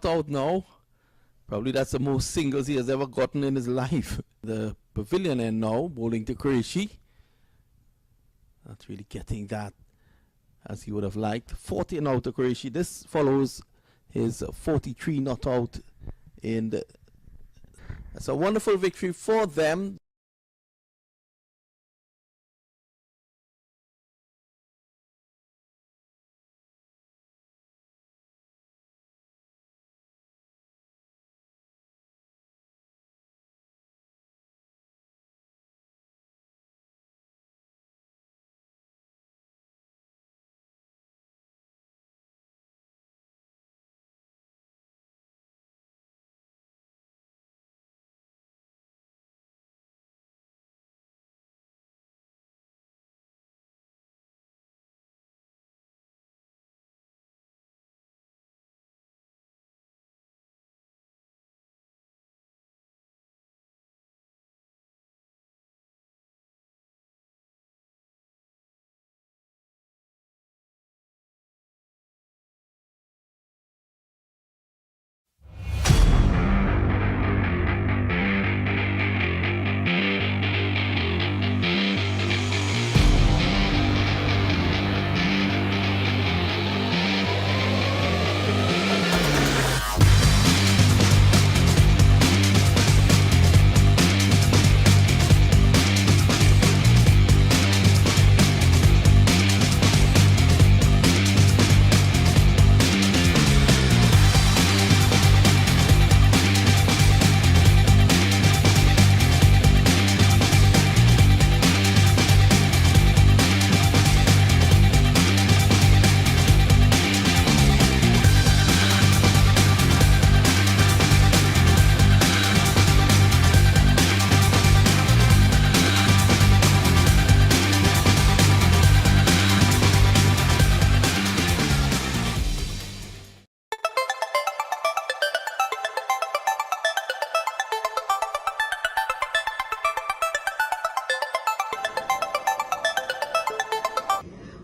out now. Probably that's the most singles he has ever gotten in his life. The pavilion end now, bowling to Qureshi. Not really getting that as he would have liked. 40 and out to Qureshi. This follows his 43 not out in the... That's a wonderful victory for them.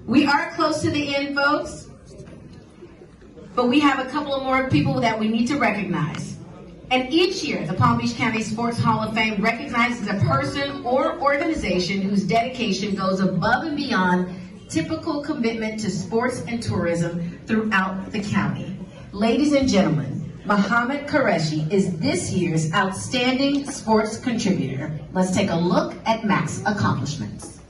We are close to the end, folks, but we have a couple of more people that we need to recognize. And each year, the Palm Beach County Sports Hall of Fame recognizes a person or organization whose dedication goes above and beyond typical commitment to sports and tourism throughout the county. Ladies and gentlemen, Muhammad Qureshi is this year's Outstanding Sports Contributor. Let's take a look at MAQ's accomplishments.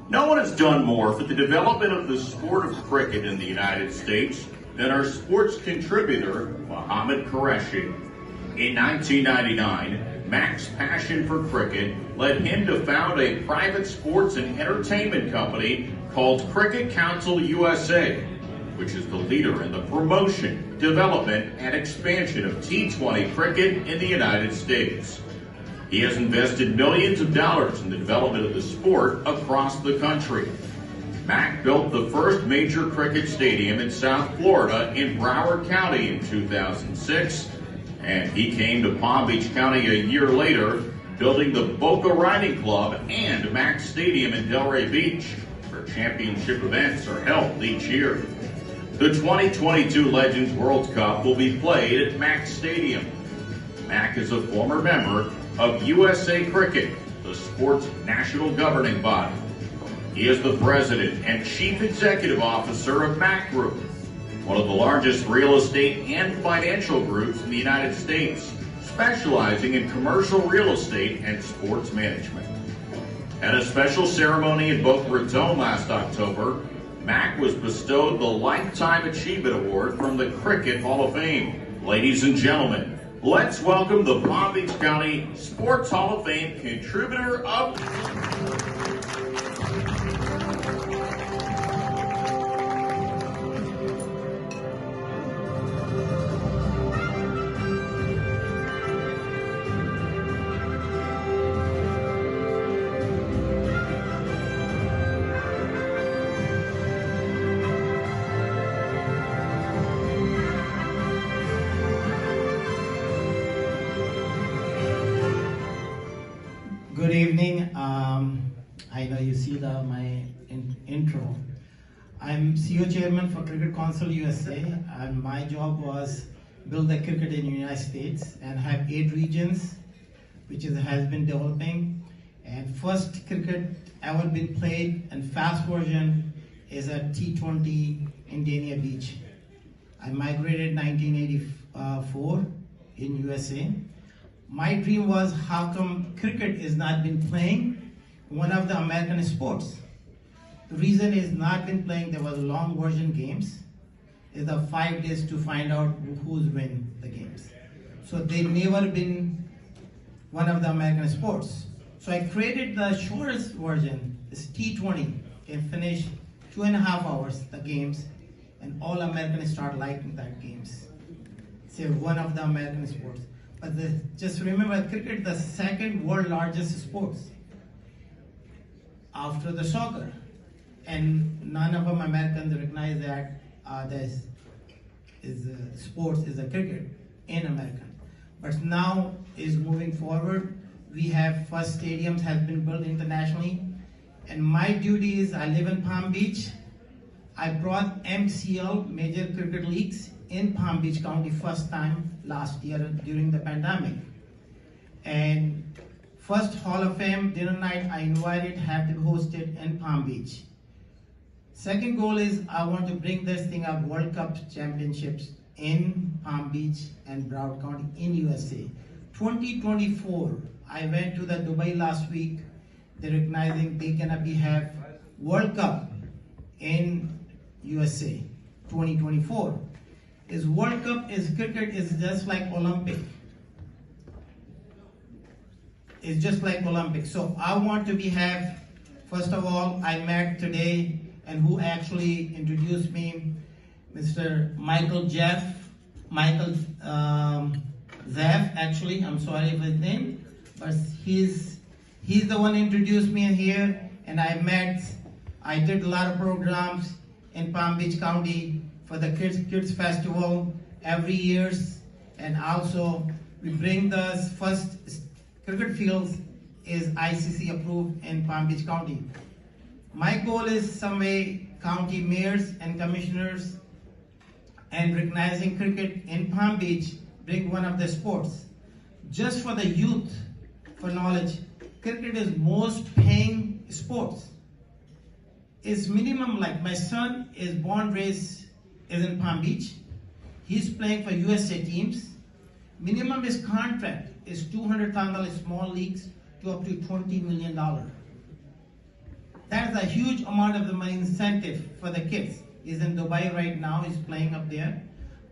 No one has done more for the development of the sport of cricket in the United States than our sports contributor, Muhammad Qureshi. In 1999, MAQ's passion for cricket led him to found a private sports and entertainment company called Cricket Council USA, which is the leader in the promotion, development, and expansion of T20 cricket in the United States. He has invested millions of dollars in the development of the sport across the country. MAQ built the first major cricket stadium in South Florida in Broward County in 2006, and he came to Palm Beach County a year later, building the Boca Riding Club and MAQ Stadium in Delray Beach, where championship events are held each year. The 2022 Legends World Cup will be played at MAQ Stadium. MAQ is a former member of USAcricket, the sport's national governing body. He is the president and chief executive officer of MAQ Group, one of the largest real estate and financial groups in the United States, specializing in commercial real estate and sports management. At a special ceremony in Boca Raton last October, MAQ was bestowed the Lifetime Achievement Award from the Cricket Hall of Fame. Ladies and gentlemen, let's welcome the Palm Beach County Sports Hall of Fame contributor of... Good evening. I know you see my intro. I'm CEO Chairman for Cricket Council USA, and my job was build the cricket in the United States and have 8 regions, which has been developing. And first cricket ever been played and fast version is at T20 in Dania Beach. I migrated 1984 in USA. My dream was how come cricket is not been playing one of the American sports. The reason is not been playing, there was long version games. It's the 5 days to find out who's win the games. So they never been one of the American sports. So I created the shortest version, it's T20, can finish 2.5 hours, the games, and all Americans start liking that games. It's one of the American sports. But just remember, cricket the second world largest sports after the soccer. And none of them Americans recognize that sports is a cricket in America. But now is moving forward. We have first stadiums has been built internationally. And my duty is I live in Palm Beach. I brought MCL, Major Cricket Leagues, in Palm Beach County first time last year during the pandemic. And first Hall of Fame dinner night I invited have to be hosted in Palm Beach. Second goal is I want to bring this thing up World Cup championships in Palm Beach and Broward County in USA. 2024, I went to the Dubai last week. They're recognizing they gonna have World Cup in USA 2024. Is World Cup is cricket is just like Olympic. It's just like Olympic. So I want to have, first of all, I met today and who actually introduced me, Mr. Michael Zeff, actually, I'm sorry for his name, but he's the one who introduced me here, and I did a lot of programs in Palm Beach County for the Kids Festival every year, and also we bring the first cricket fields is ICC approved in Palm Beach County. My goal is some way county mayors and commissioners and recognizing cricket in Palm Beach, bring one of the sports. Just for the youth, for knowledge, cricket is most paying sports. It's minimum, like my son is born raised is in Palm Beach. He's playing for USA teams. Minimum his contract is $200,000 small leagues to up to $20 million. That's a huge amount of the money incentive for the kids. He's in Dubai right now, he's playing up there.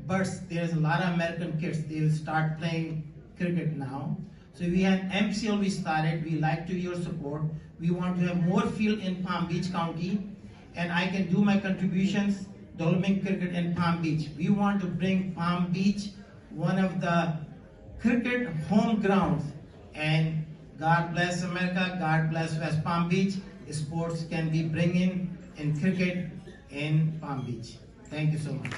But there's a lot of American kids, they will start playing cricket now. So we have MCL we started, we like to your support. We want to have more field in Palm Beach County, and I can do my contributions, developing cricket in Palm Beach. We want to bring Palm Beach one of the cricket home grounds, and God bless America, God bless West Palm Beach. Sports can be bringing in cricket in Palm Beach. Thank you so much.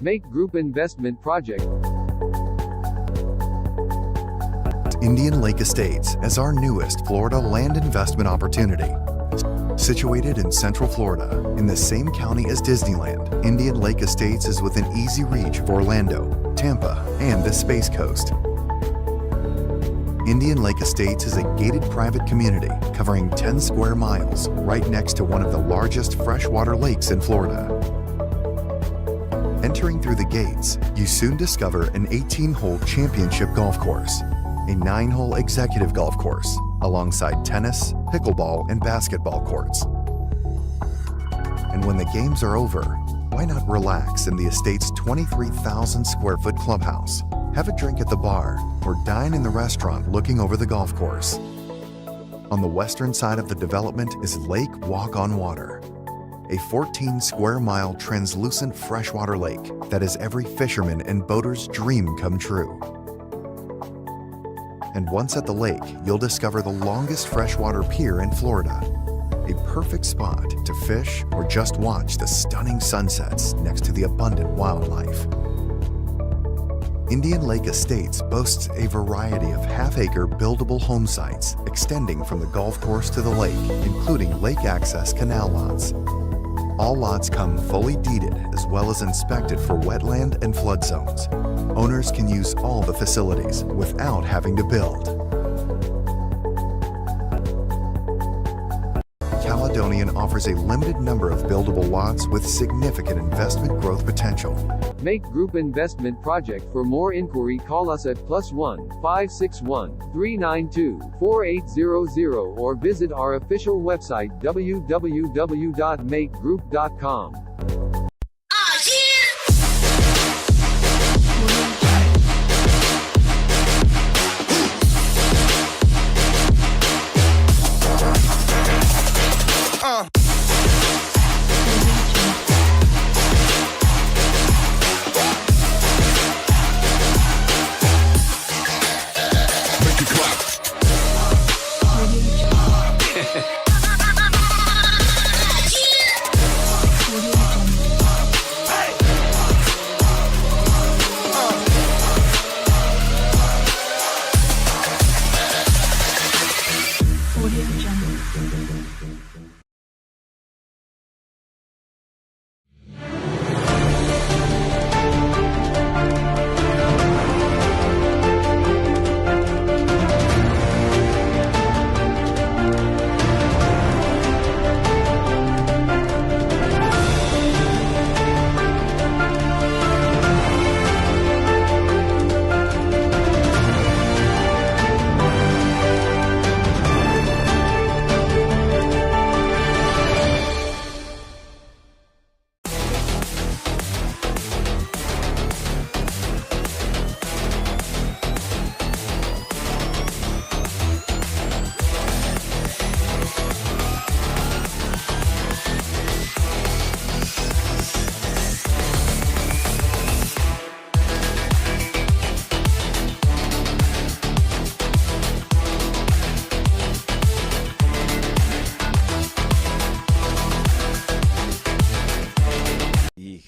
MAQ Group Investment Project. Indian Lake Estates as our newest Florida land investment opportunity. Situated in Central Florida, in the same county as Disneyland, Indian Lake Estates is within easy reach of Orlando, Tampa, and the Space Coast. Indian Lake Estates is a gated private community covering 10 square miles right next to one of the largest freshwater lakes in Florida. Entering through the gates, you soon discover an 18-hole championship golf course, a 9-hole executive golf course, alongside tennis, pickleball, and basketball courts. And when the games are over, why not relax in the estate's 23,000 square foot clubhouse, have a drink at the bar, or dine in the restaurant looking over the golf course. On the western side of the development is Lake Walk on Water, a 14 square mile translucent freshwater lake that is every fisherman and boater's dream come true. And once at the lake, you'll discover the longest freshwater pier in Florida, a perfect spot to fish or just watch the stunning sunsets next to the abundant wildlife. Indian Lake Estates boasts a variety of half-acre buildable home sites extending from the golf course to the lake, including lake access canal lots. All lots come fully deeded as well as inspected for wetland and flood zones. Owners can use all the facilities without having to build. Caledonian offers a limited number of buildable lots with significant investment growth potential. MAQ Group Investment Project. For more inquiry, call us at +1 561 392 4800 or visit our official website www.maqgroup.com.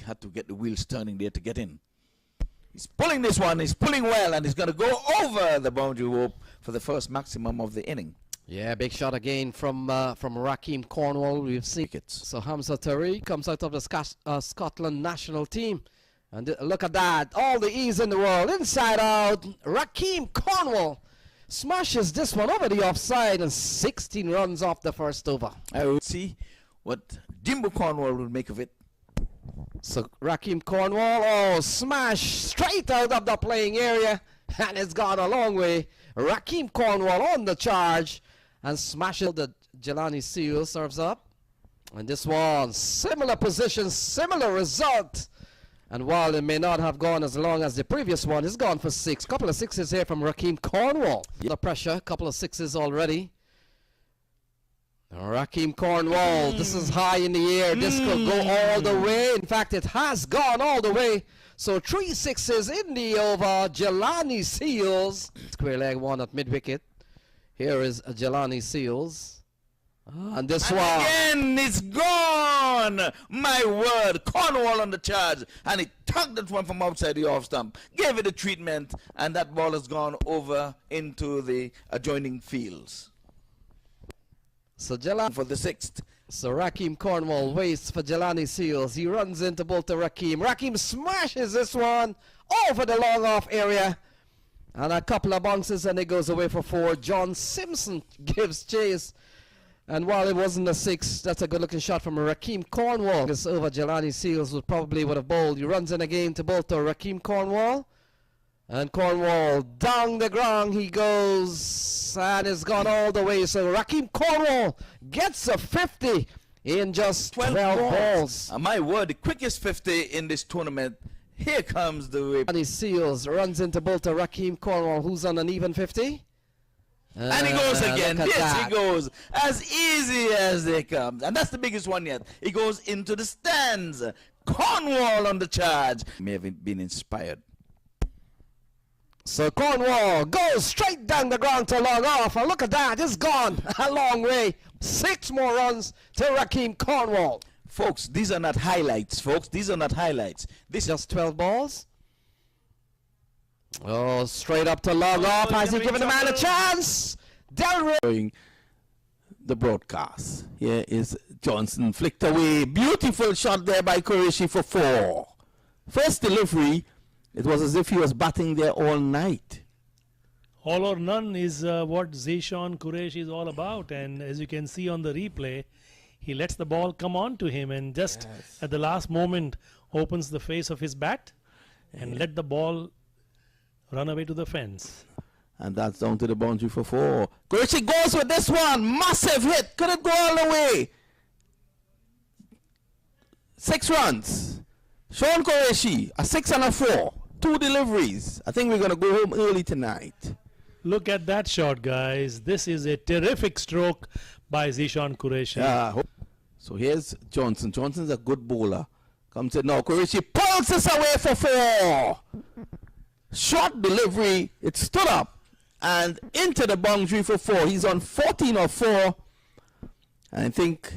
Had to get the wheels turning there to get in. He's pulling this one, he's pulling well, and he's going to go over the boundary rope for the first maximum of the inning. Yeah, big shot again from Raheem Cornwall. We've seen it. So Hamza Tariq comes out of the Scotland national team. And look at that. All the ease in the world. Inside out. Raheem Cornwall smashes this one over the offside and 16 runs off the first over. I will see what Jimbo Cornwall will make of it. So Raheem Cornwall, oh, smash straight out of the playing area, and it's gone a long way. Raheem Cornwall on the charge and smashes the Jelani Seal serves up. And this one, similar position, similar result. And while it may not have gone as long as the previous one, it's gone for 6. Couple of sixes here from Raheem Cornwall. The pressure, couple of sixes already. Raheem Cornwall, this is high in the air. This could go all the way. In fact, it has gone all the way. So 3 sixes in the over. Jelani Seals. Square leg one at mid wicket. Here is Jelani Seals. And this And one. again, it's gone! My word, Cornwall on the charge. And he tugged it one from outside the off stump, gave it a treatment, and that ball has gone over into the adjoining fields. So Jelani For the sixth. So Rakeem Cornwall waits for Jelani Seals. He runs into both to Rakeem. Rakeem smashes this one over the long off area. And a couple of bounces and it goes away for 4. John Simpson gives chase. And while it wasn't a 6, that's a good looking shot from Rakeem Cornwall. This over Jelani Seals would have bowled. He runs in again to both to Rakeem Cornwall. And Cornwall down the ground he goes, and it's gone all the way. So Rakeem Cornwall gets a 50 in just 12 balls. My word, the quickest 50 in this tournament. Here comes the way. Jelani Seals runs into both to Rakeem Cornwall, who's on an even 50. And he goes again. Look at Yes, that. he goes. As easy as they come. And that's the biggest one yet. He goes into the stands. Cornwall on the charge. May have been inspired. So Cornwall goes straight down the ground to long off. And look at that. It's gone a long way. 6 more runs to Rakeem Cornwall. Folks, these are not highlights, folks. These are not highlights. This Just 12 balls. Oh, straight up to long off. Has he given the man a chance? during the broadcast. Here is Johnson flicked away. Beautiful shot there by Qureshi for 4. First delivery, it was as if he was batting there all night. All or none is what Zishan Qureshi is all about, and as you can see on the replay, he lets the ball come on to him and just at the last moment opens the face of his bat and let the ball run away to the fence. And that's down to the boundary for 4. Qureshi goes with this one. Massive hit. Couldn't go all the way. 6 runs. Sean Qureshi, a 6 and a 4. 2 deliveries. I think we're going to go home early tonight. Look at that shot, guys. This is a terrific stroke by Zishan Qureshi. Yeah. So here's Johnson. Johnson's a good bowler. Comes in now. Qureshi pulls this away for 4. Short delivery. It stood up and into the boundary for 4. He's on 14 or 4. And I think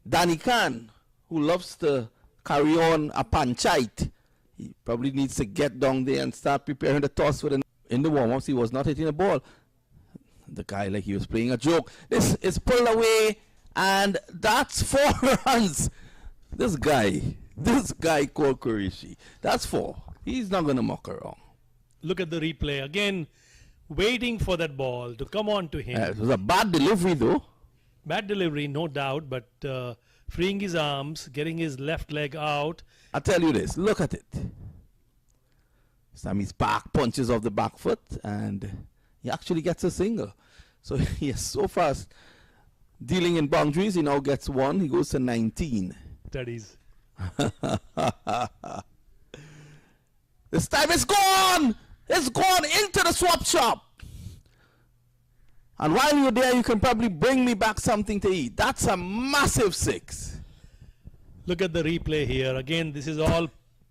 Danny Khan, who loves to carry on a panchite, he probably needs to get down there and start preparing the toss for the. In the warm-ups, he was not hitting the ball. The guy, like he was playing a joke. This is pulled away, and that's 4 runs. This guy called Qureshi. That's 4. He's not going to muck around. Look at the replay. Again, waiting for that ball to come on to him. It was a bad delivery, though. Bad delivery, no doubt, but freeing his arms, getting his left leg out. I'll tell you this. Look at it. Sammy's back punches off the back foot, and he actually gets a single. So he is so fast dealing in boundaries. He now gets 1. He goes to 19. Studies. This time it's gone! It's gone into the swap shop. And while you're there, you can probably bring me back something to eat. That's a massive 6. Look at the replay here. Again, this is all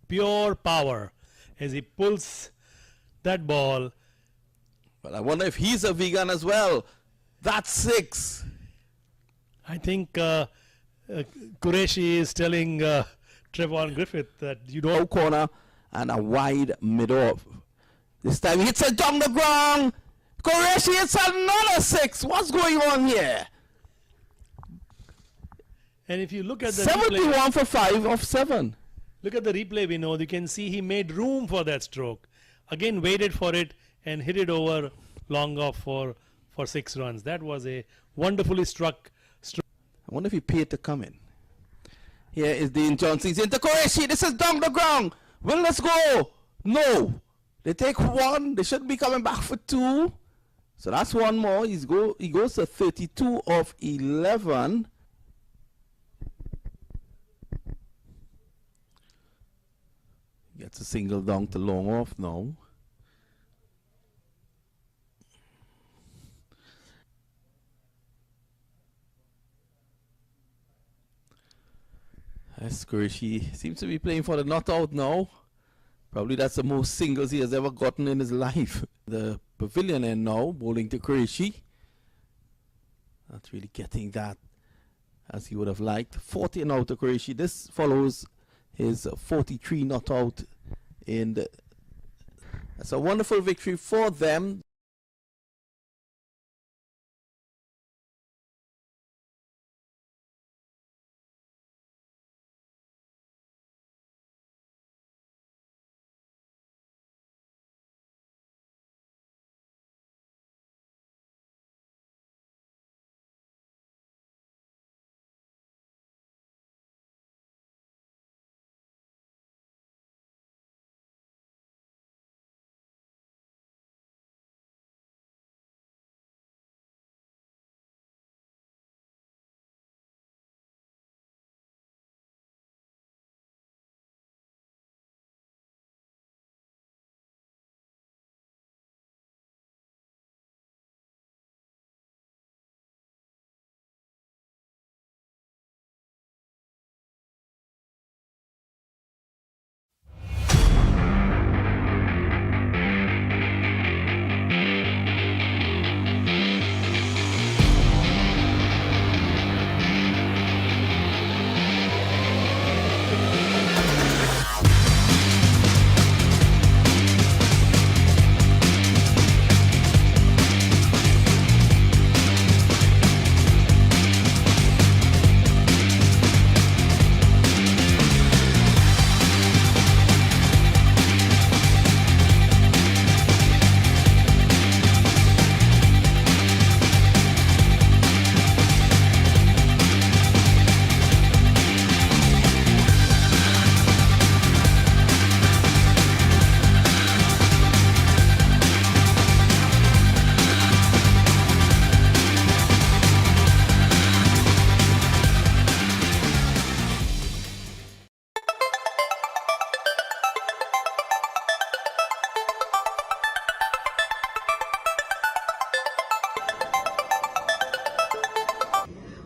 pure power as he pulls that ball. Well, I wonder if he's a vegan as well. That's 6. I think Qureshi is telling Trevor Griffith that you don't. Low corner and a wide mid-off. This time he hits it down the ground. Qureshi hits another 6. What's going on here? And if you look at the 71 replay, for 5 of 7. look at the replay, Vinod, you can see he made room for that stroke. Again, waited for it and hit it over long off for 6 runs. That was a wonderfully struck stroke. I wonder if he paid to come in. Here is Dean Johnson. He's into Qureshi. This is down the ground. Will let's go? No. They take 1. They should be coming back for 2. So that's 1 more. He goes to 32 of 11. Gets a single down to long off now. Qureshi seems to be playing for the not out now. Probably that's the most singles he has ever gotten in his life. The pavilion end now, bowling to Qureshi. Not really getting that as he would have liked. 40 and out to Qureshi. This follows his 43 not out in the. That's a wonderful victory for them.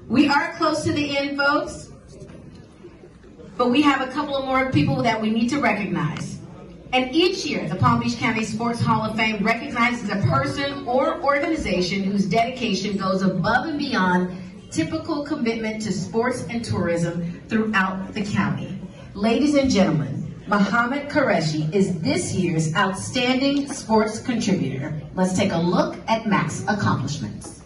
We are close to the end, folks, but we have a couple of more people that we need to recognize. And each year, the Palm Beach County Sports Hall of Fame recognizes a person or organization whose dedication goes above and beyond typical commitment to sports and tourism throughout the county. Ladies and gentlemen, Mohammed Qureshi is this year's Outstanding Sports Contributor. Let's take a look at MAQ's accomplishments.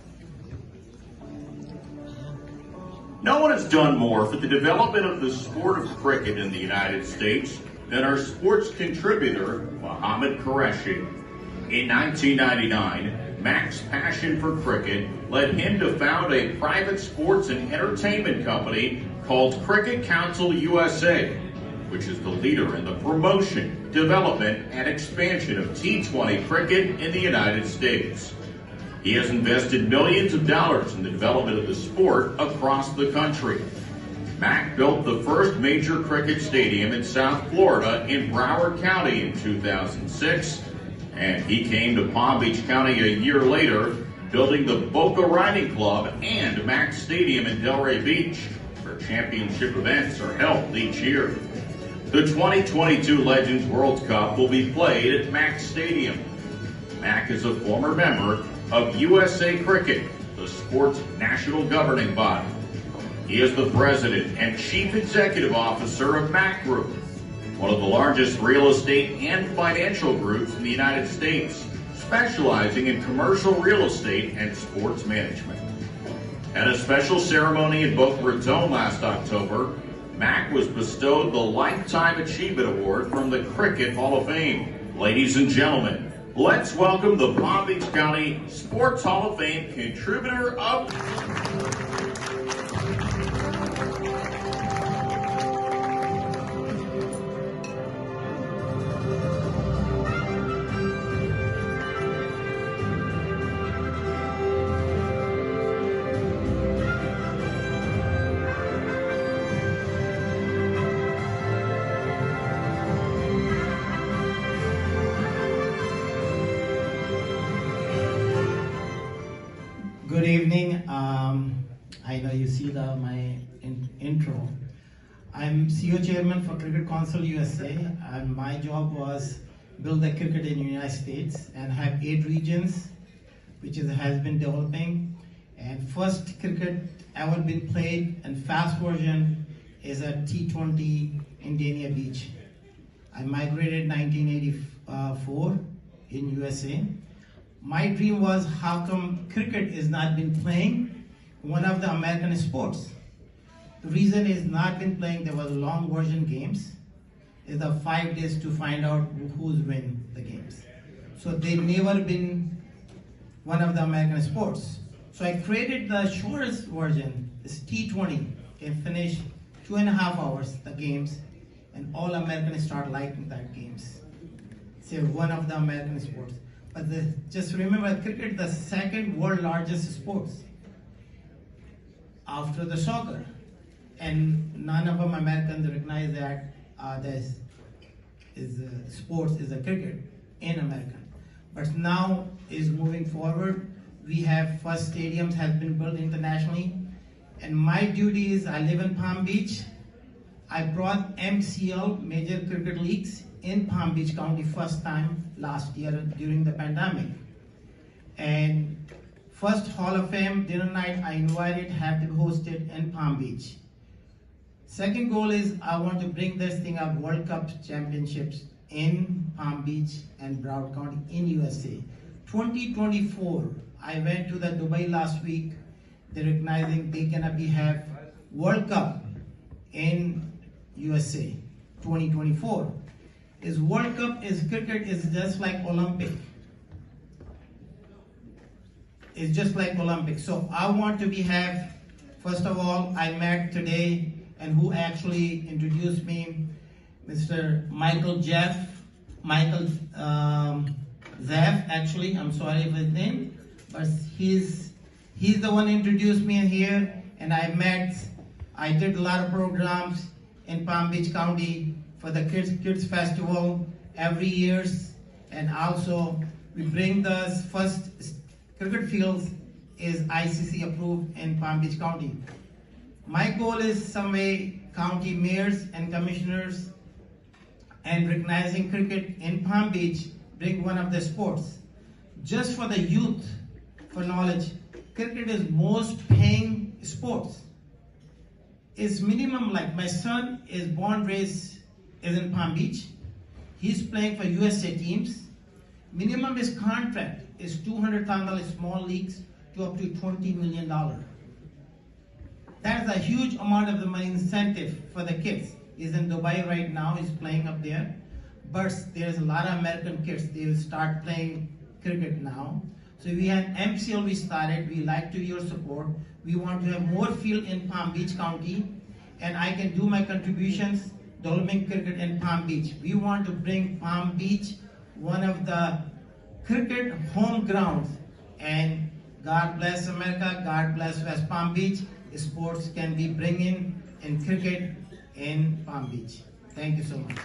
No one has done more for the development of the sport of cricket in the United States than our sports contributor, Mohammed Qureshi. In 1999, MAQ's passion for cricket led him to found a private sports and entertainment company called Cricket Council USA, which is the leader in the promotion, development, and expansion of T20 cricket in the United States. He has invested millions of dollars in the development of the sport across the country. MAQ built the first major cricket stadium in South Florida in Broward County in 2006, and he came to Palm Beach County a year later, building the Boca Riding Club and MAQ Stadium in Delray Beach, where championship events are held each year. The 2022 Legends World Cup will be played at MAQ Stadium. MAQ is a former member of USAcricket, the sport's national governing body. He is the president and chief executive officer of MAQ Group, one of the largest real estate and financial groups in the United States, specializing in commercial real estate and sports management. At a special ceremony in Boca Raton last October, MAQ was bestowed the Lifetime Achievement Award from the Cricket Hall of Fame. Ladies and gentlemen, let's welcome the Palm Beach County Sports Hall of Fame contributor of... Good evening. I know you see my intro. I'm CEO Chairman for Cricket Council USA, and my job was build the cricket in the United States and have 8 regions, which has been developing. And first cricket ever been played and fast version is a T20 in Dania Beach. I migrated 1984 in USA. My dream was how come cricket is not been playing one of the American sports. The reason is not been playing, there was long version games. It's the 5 days to find out who's win the games. So they never been one of the American sports. So I created the shortest version, it's T20, can finish 2.5 hours, the games, and all Americans start liking that games. It's one of the American sports. But just remember, cricket the second world largest sports after the soccer. And none of them Americans recognize that this is sports is a cricket in America. But now is moving forward. We have first stadiums has been built internationally. And my duty is I live in Palm Beach. I brought MCL, Major Cricket Leagues, in Palm Beach County first time last year during the pandemic. And first Hall of Fame dinner night I invited have to be hosted in Palm Beach. Second goal is I want to bring this thing up World Cup championships in Palm Beach and Broward County in USA. 2024, I went to the Dubai last week. They're recognizing they can have World Cup in USA 2024. Is World Cup is cricket is just like Olympic. It's just like Olympic. So I want to first of all, I met today and who actually introduced me, Mr. Michael Zeff, actually, I'm sorry for his name, but he's the one who introduced me in here, and I did a lot of programs in Palm Beach County for the Kids Festival every year, and also we bring the first cricket fields is ICC approved in Palm Beach County. My goal is some way county mayors and commissioners and recognizing cricket in Palm Beach, bring one of the sports. Just for the youth, for knowledge, cricket is most paying sports. It's minimum, like my son is born raised is in Palm Beach. He's playing for USA teams. Minimum his contract is $200,000 small leagues to up to $20 million. That is a huge amount of the money incentive for the kids. He's in Dubai right now, he's playing up there. But there's a lot of American kids, they will start playing cricket now. So we have MCL we started, we like to your support. We want to have more field in Palm Beach County, and I can do my contributions developing cricket in Palm Beach. We want to bring Palm Beach one of the cricket home grounds, and God bless America, God bless West Palm Beach. Sports can be bringing in cricket in Palm Beach. Thank you so much.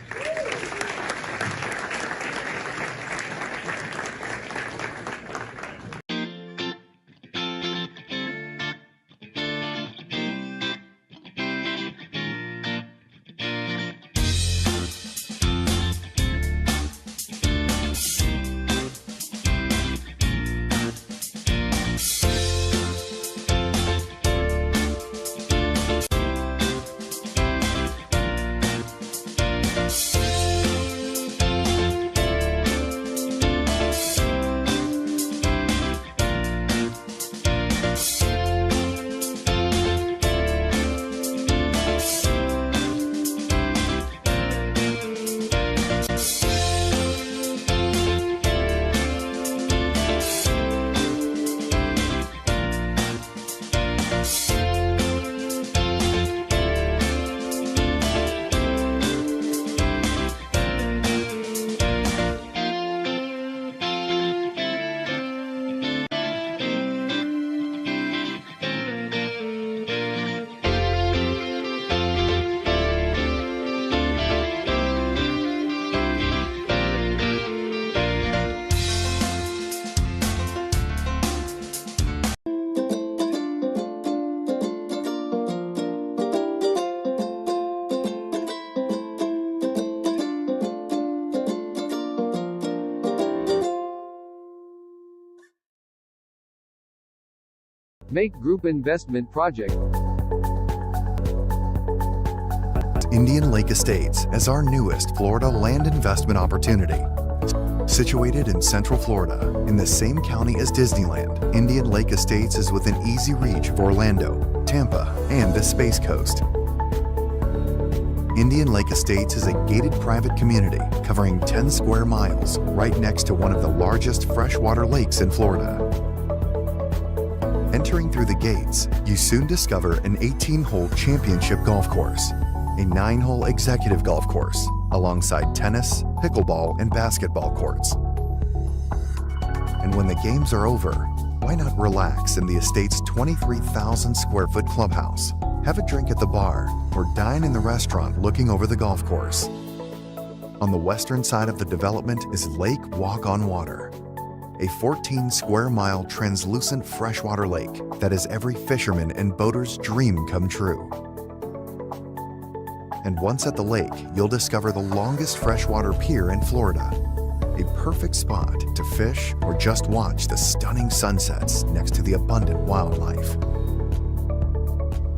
Make Group Investment Project. Indian Lake Estates as our newest Florida land investment opportunity. Situated in Central Florida, in the same county as Disneyland, Indian Lake Estates is within easy reach of Orlando, Tampa, and the Space Coast. Indian Lake Estates is a gated private community covering 10 square miles right next to one of the largest freshwater lakes in Florida. Entering through the gates, you soon discover an 18-hole championship golf course, a 9-hole executive golf course, alongside tennis, pickleball, and basketball courts. And when the games are over, why not relax in the estate's 23,000 square foot clubhouse, have a drink at the bar, or dine in the restaurant looking over the golf course. On the western side of the development is Lake Walk on Water, a 14 square mile translucent freshwater lake that is every fisherman and boater's dream come true. And once at the lake, you'll discover the longest freshwater pier in Florida, a perfect spot to fish or just watch the stunning sunsets next to the abundant wildlife.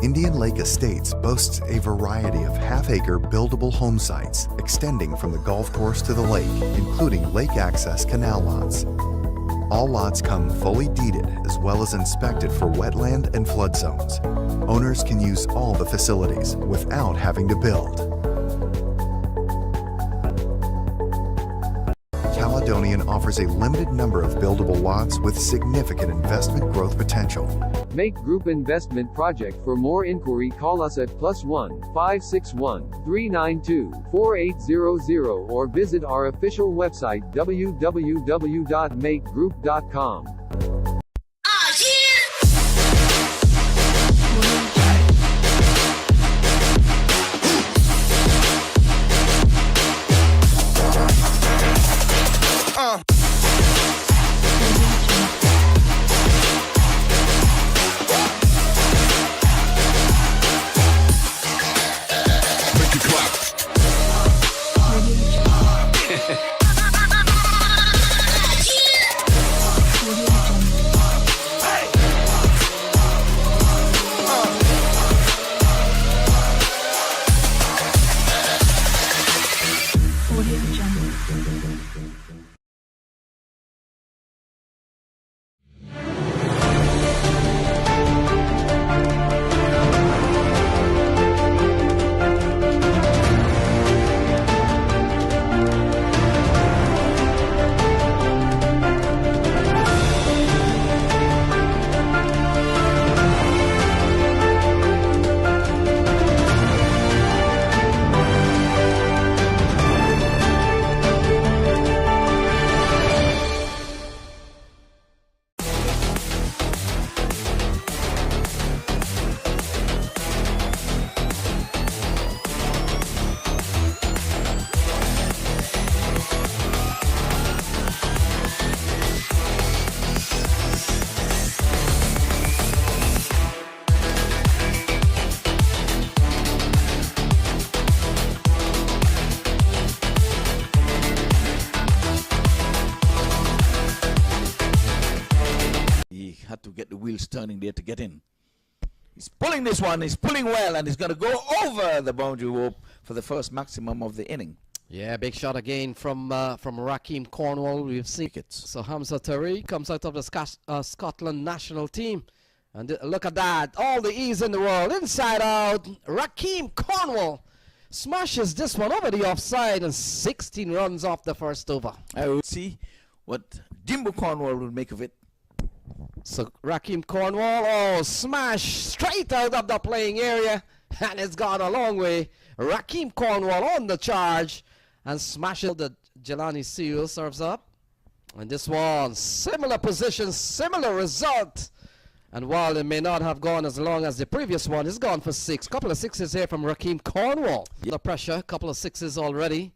Indian Lake Estates boasts a variety of half-acre buildable home sites extending from the golf course to the lake, including lake access canal lots. All lots come fully deeded as well as inspected for wetland and flood zones. Owners can use all the facilities without having to build. Caledonian offers a limited number of buildable lots with significant investment growth potential. Make Group Investment Project. For more inquiry, call us at +1 561 392 4800 or visit our official website www.makegroup.com. Had to get the wheels turning there to get in. He's pulling this one, he's pulling well, and he's going to go over the boundary rope for the first maximum of the inning. Yeah, big shot again from Raheem Cornwall. We've seen it. So Hamza Tariq comes out of the Scotland national team. And look at that. All the ease in the world. Inside out. Raheem Cornwall smashes this one over the offside and 16 runs off the first over. I will see what Jimbo Cornwall will make of it. So Raheem Cornwall, smash straight out of the playing area, and it's gone a long way. Raheem Cornwall on the charge and smashes the Jelani Seal, serves up. And this one, similar position, similar result. And while it may not have gone as long as the previous one, it's gone for 6. Couple of sixes here from Raheem Cornwall. The pressure, couple of sixes already.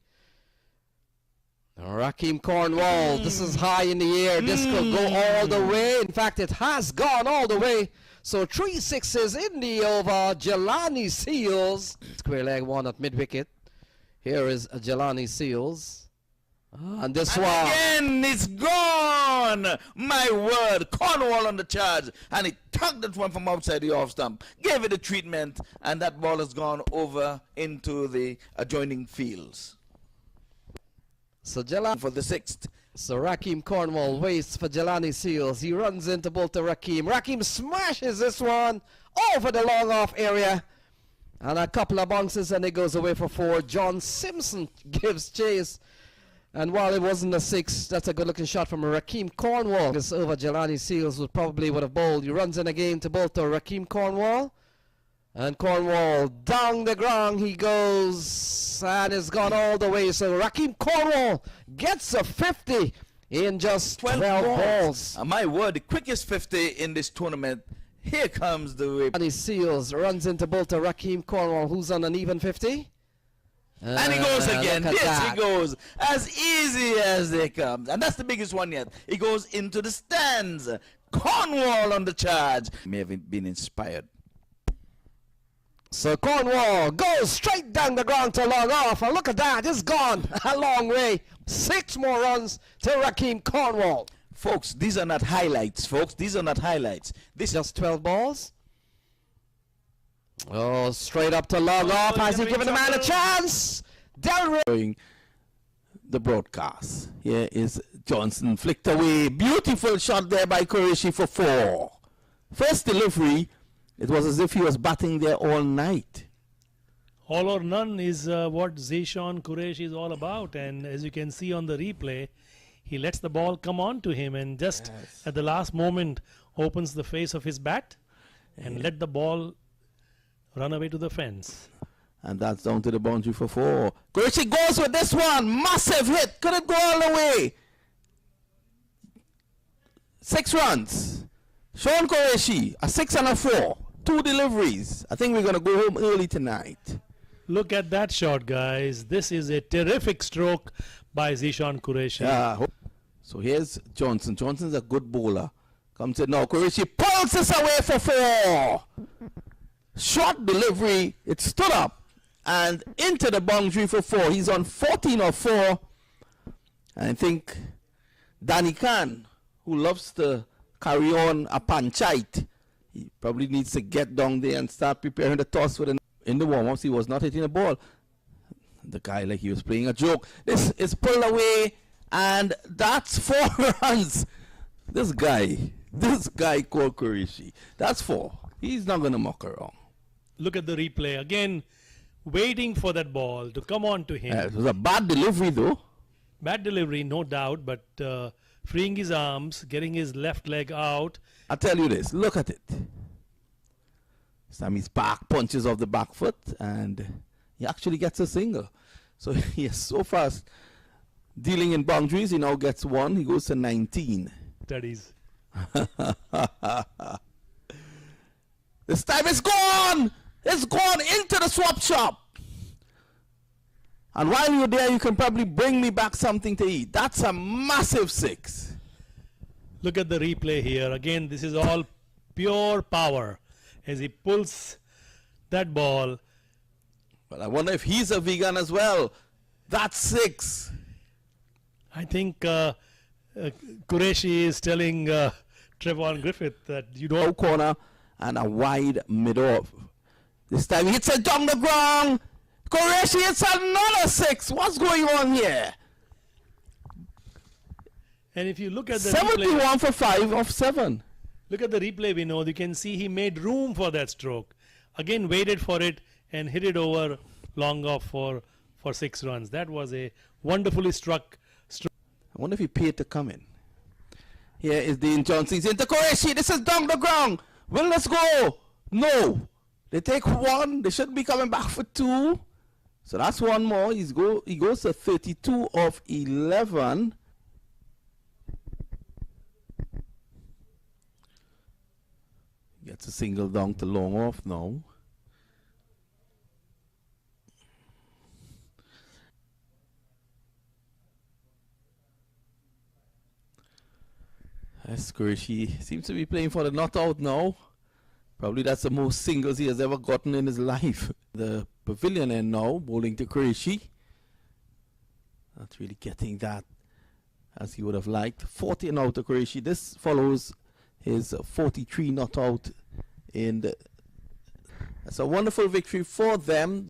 Raheem Cornwall, this is high in the air. This could go all the way. In fact, it has gone all the way. So 3 sixes in the over. Jelani Seals. Square leg one at mid wicket. Here is Jelani Seals. And this And one. again, it's gone! My word, Cornwall on the charge. And he tugged it one from outside the off stump, gave it a treatment, and that ball has gone over into the adjoining fields. So Jelani For the sixth. So Rakeem Cornwall waits for Jelani Seals. He runs into both to Rakeem. Rakeem smashes this one over the long off area. And a couple of bounces and it goes away for 4. John Simpson gives chase. And while it wasn't a 6, that's a good looking shot from Rakeem Cornwall. This over Jelani Seals would have bowled. He runs in again to both to Rakeem Cornwall. And Cornwall down the ground he goes, and it's gone all the way. So Rakeem Cornwall gets a 50 in just 12 balls. My word, the quickest 50 in this tournament. Here comes the way. Jelani Seals runs into both to Rakeem Cornwall, who's on an even 50. And he goes again. Look at Yes, that. he goes. As easy as they come. And that's the biggest one yet. He goes into the stands. Cornwall on the charge. May have been inspired. So Cornwall goes straight down the ground to long off. And look at that. It's gone a long way. 6 more runs to Rakeem Cornwall. Folks, these are not highlights, folks. These are not highlights. This Just 12 balls. Oh, straight up to long off. Has he given the man a chance? During the broadcast. Here is Johnson flicked away. Beautiful shot there by Qureshi for 4. First delivery, it was as if he was batting there all night. All or none is what Zeshan Qureshi is all about. And as you can see on the replay, he lets the ball come on to him and just at the last moment opens the face of his bat and let the ball run away to the fence. And that's down to the boundary for 4. Qureshi goes with this one. Massive hit. Couldn't go all the way. 6 runs. Sean Qureshi, a 6 and a 4. 2 deliveries. I think we're going to go home early tonight. Look at that shot, guys. This is a terrific stroke by Zeshan Qureshi. Yeah. So here's Johnson. Johnson's a good bowler. Comes in now. Qureshi pulls this away for 4. Short delivery. It stood up and into the boundary for 4. He's on 14 or 4. I think Danny Khan, who loves to carry on a panchite, he probably needs to get down there and start preparing the toss for the. In the warm-ups, he was not hitting the ball. The guy, like he was playing a joke. This is pulled away, and that's 4 runs. This guy called Qureshi. That's 4. He's not going to muck around. Look at the replay. Again, waiting for that ball to come on to him. It was a bad delivery, though. Bad delivery, no doubt, but freeing his arms, getting his left leg out. I'll tell you this. Look at it. Sammy's back punches off the back foot, and he actually gets a single. So he is so fast dealing in boundaries. He now gets 1. He goes to 19. Studies. This time it's gone! It's gone into the swap shop. And while you're there, you can probably bring me back something to eat. That's a massive 6. Look at the replay here. Again, this is all pure power as he pulls that ball. But I wonder if he's a vegan as well. That's 6. I think Qureshi is telling Trevon Griffith that you don't. Low corner and a wide mid-off. This time he hits it down the ground. Qureshi hits another 6. What's going on here? And if you look at the 71 replay, for 5 of 7. look at the replay, Vinod. You can see he made room for that stroke. Again, waited for it and hit it over long off for 6 runs. That was a wonderfully struck stroke. I wonder if he paid to come in. Here is Dean Johnson. He's into Qureshi. This is down the ground. Will let's go? No. They take 1. They should be coming back for 2. So that's 1 more. He goes to 32 of 11. Gets a single down to long off now. Qureshi seems to be playing for the not out now. Probably that's the most singles he has ever gotten in his life. The pavilion end now, bowling to Qureshi. Not really getting that as he would have liked. 40 and out to Qureshi. This follows his 43 not out in the. That's a wonderful victory for them.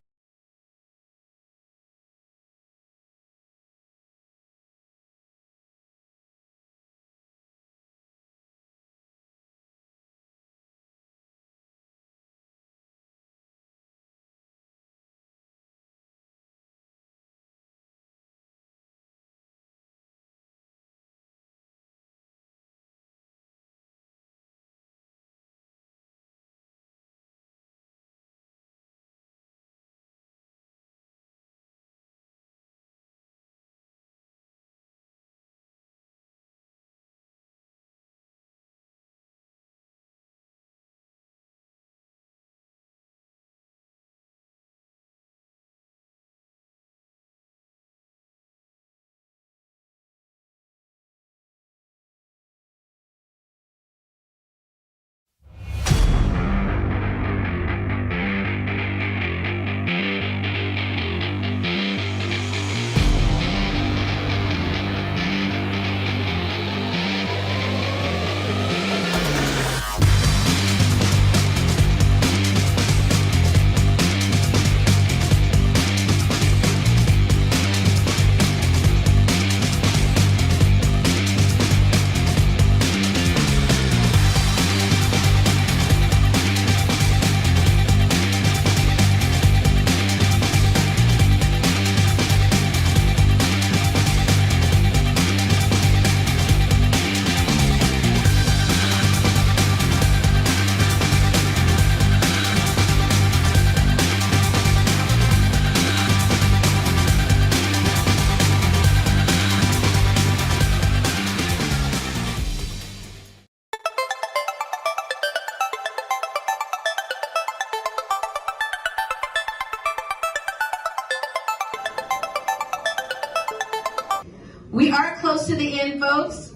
We are close to the end, folks,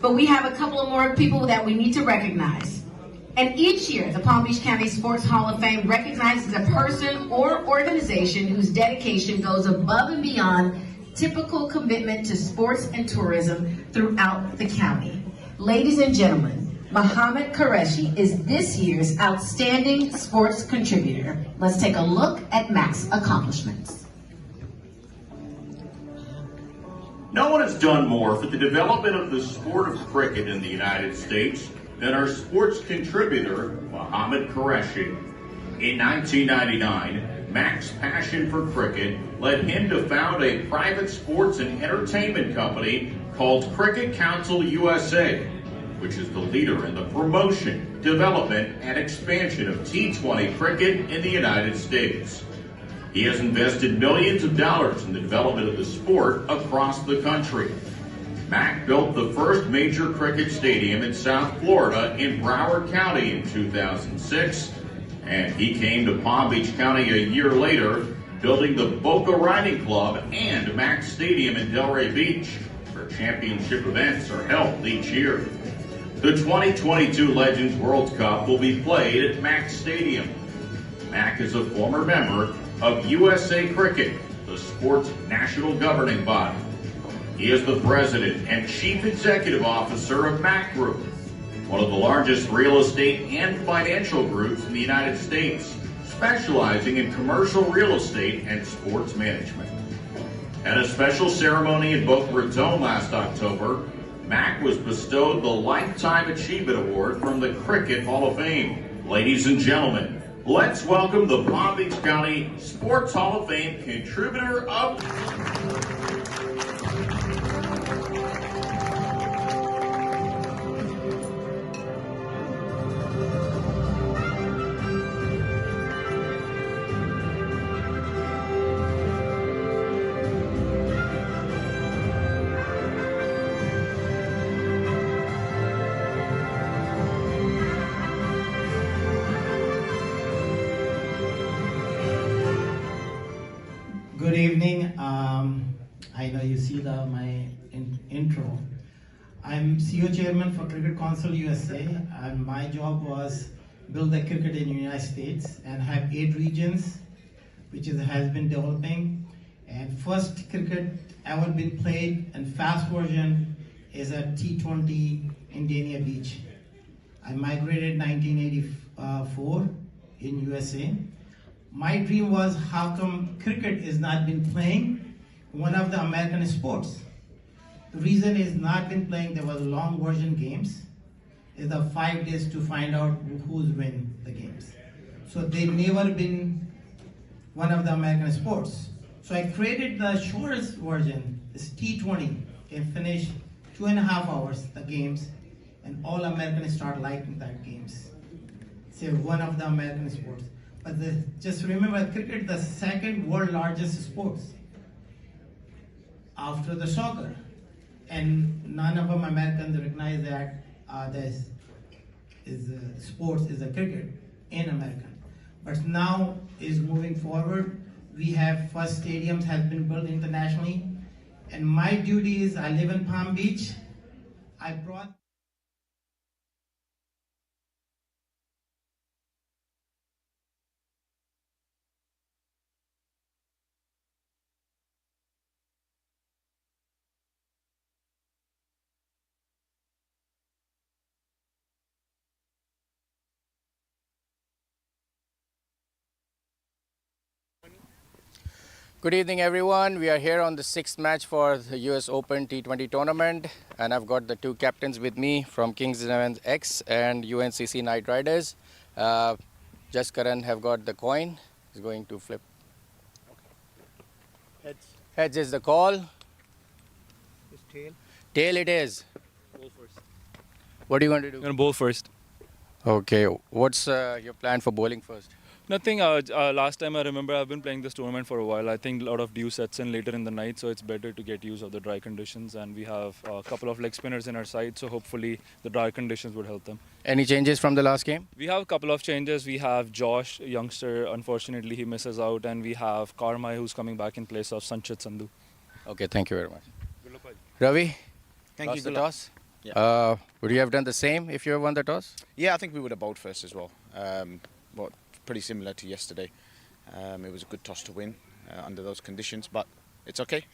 but we have a couple of more people that we need to recognize. And each year, the Palm Beach County Sports Hall of Fame recognizes a person or organization whose dedication goes above and beyond typical commitment to sports and tourism throughout the county. Ladies and gentlemen, Mohammed Qureshi is this year's Outstanding Sports Contributor. Let's take a look at MAQ's accomplishments. No one has done more for the development of the sport of cricket in the United States than our sports contributor, Mohammed Qureshi. In 1999, MAQ's passion for cricket led him to found a private sports and entertainment company called Cricket Council USA, which is the leader in the promotion, development, and expansion of T20 cricket in the United States. He has invested millions of dollars in the development of the sport across the country. MAQ built the first major cricket stadium in South Florida in Broward County in 2006, and he came to Palm Beach County a year later, building the Boca Riding Club and MAQ Stadium in Delray Beach, where championship events are held each year. The 2022 Legends World Cup will be played at MAQ Stadium. MAQ is a former member of USAcricket, the sport's national governing body. He is the president and chief executive officer of MAQ Group, one of the largest real estate and financial groups in the United States, specializing in commercial real estate and sports management. At a special ceremony in Boca Raton last October, MAQ was bestowed the Lifetime Achievement Award from the Cricket Hall of Fame. Ladies and gentlemen, let's welcome the Palm Beach County Sports Hall of Fame contributor of... Good evening. I know you see my intro. I'm CEO Chairman for Cricket Council USA, and my job was build the cricket in the United States and have 8 regions, which has been developing. And first cricket ever been played and fast version is a T20 in Dania Beach. I migrated 1984 in USA. My dream was how come cricket is not been playing one of the American sports. The reason is not been playing, there was long version games. It's the 5 days to find out who's win the games. So they never been one of the American sports. So I created the shortest version, this T20, can finish 2.5 hours, the games, and all Americans start liking that games. It's one of the American sports. But just remember, cricket, the second world largest sports after the soccer. And none of them Americans recognize that this is sports is a cricket in America. But now is moving forward. We have first stadiums has been built internationally. And my duty is I live in Palm Beach. I brought Good evening, everyone. We are here on the 6th match for the US Open T20 tournament, and I've got the two captains with me from KingsmenX and UNCC Knight Riders. Jaskaran have got the coin. He's going to flip. Heads. Heads is the call. It's tail. Tail it is. Bowl first. What are you going to do? I'm going to bowl first. Okay. What's your plan for bowling first? Nothing. Last time I remember I've been playing this tournament for a while. I think a lot of dew sets in later in the night, so it's better to get use of the dry conditions. And we have a couple of leg spinners in our side, so hopefully the dry conditions would help them. Any changes from the last game? We have a couple of changes. We have Josh, a youngster. Unfortunately, he misses out. And we have Karmai, who's coming back in place of Sanchit Sandhu. Okay, thank you very much. Good luck. Ravi? Thank lost you. the Good luck. toss? Yeah. Would you have done the same if you had won the toss? Yeah, I think we would have bowled first as well. Pretty similar to yesterday. It was a good toss to win under those conditions, but it's okay.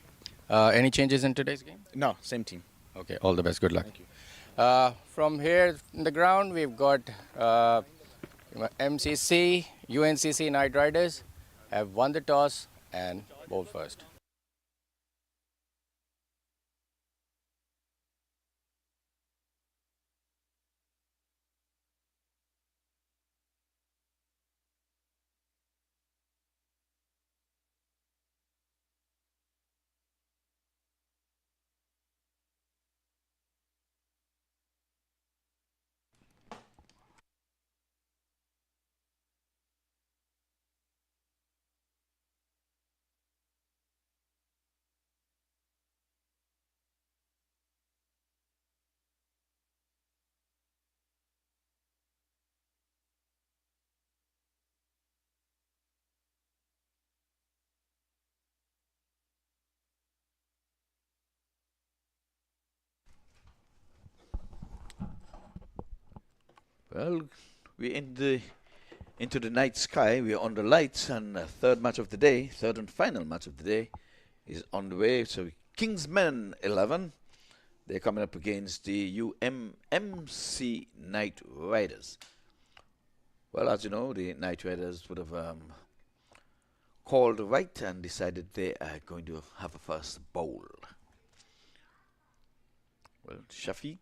Any changes in today's game? No, same team. Okay, all the best. Good luck. Thank you. From here in the ground, we've got MCC, UNCC Knight Riders have won the toss and bowled first. Well, we're into the night sky. We're on the lights, and third match of the day, third and final match of the day, is on the way. So Kingsmen 11, they're coming up against the UMMC Knight Riders. Well, as you know, the Knight Riders would have called right and decided they are going to have a first bowl. Well, Shafiq.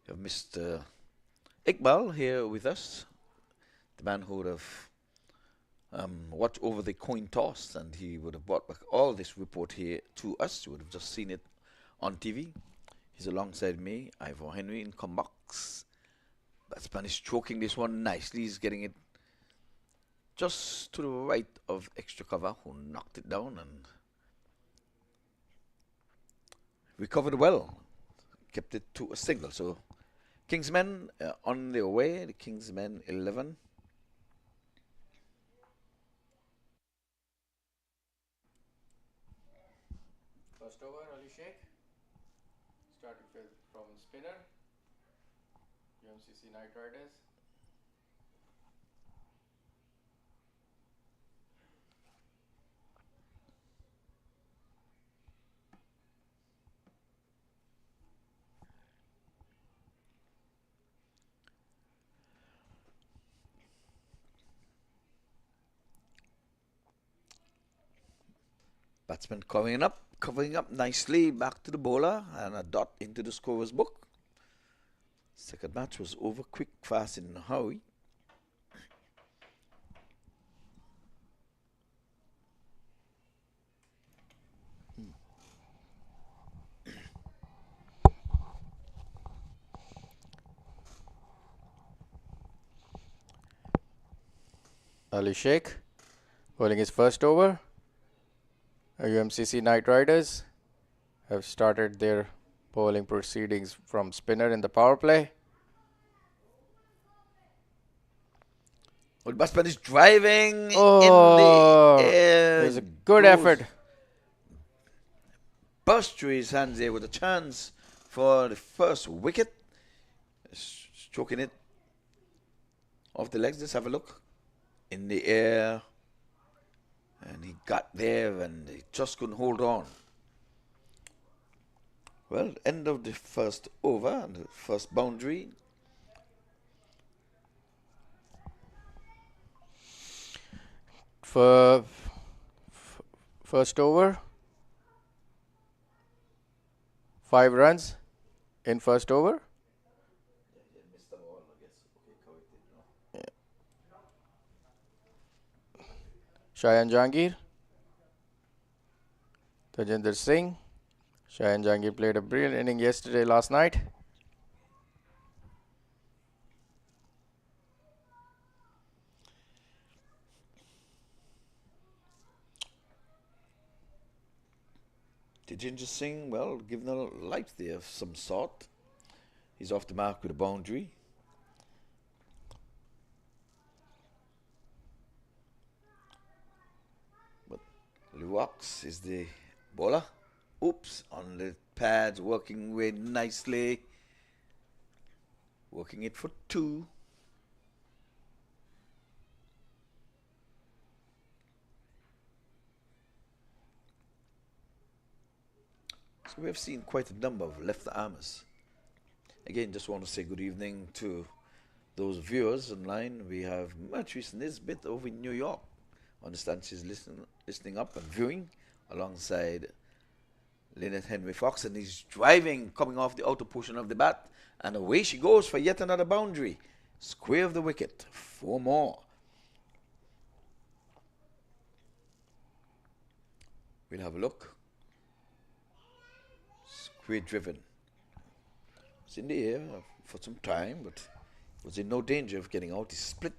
We have Mr. Iqbal here with us, the man who would have watched over the coin toss, and he would have brought back all this report here to us. You would have just seen it on TV. He's alongside me, Ivor Henry in comebox. Batsman is stroking this one nicely. He's getting it just to the right of extra cover, who knocked it down and recovered well. Kept it to a single. So Kingsmen on their way. The Kingsmen 11. First over, Ali Sheikh. Started from spinner. UMCC Knight Riders. Batsman covering up nicely, back to the bowler, and a dot into the scorer's book. Second match was over quick, fast, in a hurry. Ali Sheikh bowling his first over. UMCC Knight Riders have started their bowling proceedings from spinner in the power play. Well, batsman is driving in Oh, the air. it was a good effort. Burst through his hands there with a chance for the first wicket. Stroking it off the legs. Let's have a look. In the air. And he got there and he just couldn't hold on. Well, end of the first over and the first boundary. For first over, 5 runs in first over. Shayan Jahangir, Tajinder Singh. Shayan Jahangir played a brilliant inning last night. Tajinder Singh, well, given a life there of some sort. He's off the mark with a boundary. But Luox is the bowler. Oops, on the pads, working way nicely. Working it for 2. So we have seen quite a number of left armers. Again, just want to say good evening to those viewers online. We have Matrice Nisbet over in New York. I understand she's listening up and viewing alongside Lynette Henry Fox, and he's driving, coming off the outer portion of the bat, and away she goes for yet another boundary. Square of the wicket, 4 more. We'll have a look. Square driven. It's in the air for some time, but was in no danger of getting out. He split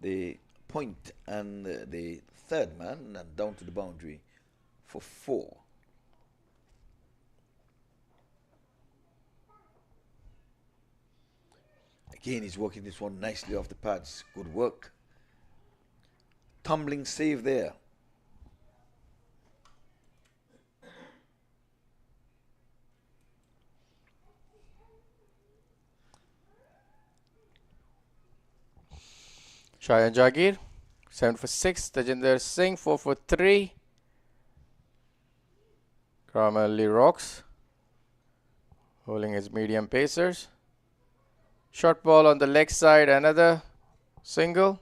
the point and the third man and down to the boundary for 4. Again, he's working this one nicely off the pads. Good work. Tumbling save there. Shayan Jahangir, 7 for 6. Tajinder Singh, 4 for 3. Carmel Lee Rocks holding his medium pacers. Short ball on the leg side, another single.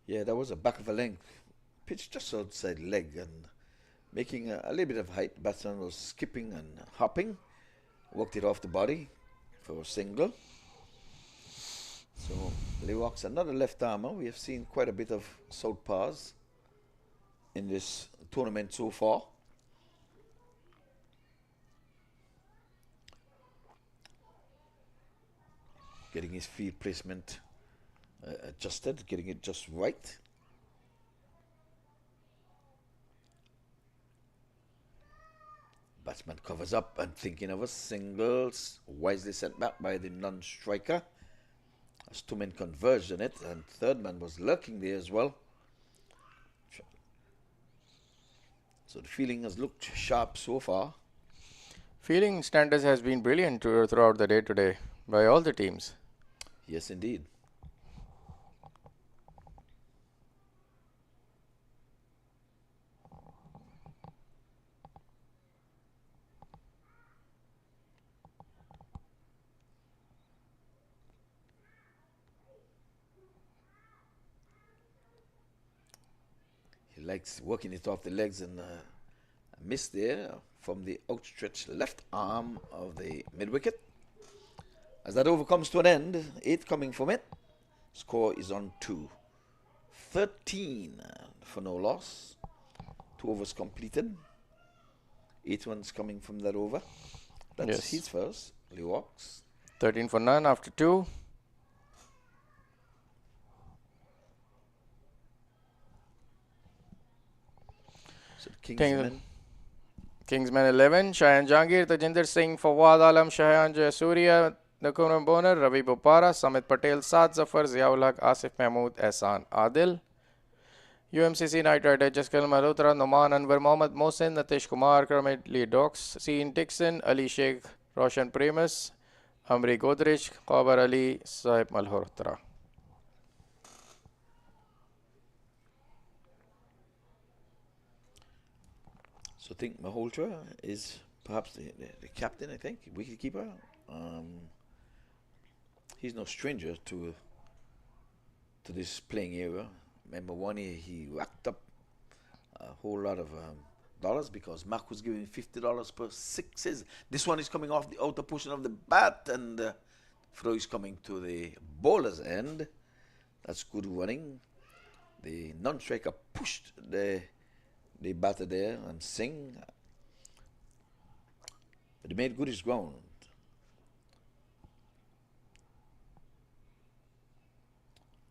Yeah, that was a back of a length. Pitch just outside leg and making a little bit of height. Batsman was skipping and hopping. Worked it off the body for a single. So, Lewox, another left armer. We have seen quite a bit of southpaws in this tournament so far. Getting his field placement adjusted, getting it just right. Batsman covers up and thinking of a singles, wisely sent back by the non-striker. As 2 men converged on it, and third man was lurking there as well. So the fielding has looked sharp so far. Fielding standards has been brilliant throughout the day today by all the teams. Yes, indeed. likes working it off the legs, and a miss there from the outstretched left arm of the mid-wicket. As that over comes to an end, 8 coming from it. Score is on 2-13 for no loss. 2 overs completed. 8 runs coming from that over. That's his first. Lewox. 13 for none after 2. So Kingsmen 11. Shayan Jangir, Tajinder Singh, Fawad Alam, Shayan Jayasuriya, Nakuram Boner, Ravi Bopara, Samit Patel, Saad Zafar, Ziaul Haq, Asif Mahmood, Ehsan Adil. UMCC Knight Rider, Jaskal Malhotra, Noman Anwar, Mohammad Mohsin, Natish Kumar, Kermit Lee Dox, Sean Dixon, Ali Sheikh, Roshan Primus, Amri Godrich, Qabar Ali, Saib Malhotra. So I think Malhotra is perhaps the captain, I think, wicketkeeper. He's no stranger to this playing era. Remember one year he racked up a whole lot of dollars because MAQ was giving $50 per 6s. This one is coming off the outer portion of the bat, and throw is coming to the bowler's end. That's good running. The non-striker pushed the batter there and Singh. But he made good his ground.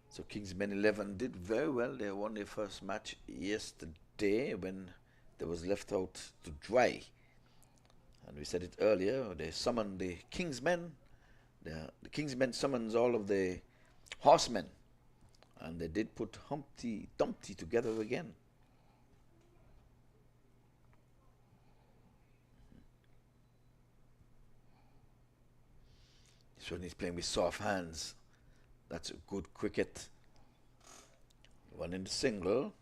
So Kingsmen 11 did very well. They won their first match yesterday when they was left out to dry. And we said it earlier, they summoned the Kingsmen. The Kingsmen summons all of the horsemen. And they did put Humpty Dumpty together again. This one he's playing with soft hands. That's a good cricket. One in the single.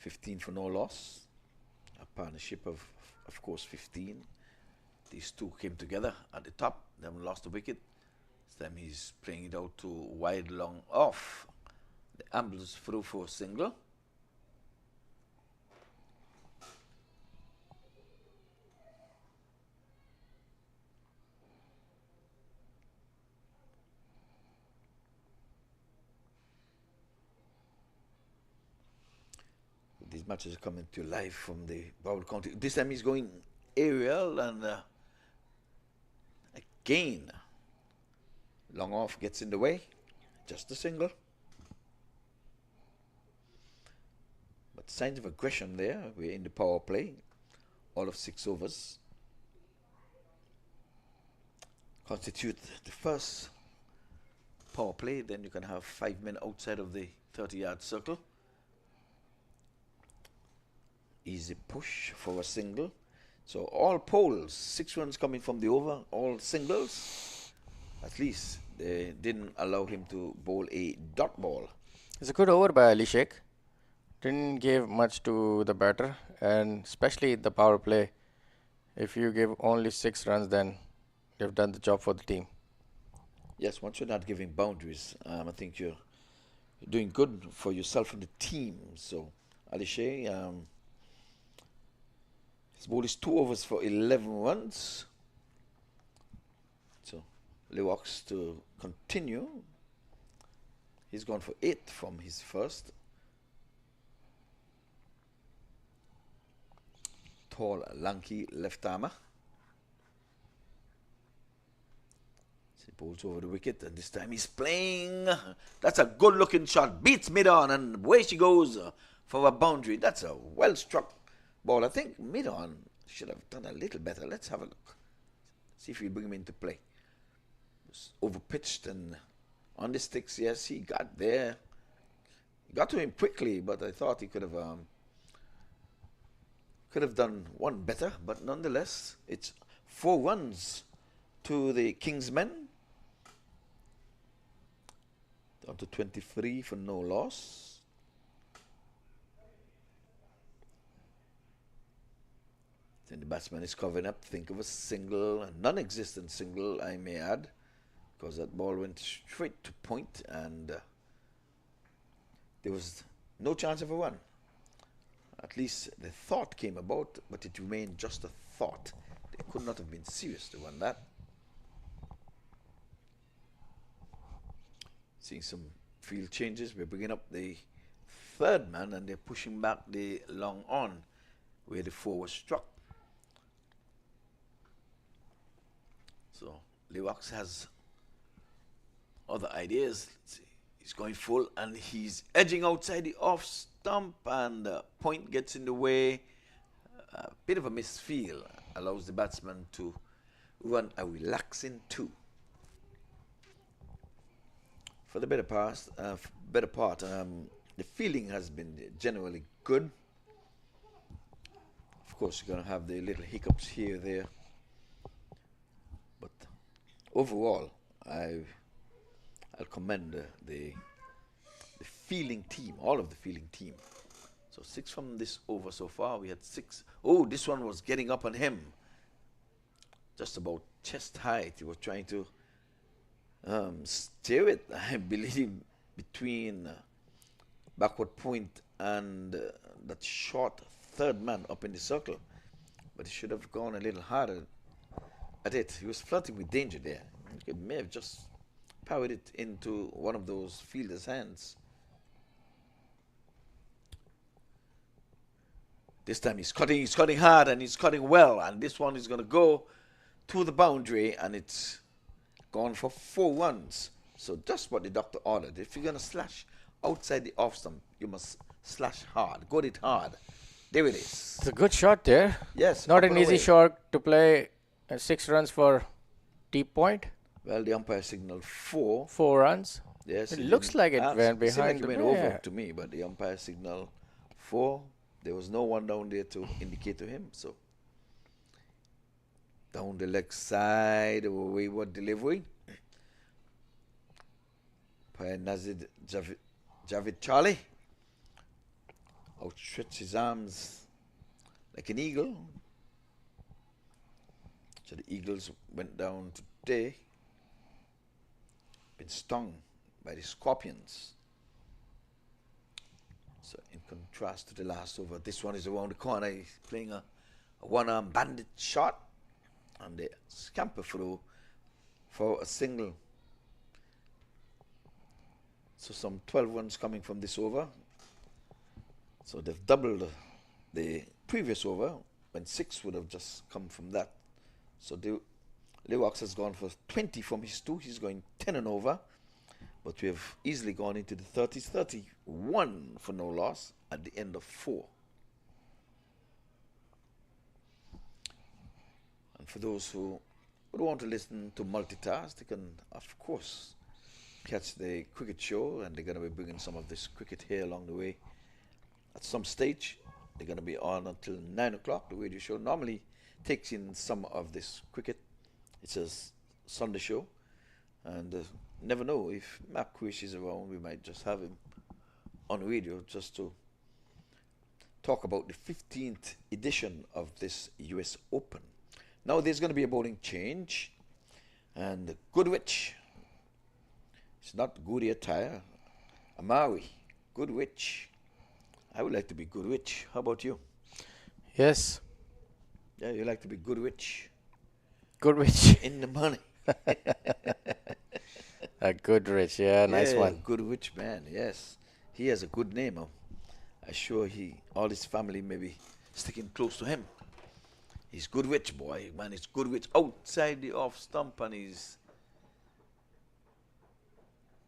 $15 for no loss. A partnership of course, 15. These two came together at the top. Then lost the wicket. This time he's playing it out to wide long off. The ambles through for a single. These matches are coming to life from the Broward County. This time he's going aerial, and again, long off gets in the way. Just a single. But signs of aggression there. We're in the power play. All of 6 overs. Constitute the first power play. Then you can have 5 men outside of the 30-yard circle. Easy push for a single. So all poles, 6 runs coming from the over, all singles. At least they didn't allow him to bowl a dot ball. It's a good over by Ali Sheikh. Didn't give much to the batter, and especially the power play. If you give only 6 runs, then you've done the job for the team. Yes, once you're not giving boundaries, I think you're doing good for yourself and the team. So Ali Sheikh, his ball is 2 overs for 11 runs. So Lewox to continue. He's gone for 8 from his first. Tall, lanky left armer. He pulls over the wicket, and this time he's playing. That's a good looking shot. Beats mid-on, and away she goes for a boundary. That's a well struck ball. I think mid-on should have done a little better. Let's have a look. See if we bring him into play. Was overpitched and on the sticks. Yes, he got there. He got to him quickly, but I thought he could have done one better. But nonetheless, it's 4 runs to the Kingsmen. Down to 23 for no loss. And the batsman is covering up. Think of a single, a non-existent single, I may add, because that ball went straight to point and there was no chance of a run. At least the thought came about, but it remained just a thought. They could not have been serious to run that. Seeing some field changes. We're bringing up the third man and they're pushing back the long on where the 4 was struck. So Lewax has other ideas. Let's see. He's going full and he's edging outside the off stump and point gets in the way. A bit of a misfeel allows the batsman to run a relaxing 2. For the better part, the feeling has been generally good. Of course, you're going to have the little hiccups here, there. But overall, I'll commend the fielding team, all of the fielding team. So 6 from this over so far. We had 6. Oh, this one was getting up on him. Just about chest height. He was trying to steer it, I believe, between backward point and that short third man up in the circle. But he should have gone a little harder at it. He was flirting with danger there. He may have just powered it into one of those fielders' hands. This time he's cutting hard and he's cutting well. And this one is going to go to the boundary and it's gone for 4 runs. So just what the doctor ordered. If you're going to slash outside the off stump, you must slash hard. Go it hard. There it is. It's a good shot there. Yes. Not an easy shot to play 6 runs for deep point. Well, the umpire signaled 4. 4 runs. Yes. It looks like it went behind. It went over to me, but the umpire signaled 4. There was no one down there to indicate to him. So down the leg side of a wayward delivery. Umpire Nazid Javid Charlie outstretched his arms like an eagle. So the Eagles went down today, been stung by the Scorpions. So in contrast to the last over, this one is around the corner. He's playing a one-arm bandit shot and they scamper through for a single. So some 12 runs coming from this over. So they've doubled the previous over when 6 would have just come from that. So Lewax has gone for 20 from his 2. He's going 10 and over. But we have easily gone into the 30s. 31 for no loss at the end of 4. And for those who would want to listen to multitask, they can, of course, catch the cricket show. And they're going to be bringing some of this cricket here along the way. At some stage, they're going to be on until 9 o'clock. The radio show normally takes in some of this cricket. It's a Sunday show. And never know, if MAQ is around, we might just have him on radio just to talk about the 15th edition of this US Open. Now there's going to be a bowling change. And Goodwich, it's not Goody attire, Amawi, Goodwich. I would like to be Goodwich. How about you? Yes. Yeah, you like to be Goodwich? Goodwich. In the money. A Goodrich, yeah, nice one. Goodwich man, yes. He has a good name. I'm sure all his family may be sticking close to him. He's Goodwich, boy. Man, it's Goodwich outside the off stump and he's...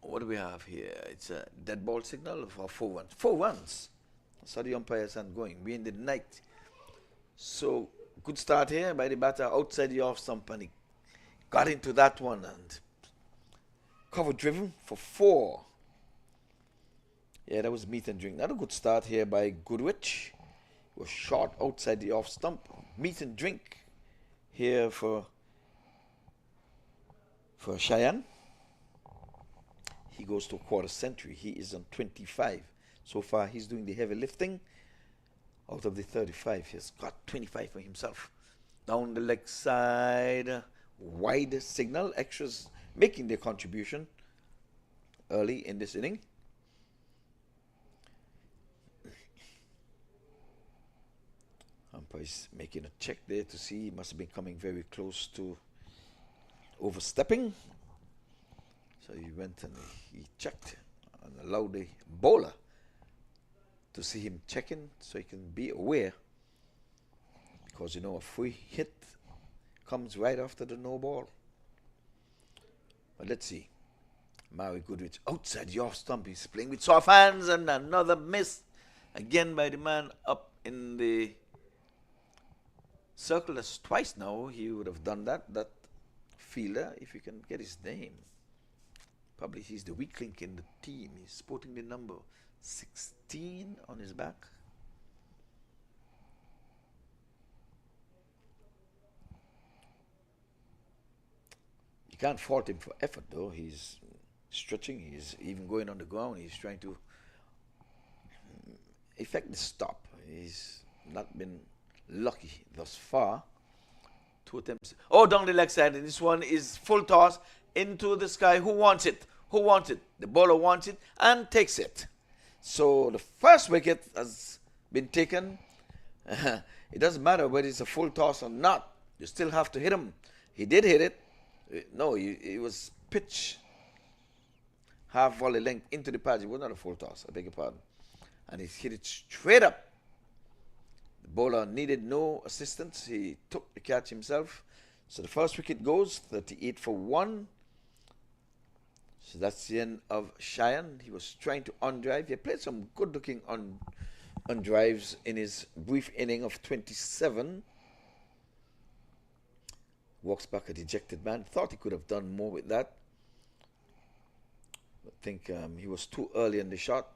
What do we have here? It's a dead ball signal for 4 runs. 4 runs. That's how the umpires are going. We're in the night. So, good start here by the batter outside the off stump and he got into that one and cover driven for 4. Yeah, that was meet and drink. Not a good start here by Goodwich. It was short outside the off stump. Meet and drink here for Cheyenne. He goes to a quarter century. He is on 25. So far, he's doing the heavy lifting. Out of the 35, he's got 25 for himself. Down the leg side, wide signal. Extras making their contribution early in this inning. Umpire is making a check there to see. He must have been coming very close to overstepping. So he went and he checked and allowed the bowler to see him checking so he can be aware. Because you know, a free hit comes right after the no ball. But let's see. Mary Goodrich outside the off stump. He's playing with soft hands and another miss. Again by the man up in the circle. That's twice now he would have done that. That fielder, if you can get his name. Probably he's the weak link in the team. He's sporting the number 16 on his back. You can't fault him for effort though. He's stretching, he's even going on the ground. He's trying to effect the stop. He's not been lucky thus far. 2 attempts. Oh, down the leg side, and this one is full toss into the sky. Who wants it? Who wants it? The bowler wants it and takes it. So the first wicket has been taken. It doesn't matter whether it's a full toss or not. You still have to hit him. He did hit it. No, it was pitch half volley length into the pad. It was not a full toss, I beg your pardon. And he hit it straight up. The bowler needed no assistance. He took the catch himself. So the first wicket goes 38 for 1. So that's the end of Cheyenne. He was trying to undrive. He played some good looking undrives in his brief inning of 27. Walks back a dejected man. Thought he could have done more with that. I think he was too early in the shot.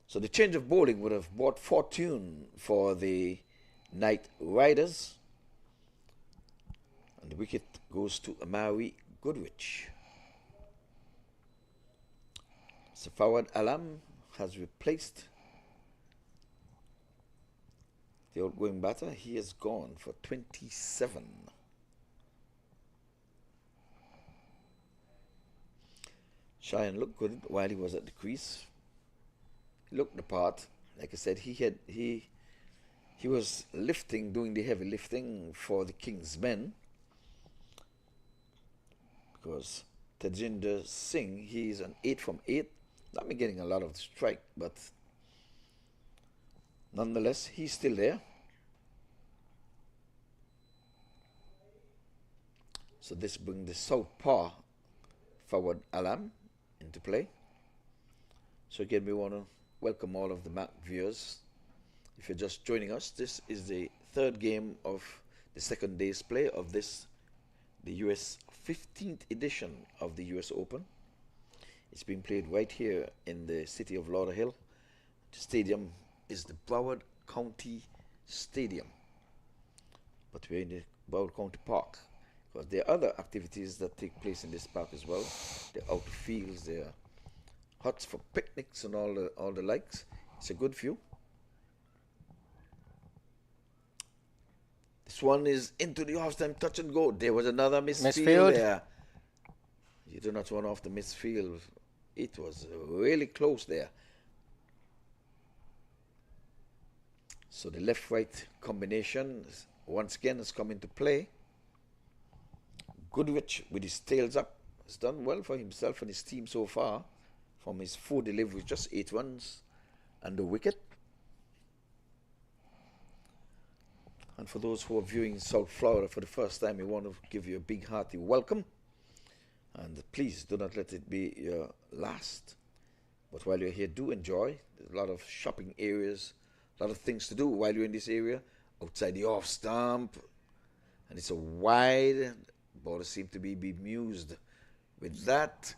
So the change of bowling would have brought fortune for the Knight Riders. And the wicket goes to Amari Goodrich. So Fawad Alam has replaced the outgoing batter. He has gone for 27. Cheyenne looked good while he was at the crease. He looked the part. Like I said, he was lifting, doing the heavy lifting for the Kingsmen. Because Tajinder Singh, he's an 8 from 8. Not been getting a lot of the strike, but nonetheless, he's still there. So this brings the southpaw forward Alam into play. So again, we want to welcome all of the MAQ viewers. If you're just joining us, this is the third game of the second day's play of this, the US 15th edition of the US Open. It's being played right here in the city of Lauderhill. The stadium is the Broward County Stadium. But we're in the Broward County Park. Because there are other activities that take place in this park as well. There are outdoor fields, there are huts for picnics and all the likes. It's a good view. This one is into the half-time touch and go. There was another misfield there. You do not run off the misfield. It was really close there. So the left-right combination once again has come into play. Goodrich with his tails up has done well for himself and his team so far. From his 4 deliveries, just 8 runs and a wicket. And for those who are viewing South Florida for the first time, we want to give you a big hearty welcome. And please do not let it be your last. But while you're here, do enjoy. There's a lot of shopping areas, a lot of things to do while you're in this area. Outside the off stump. And it's a wide. Bowler seemed to be bemused with that.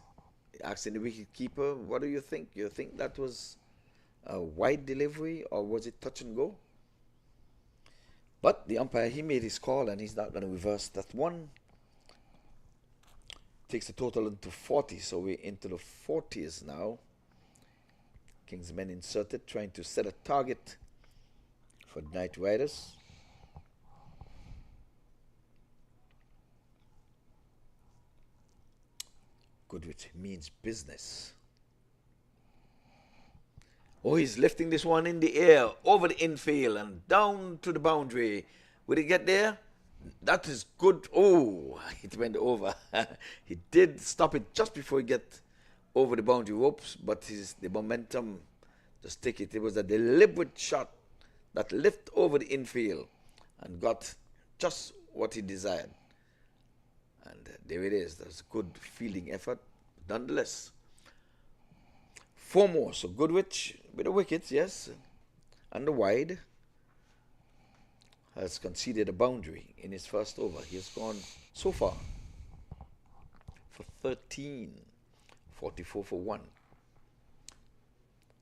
Asking the wicket keeper, what do you think? You think that was a wide delivery or was it touch and go? But the umpire, he made his call and he's not going to reverse that one. Takes the total into 40, so we're into the 40s now. Kingsmen inserted, trying to set a target for the Knight Riders. Goodrich means business. Oh, he's lifting this one in the air, over the infield and down to the boundary. Will he get there? That is good. Oh, it went over. He did stop it just before he get over the boundary ropes, but the momentum just take it. It was a deliberate shot that lifted over the infield and got just what he desired. And there it is. That's a good fielding effort, nonetheless. 4 more. So Goodrich with the wickets, yes, and the wide, has conceded a boundary in his first over. He has gone so far for 13, 44 for 1.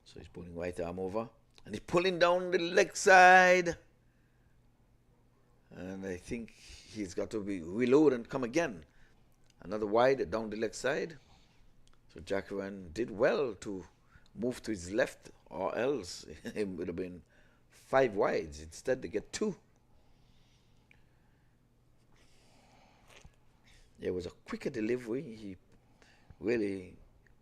So he's pulling right arm over, and he's pulling down the leg side. And I think he's got to be reload and come again. Another wide down the leg side. So Jackaran did well to move to his left, or else it would have been 5 wides. Instead, they get 2. There was a quicker delivery. He really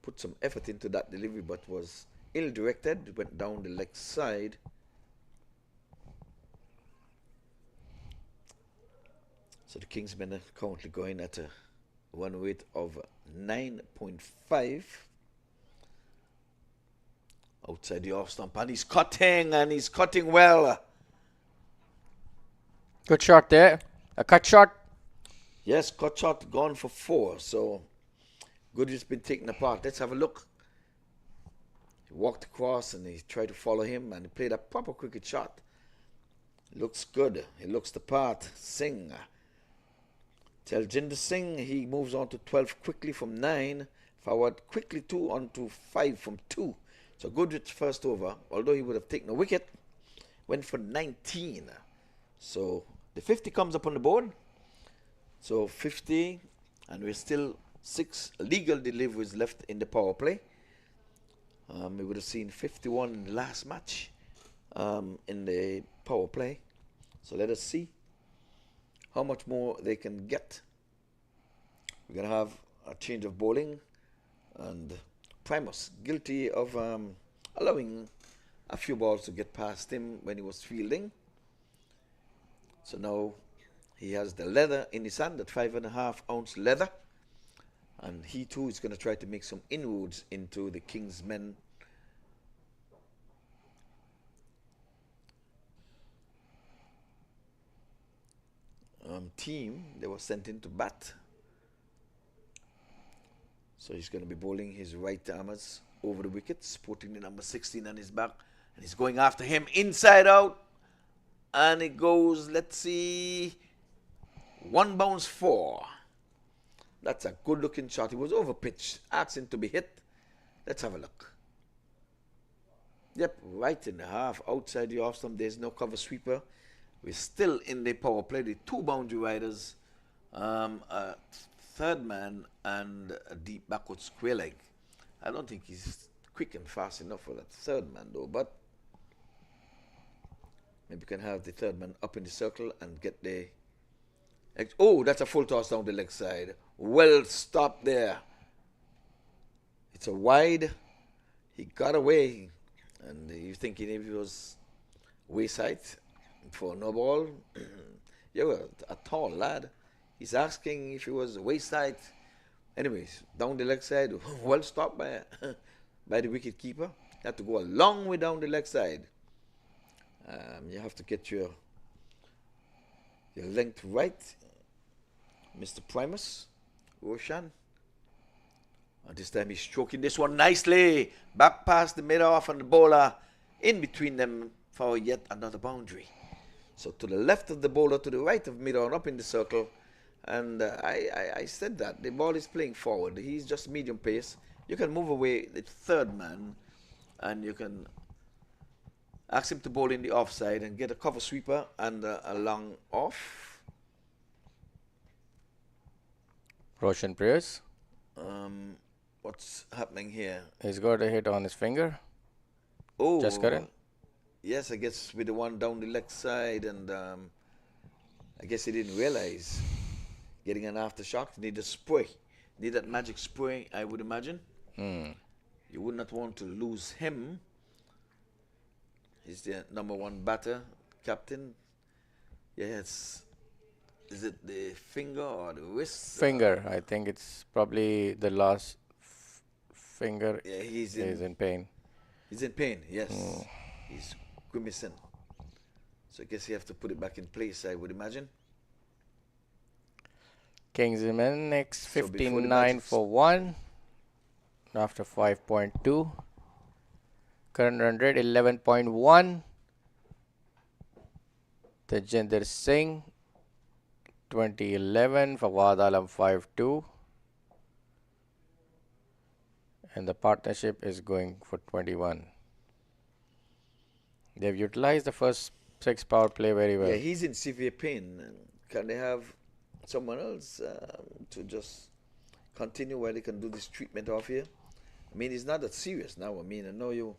put some effort into that delivery, but was ill-directed. Went down the leg side. So the Kingsmen are currently going at a run rate of 9.5. Outside the off stump, and he's cutting well. Good shot there. A cut shot. Yes, cut shot gone for 4. So Goodrich's been taken apart. Let's have a look. He walked across and he tried to follow him, and he played a proper cricket shot. Looks good. He looks the part. Singh. Teljinder Singh, he moves on to 12 quickly from 9. Forward quickly 2 on to 5 from 2. So Goodrich first over, although he would have taken a wicket, went for 19. So the 50 comes up on the board. So 50, and we're still 6 legal deliveries left in the power play. We would have seen 51 in the last match in the power play. So let us see how much more they can get. We're going to have a change of bowling, and Primus guilty of allowing a few balls to get past him when he was fielding. So now he has the leather in his hand, that 5.5 ounce leather, and he too is going to try to make some inroads into the Kingsmen. Team. They were sent in to bat. So he's going to be bowling his right armers over the wickets, putting the number 16 on his back, and he's going after him inside out, and it goes, let's see, 1 bounce 4. That's a good looking shot. He was over pitch, asking to be hit. Let's have a look. Yep, right in the half, outside the off stump. There's no cover sweeper. We're still in the power play. The 2 boundary riders, a third man, and a deep backward square leg. I don't think he's quick and fast enough for that third man though, but maybe we can have the third man up in the circle and get the... Oh, that's a full toss down the leg side. Well stopped there. It's a wide. He got away, and you're thinking if he was wayside for no ball. Yeah, a tall lad. He's asking if he was wayside. Anyways, down the leg side, well stopped by the wicket keeper. You have to go a long way down the leg side. You have to get your length right, Mr. Primus, Roshan. And this time he's stroking this one nicely. Back past the mid-off and the bowler. In between them for yet another boundary. So to the left of the bowler, to the right of mid-on, up in the circle. And I said that. The ball is playing forward. He's just medium pace. You can move away the third man, and you can ask him to bowl in the offside and get a cover sweeper and a long off. Roshan prayers. What's happening here? He's got a hit on his finger. Oh, just correct. Yes, I guess with the one down the leg side, and I guess he didn't realize getting an aftershock. Need a spray need that magic spray, I would imagine. You would not want to lose him. He's the #1 batter, captain. Yes. Is it the finger or the wrist? Finger. I think it's probably the last finger. Yeah, he's in pain. He's in pain, yes. He's grimacing. So I guess you have to put it back in place, I would imagine. KingsmenX So before the 59 magic for 1 after 5.2. Current run rate 11.1. Tajinder Singh 2011. Fawad Alam 5-2. And the partnership is going for 21. They've utilized the first 6 power play very well. Yeah, he's in severe pain. Can they have someone else to just continue while they can do this treatment off here? I mean, it's not that serious now. I mean, I know you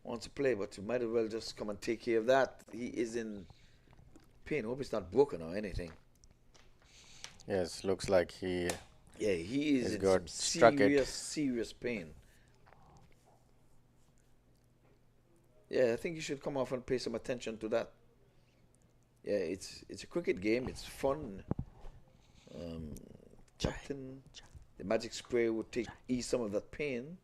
want to play, but you might as well just come and take care of that. He is in pain. Hope it's not broken or anything. Yes, looks like he... Yeah, he is in got some serious pain. Yeah, I think you should come off and pay some attention to that. Yeah, it's a cricket game. It's fun. Captain, the magic spray would ease some of that pain.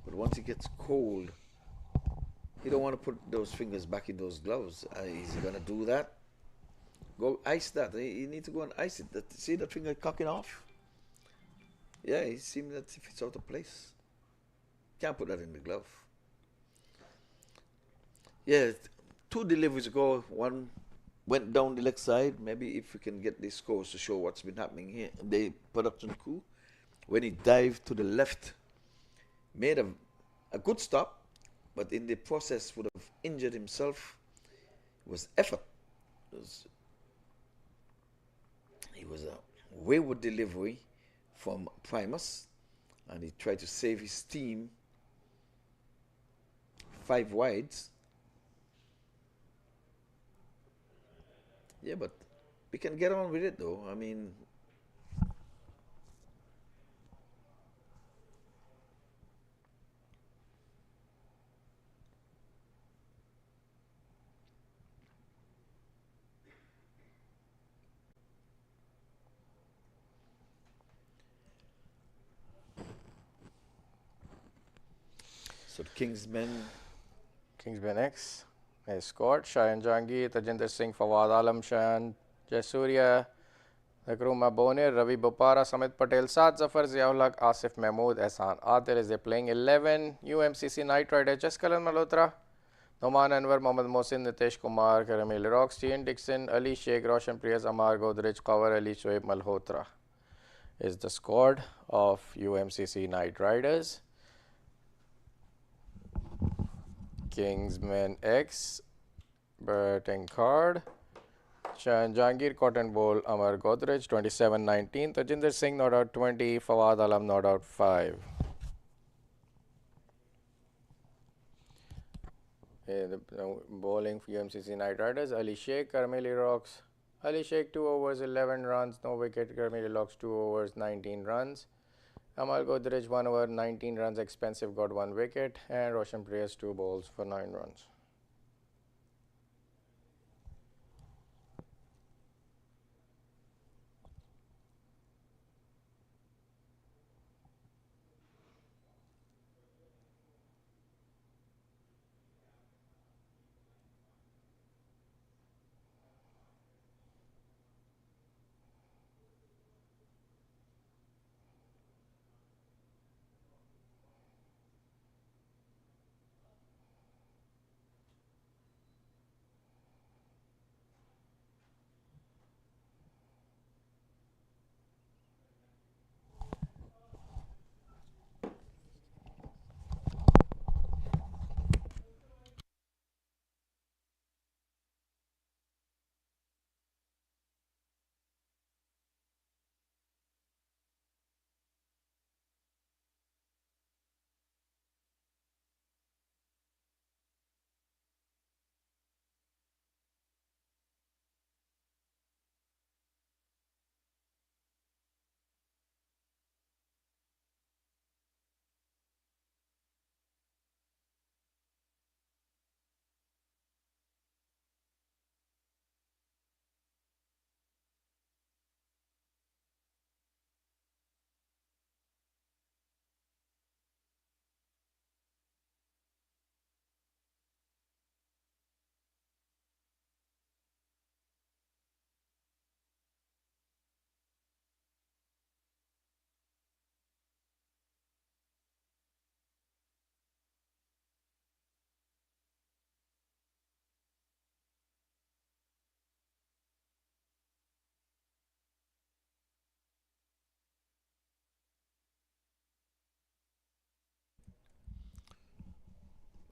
But once it gets cold, you don't want to put those fingers back in those gloves. Is he gonna do that? Go ice that. You need to go and ice it. See that finger cocking off? Yeah, it seems that if it's out of place. Can't put that in the glove. Yeah, 2 deliveries ago, one went down the leg side. Maybe if we can get the scores to show what's been happening here. The production crew, when he dived to the left, made a good stop, but in the process would have injured himself. It was effort. It was a wayward delivery from Primus, and he tried to save his team 5 wides. Yeah, but we can get on with it though. I mean, so the KingsmenX has scored. Shayan Jangir, Tajinder Singh, Fawad Alam, Shayan Jasuria, Nakruma Bonir, Ravi Bopara, Samit Patel, Saad Zafar, Ziaul Haq, Asif Mahmood, Ehsan Adil as they're playing 11. UMCC Knight Rider, Jaskalan Malhotra, Noman Anwar, Mohammad Mohsin, Nitesh Kumar, Karamil Rocks, Ian Dixon, Ali Sheikh, Roshan Priyas, Amar Godrej, Kawar Ali, Shoaib Malhotra is the squad of UMCC Knight Riders. KingsmenX, batting card. Shahan Jangir, Cotton Bowl, Amar Godrej, 27-19. Tajinder Singh, not out 20. Fawad Alam, not out 5. The bowling for UMCC Knight Riders, Ali Sheikh, Karmeli Rocks. Ali Sheikh, 2 overs, 11 runs, no wicket. Karmeli Rocks, 2 overs, 19 runs. Amal Godrej, 1 over, 19 runs, expensive, got 1 wicket. And Roshan Priyas, 2 balls for 9 runs.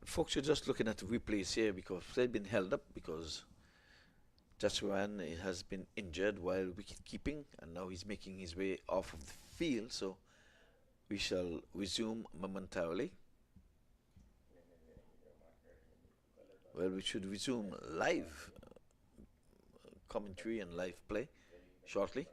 folks, you're just looking at the replays here because they've been held up because Jaswan has been injured while wicket keeping, and now he's making his way off of the field. So we shall resume momentarily. Well, we should resume live commentary and live play shortly.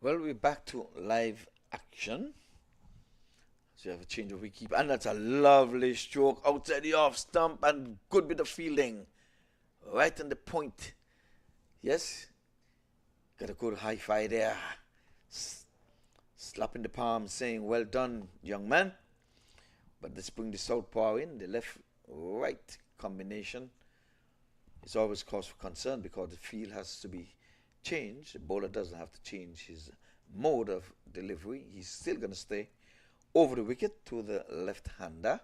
Well, we're back to live action. So you have a change of wicket, and that's a lovely stroke outside the off stump, and good bit of fielding right on the point. Yes, got a good high five there. Slapping the palm, saying, "Well done, young man." But let's bring the southpaw in, the left-right combination. It's always cause for concern because the field has to be changed. The bowler doesn't have to change his mode of delivery. He's still going to stay over the wicket to the left-hander.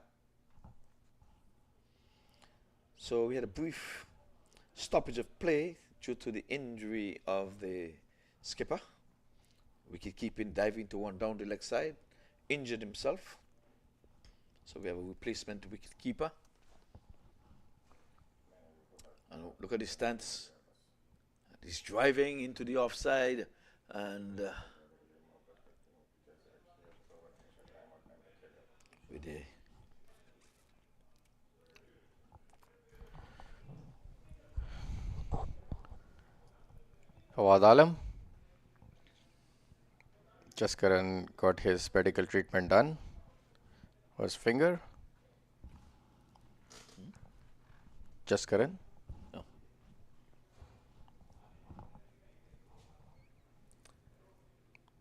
So we had a brief stoppage of play due to the injury of the skipper. Wicket keeping, diving to one down the leg side, injured himself. So we have a replacement wicket keeper. And look at his stance. He's driving into the offside, and with the Fawad Alam. Jaskaran got his medical treatment done for his finger. Jaskaran.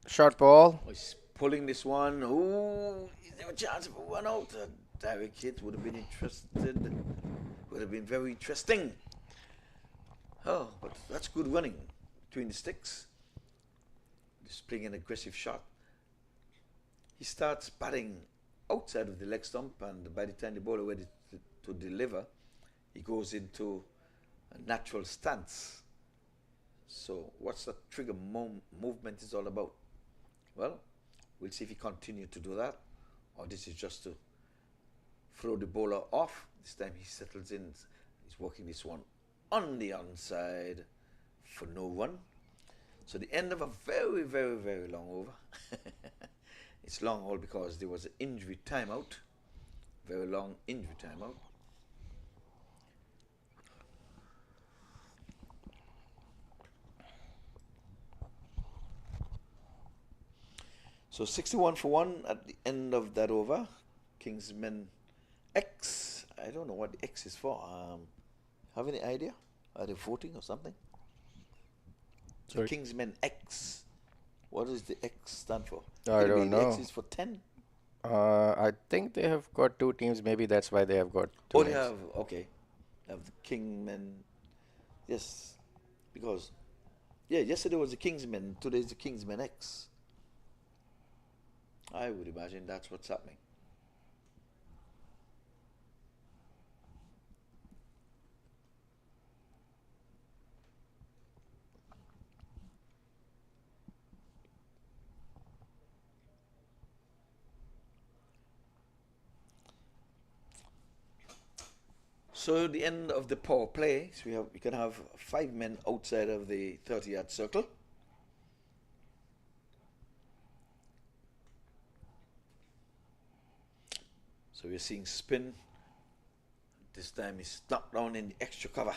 Short ball. Oh, he's pulling this one. Ooh, is there a chance of a run out? A direct hit would have been interested. Would have been very interesting. Oh, but that's good running between the sticks. Just playing an aggressive shot. He starts batting outside of the leg stump, and by the time the ball is ready to deliver, he goes into a natural stance. So what's that trigger movement is all about? Well, we'll see if he continues to do that, or this is just to throw the bowler off. This time he settles in. He's working this one on the onside for no run. So the end of a very, very, very long over. It's long all because there was an injury timeout. Very long injury timeout. So 61 for 1 at the end of that over. KingsmenX. I don't know what the X is for. Have any idea? Are they voting or something? Sorry. KingsmenX. What does the X stand for? I don't know. The X is for 10? I think they have got two teams. Maybe that's why they have got two. Oh, they have, okay. They have the Kingmen. Yes. Because, yeah, yesterday was the Kingsmen. Today is the KingsmenX. I would imagine that's what's happening. So the end of the power play, so we can have 5 men outside of the 30-yard circle. So we're seeing spin. This time he's knocked down in the extra cover.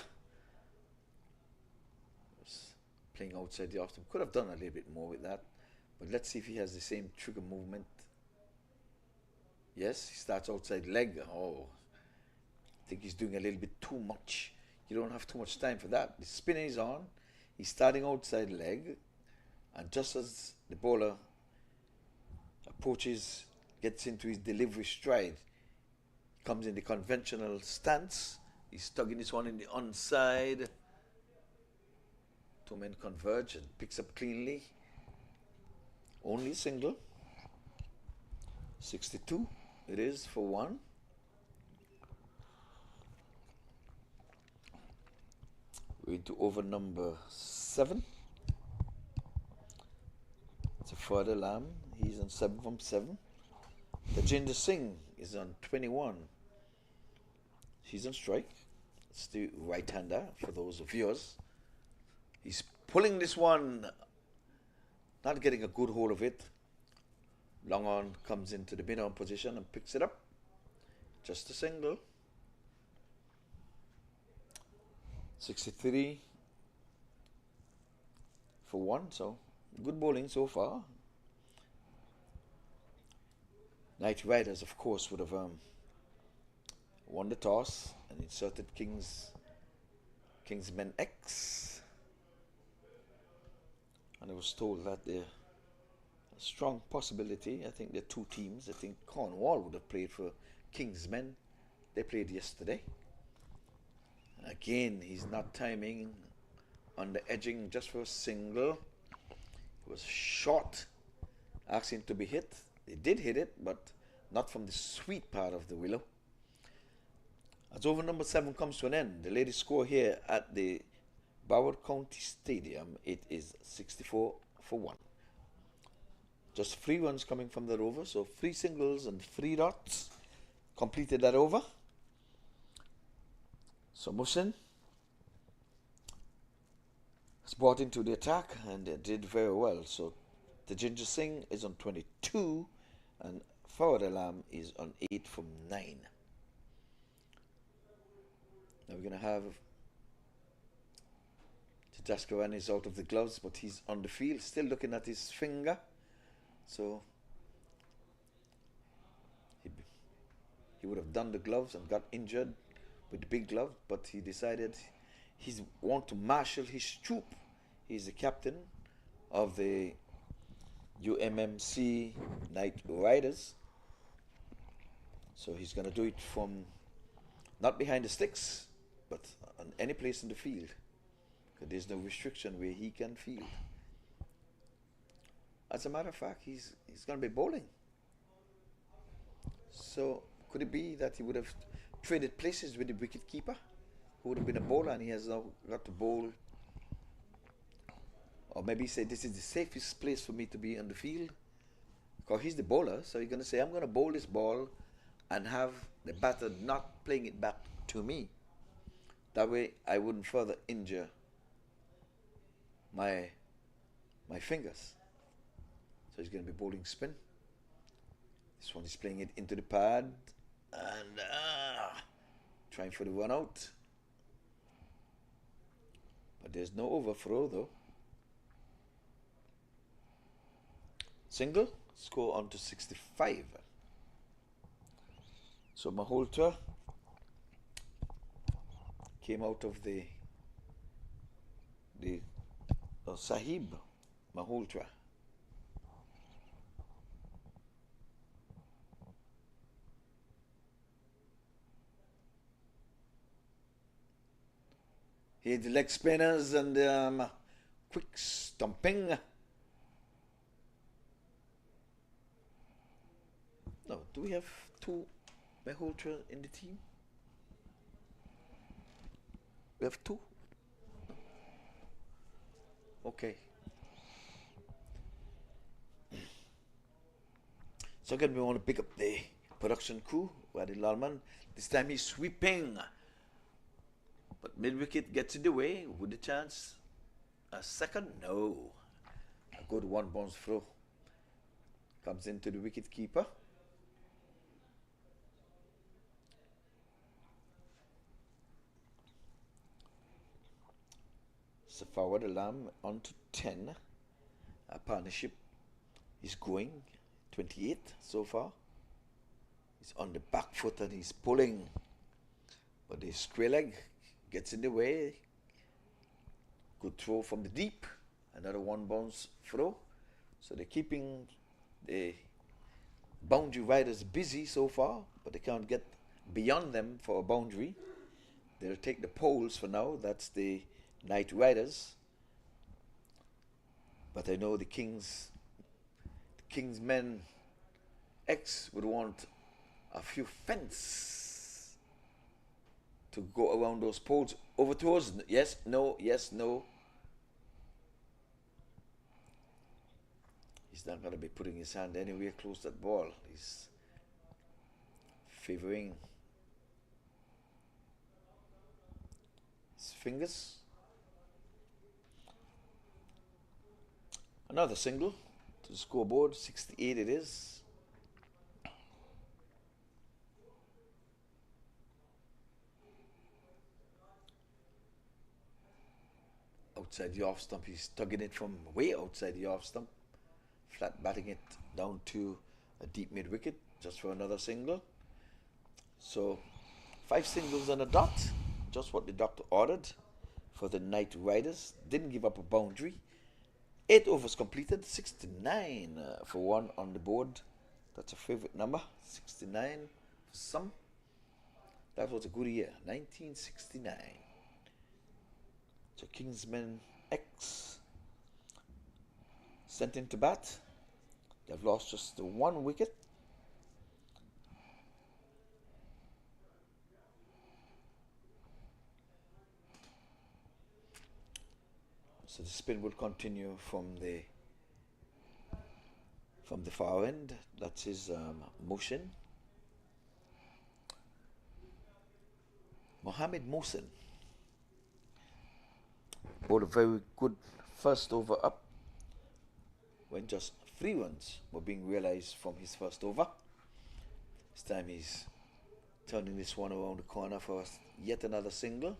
Playing outside the off stump. Could have done a little bit more with that. But let's see if he has the same trigger movement. Yes, he starts outside leg. Oh, I think he's doing a little bit too much. You don't have too much time for that. The spinner is on. He's starting outside leg. And just as the bowler approaches, gets into his delivery stride, comes in the conventional stance. He's tugging this one in the onside. Two men converge and picks up cleanly. Only single. 62 it is for one. We're into over number 7. It's a further lamb. He's on 7 from 7. The Jinder Singh is on 21. He's on strike. It's the right-hander for those viewers. He's pulling this one, not getting a good hold of it. Long on comes into the mid-on position and picks it up. Just a single. 63 for 1, so good bowling so far. Knight Riders, of course, would have won the toss and inserted KingsmenX. And I was told that there's a strong possibility. I think there are 2 teams. I think Cornwall would have played for Kingsmen. They played yesterday. Again, he's not timing on the edging just for a single. It was short, asking to be hit. They did hit it, but not from the sweet part of the willow. As over number 7 comes to an end, the latest score here at the Broward County Stadium, it is 64 for 1. Just 3 runs coming from the over, so 3 singles and 3 dots completed that over. So Musin was brought into the attack and they did very well. So the Jinder Singh is on 22 and Forward Alarm is on 8 from 9. Now we're going to have Tataskaran is out of the gloves, but he's on the field, still looking at his finger. So he would have done the gloves and got injured with the big glove, but he decided he want to marshal his troop. He's the captain of the UMMC Knight Riders. So he's going to do it from not behind the sticks, but on any place in the field. Because there's no restriction where he can field. As a matter of fact, he's going to be bowling. So could it be that he would have traded places with the wicket keeper, who would have been a bowler, and he has now got to bowl? Or maybe he said, this is the safest place for me to be on the field, because he's the bowler. So he's going to say, I'm going to bowl this ball and have the batter not playing it back to me. That way I wouldn't further injure my fingers. So he's going to be bowling spin. This one is playing it into the pad and trying for the run out. But there's no overthrow though. Single, score on to 65. So Malhotra came out of the Sahib Malhotra. He had the leg spinners and quick stumping. No, do we have 2 Malhotra in the team? We have 2? Okay. So again, we want to pick up the production crew, Wadi Lalman. This time he's sweeping. But mid-wicket gets in the way with the chance. A second? No. A good 1 bounce throw. Comes into the wicket keeper. So Forward Alarm on to 10. A partnership He's going 28 so far. He's on the back foot and he's pulling, but the square leg gets in the way. Good throw from the deep. Another one bounce throw. So they're keeping the boundary riders busy so far, but they can't get beyond them for a boundary. They'll take the poles for now. That's the Knight Riders. But I know the KingsmenX would want a few fence to go around those poles. Over towards, yes, no, yes, no. He's not going to be putting his hand anywhere close to that ball. He's favoring his fingers. Another single to the scoreboard, 68 it is. Outside the off stump, he's tugging it from way outside the off stump, flat batting it down to a deep mid wicket just for another single. So 5 singles and a dot, just what the doctor ordered for the Knight Riders. Didn't give up a boundary. 8 overs completed, 69 for 1 on the board. That's a favorite number, 69 for some. That was a good year, 1969. So KingsmenX sent into bat. They've lost just the 1 wicket. So the spin will continue from the far end. That's his motion. Mohammed Mohsen bowled a very good first over up when just 3 runs were being realized from his first over. This time he's turning this one around the corner for yet another single.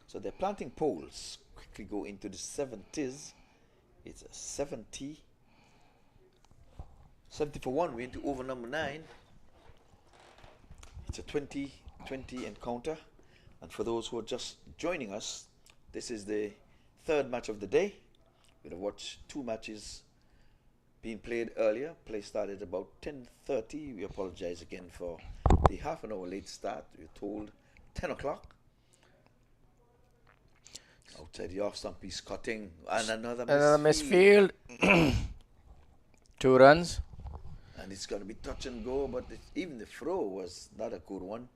So they're planting poles. Quickly go into the 70s. It's a 70 for 1. We're into over number 9. It's a 20-20 encounter. And for those who are just joining us, this is the 3rd match of the day. We've watched 2 matches being played earlier. Play started about 10:30. We apologize again for the half an hour late start. We're told 10 o'clock. Outside the off stump, he's cutting. And another misfield. 2 runs. And it's going to be touch and go, but even the throw was not a good one.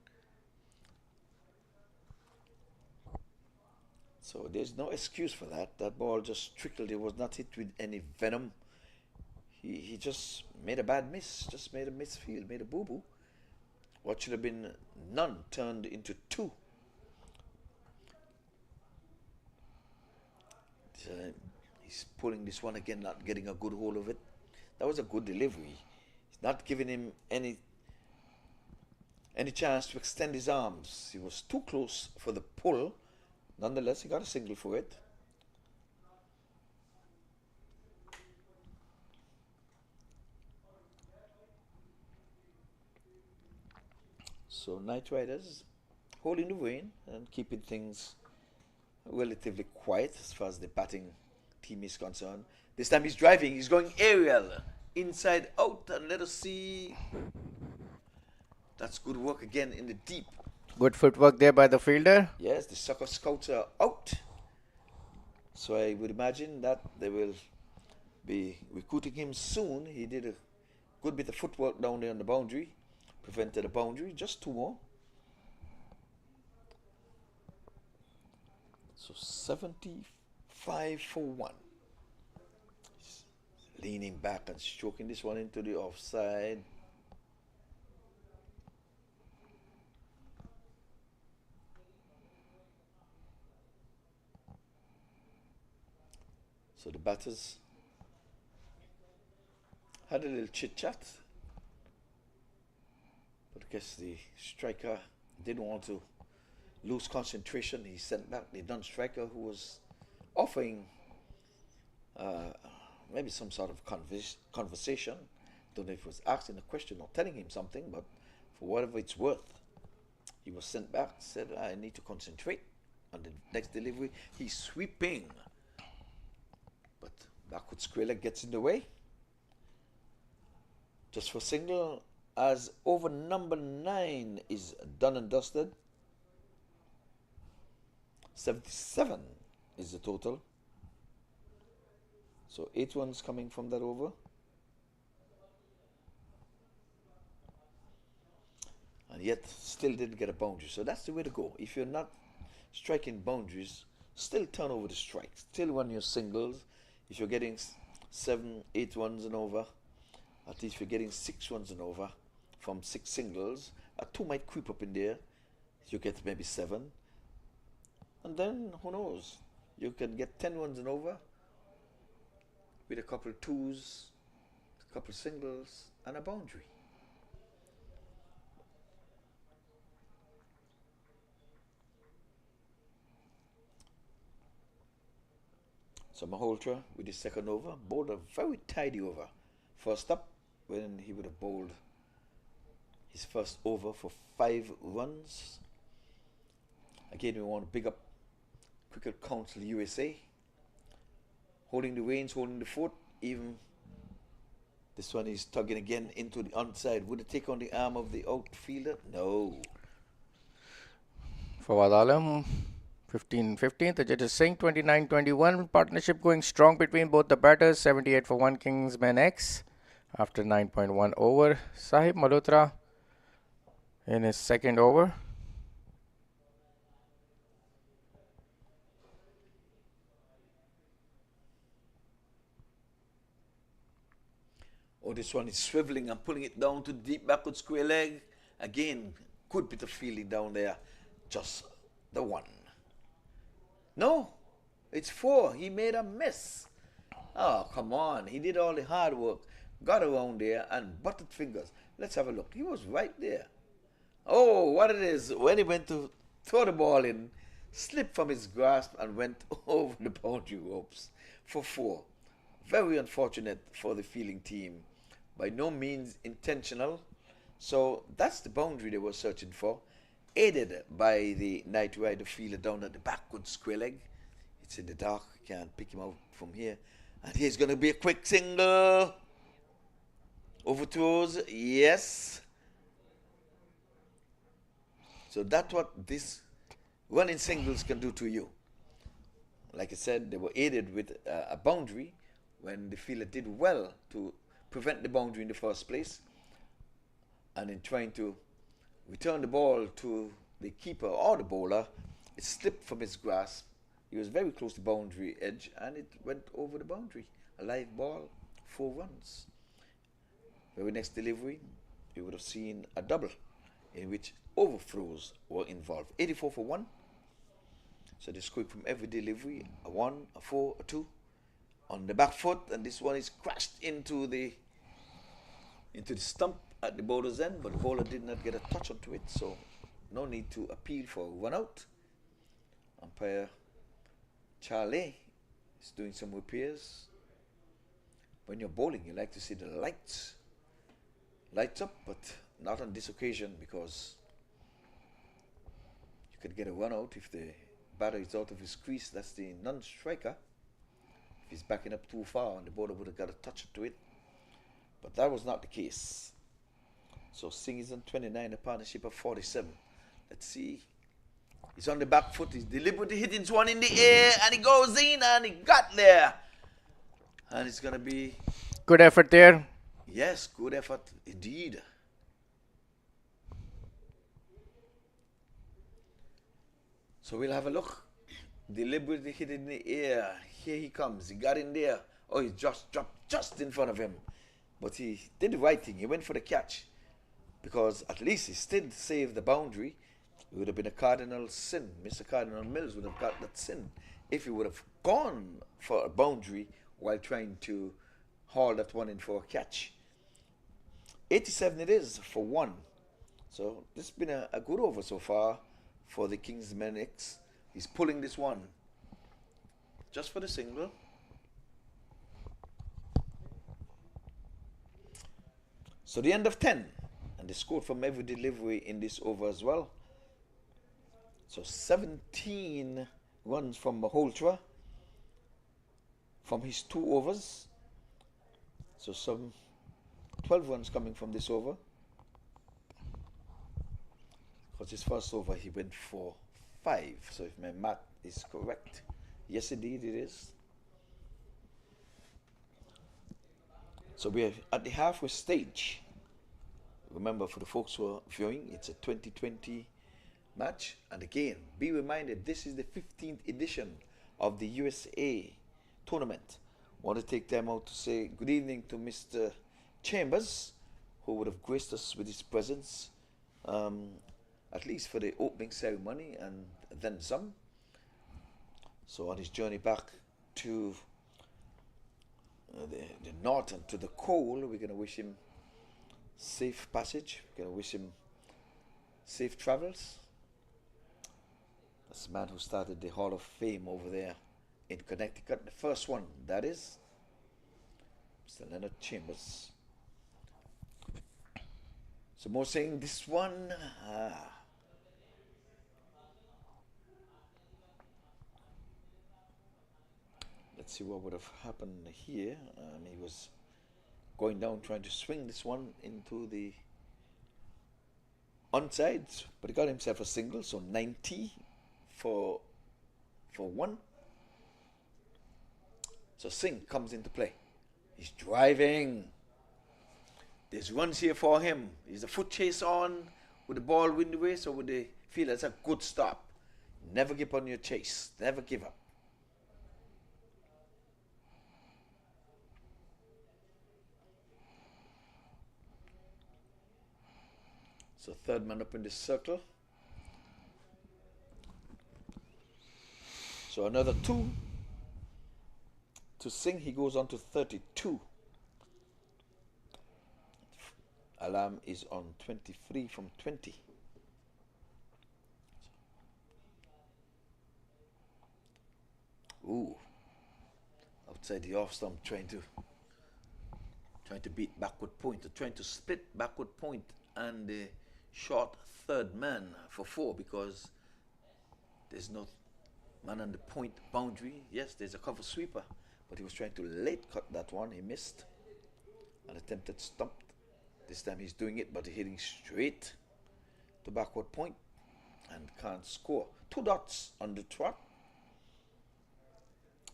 So there's no excuse for that. That ball just trickled. It was not hit with any venom. He just made a bad miss. Just made a misfield. Made a boo-boo. What should have been none turned into 2. He's pulling this one again, not getting a good hold of it. That was a good delivery. He's not giving him any chance to extend his arms. He was too close for the pull. Nonetheless, he got a single for it. So Knight Riders holding the rein and keeping things relatively quiet as far as the batting team is concerned. This time he's driving, he's going aerial, inside out, and let us see. That's good work again in the deep. Good footwork there by the fielder. Yes, the soccer scouts are out. So I would imagine that they will be recruiting him soon. He did a good bit of footwork down there on the boundary. Prevented a boundary, just 2 more. So 75 for 1. He's leaning back and stroking this one into the offside. So the batters had a little chit chat, but I guess the striker didn't want to lose concentration. He sent back the non-striker who was offering maybe some sort of conversation. Don't know if it was asking a question or telling him something, but for whatever it's worth, he was sent back, said, I need to concentrate on the next delivery. He's sweeping, but backward square leg gets in the way. Just for single, as over number 9 is done and dusted. 77 is the total. So 8 ones coming from that over. And yet still didn't get a boundary. So that's the way to go. If you're not striking boundaries, still turn over the strike. Still run your singles. If you're getting 7, 8 ones and over, at least if you're getting 6 ones and over from 6 singles, a 2 might creep up in there. You get maybe 7. And then, who knows, you can get 10 ones and over with a couple of 2s, a couple of singles, and a boundary. So Malhotra with his second over, bowled a very tidy over. First up, when he would have bowled his first over for 5 runs. Again, we want to pick up Cricket Council USA, holding the reins, holding the fort. Even this one is tugging again into the onside. Would it take on the arm of the outfielder? No. Fawad Alam, 15-15. The judges saying 29-21. Partnership going strong between both the batters. 78 for 1 KingsmenX after 9.1 over. Sahib Malhotra in his second over. Oh, this one is swiveling and pulling it down to deep backward square leg. Again, good bit of fielding down there. Just the one. No, it's 4. He made a mess. Oh, come on. He did all the hard work. Got around there and butted fingers. Let's have a look. He was right there. Oh, what it is. When he went to throw the ball in, slipped from his grasp and went over the boundary ropes for 4. Very unfortunate for the fielding team. By no means intentional. So that's the boundary they were searching for. Aided by the Knight Rider fielder down at the backward square leg. It's in the dark. Can't pick him out from here. And here's going to be a quick single. Overthrows. Yes. So that's what this running singles can do to you. Like I said, they were aided with a boundary when the fielder did well to prevent the boundary in the first place, and in trying to return the ball to the keeper or the bowler, it slipped from his grasp. He was very close to the boundary edge and it went over the boundary. A live ball, 4 runs. Very next delivery, you would have seen a double in which overthrows were involved. 84 for 1. So they scored from every delivery, a 1, a 4, a 2. On the back foot, and this one is crashed into the stump at the bowler's end, but the bowler did not get a touch onto it, so no need to appeal for a run out. Umpire Charlie is doing some repairs. When you're bowling, you like to see the lights up, but not on this occasion, because you could get a run out if the batter is out of his crease. That's the non-striker. If he's backing up too far, and the bowler would have got a touch to it. But that was not the case. So Singh is on 29, a partnership of 47. Let's see. He's on the back foot. He's deliberately hitting one in the air, and he goes in, and he got there. And it's going to be... Good effort there. Yes, good effort indeed. So we'll have a look. Deliberately hit in the air. Here he comes. He got in there. Oh, he just dropped just in front of him. But he did the right thing. He went for the catch. Because at least he still saved the boundary. It would have been a cardinal sin. Mr. Cardinal Mills would have got that sin if he would have gone for a boundary while trying to haul that one in for a catch. 87 it is for 1. So this has been a good over so far for the KingsmenX. He's pulling this one just for the single. So the end of 10, and they scored from every delivery in this over as well. So 17 runs from Maholtra from his 2 overs. So some 12 runs coming from this over. Because his first over he went for 5. So if my math is correct, yes indeed it is. So we're at the halfway stage. Remember, for the folks who are viewing, it's a 2020 match. And again, be reminded, this is the 15th edition of the USA tournament. I want to take time out to say good evening to Mr. Chambers, who would have graced us with his presence, at least for the opening ceremony and then some. So on his journey back to the north and to the cold, we're going to wish him safe passage. We're going to wish him safe travels. That's the man who started the Hall of Fame over there in Connecticut. The first one, that is Mr. Leonard Chambers. So more saying this one. Let's see what would have happened here. And he was going down trying to swing this one into the onside, but he got himself a single, so 90 for 1. So Singh comes into play. He's driving. There's runs here for him. Is the foot chase on with the ball wind away, so would they feel that's a good stop? Never give up on your chase. Never give up. So third man up in this circle. So another 2 to Singh. He goes on to 32. Alam is on 23 from 20. Ooh, outside the off stump, trying to beat backward point, or trying to split backward point and the short third man for 4, because there's no man on the point boundary. Yes, there's a cover sweeper, but he was trying to late cut that one. He missed an attempted stump. This time he's doing it, but hitting straight to backward point and can't score. 2 dots on the trot.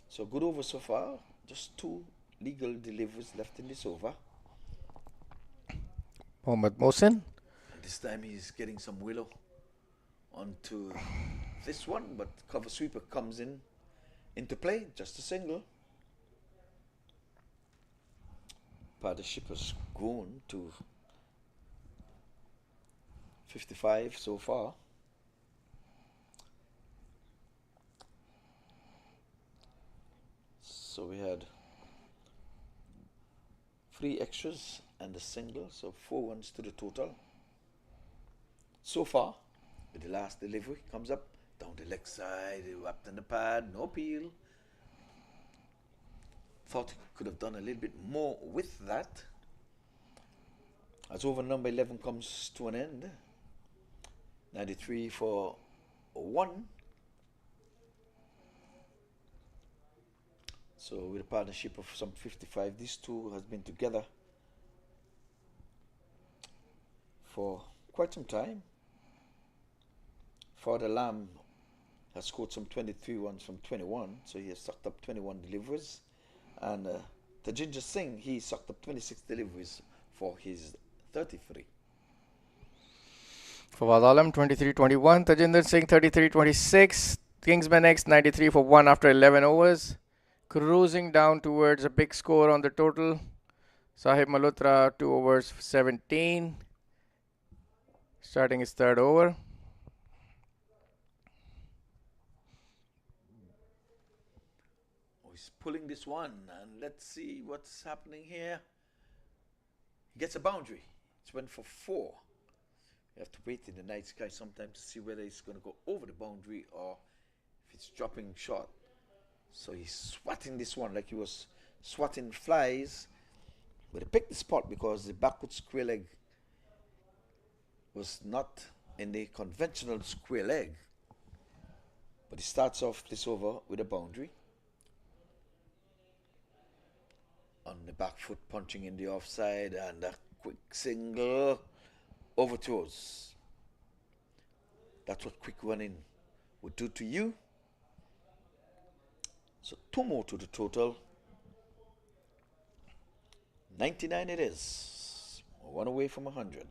So good over so far. Just 2 legal deliveries left in this over. Mohammad Mohsin. And this time he's getting some willow onto this one, but cover sweeper comes into play. Just a single. Partnership has grown to 55 so far. So we had 3 extras and a single, so 4 runs to the total. So far, with the last delivery, comes up down the leg side, wrapped in the pad, no peel. Thought he could have done a little bit more with that. As over number 11 comes to an end. 93 for 1. So with a partnership of some 55, these two has been together for quite some time. Father Lamb has scored some 23 runs from 21, so he has sucked up 21 deliveries. And Tajinder Singh, he sucked up 26 deliveries for his 33. Fawad Alam 23-21, Tajinder Singh 33-26, KingsmenX 93 for 1 after 11 overs. Cruising down towards a big score on the total. Sahib Malhotra 2 overs 17. Starting his 3rd over. Oh, he's pulling this one, and let's see what's happening here. He gets a boundary. It's went for 4. You have to wait in the night sky sometimes to see whether it's going to go over the boundary or if it's dropping short. So he's swatting this one like he was swatting flies, But he picked the spot because the backward square leg was not in the conventional square leg. But he starts off this over with a boundary. On the back foot, punching in the offside, and a quick single over toes. That's what quick running would do to you. So 2 more to the total. 99 it is. 1 away from 100.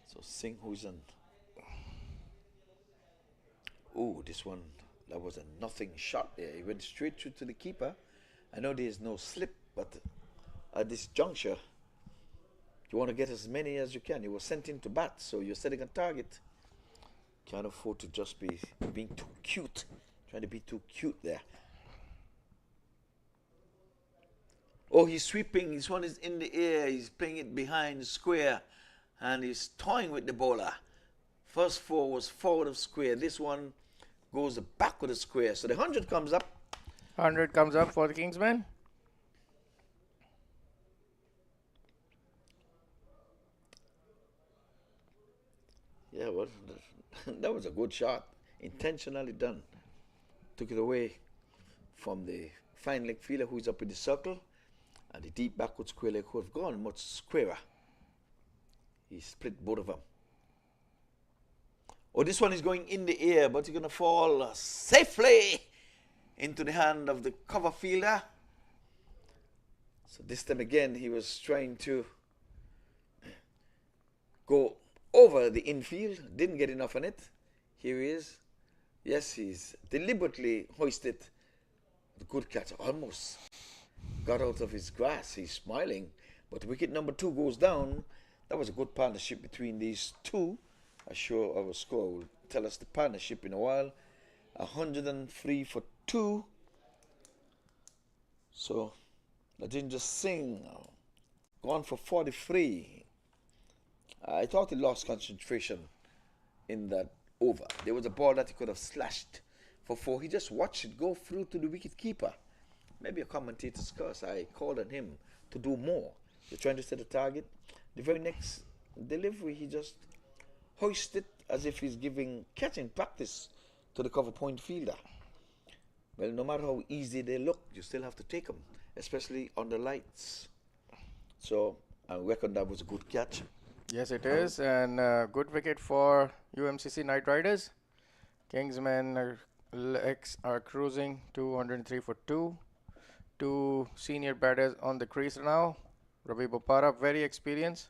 So Singh who's on. Oh, this one, that was a nothing shot there. He went straight through to the keeper. I know there's no slip, but at this juncture, you want to get as many as you can. You were sent in to bat, so you're setting a target. Can't afford to just be being too cute, trying to be too cute there. Oh, he's sweeping. This one is in the air. He's playing it behind the square, and he's toying with the bowler. First 4 was forward of square. This one goes back with the square. So the 100 comes up. 100 comes up for the Kingsmen. Yeah, well, that was a good shot. Intentionally done. Took it away from the fine leg fielder who's up in the circle. And the deep backward square leg could have gone much squarer. He split both of them. Oh, this one is going in the air, but he's going to fall safely into the hand of the cover fielder. So this time again, he was trying to go over the infield. Didn't get enough on it. Here he is. Yes, he's deliberately hoisted. The good catch almost got out of his grasp. He's smiling. But wicket number 2 goes down. That was a good partnership between these two. I'm sure our score will tell us the partnership in a while. 103 for 2. So Rajendra Singh gone for 43. I thought he lost concentration in that over. There was a ball that he could have slashed for 4. He just watched it go through to the wicket keeper. Maybe a commentator's curse. I called on him to do more. You're trying to set a target. The very next delivery, he just hoisted as if he's giving catching practice to the cover point fielder. Well, no matter how easy they look, you still have to take them, especially under lights. So I reckon that was a good catch. Yes, it is. And good wicket for UMCC Knight Riders. KingsmenX are cruising 203 for 2. 2 senior batters on the crease now. Ravi Bopara, very experienced.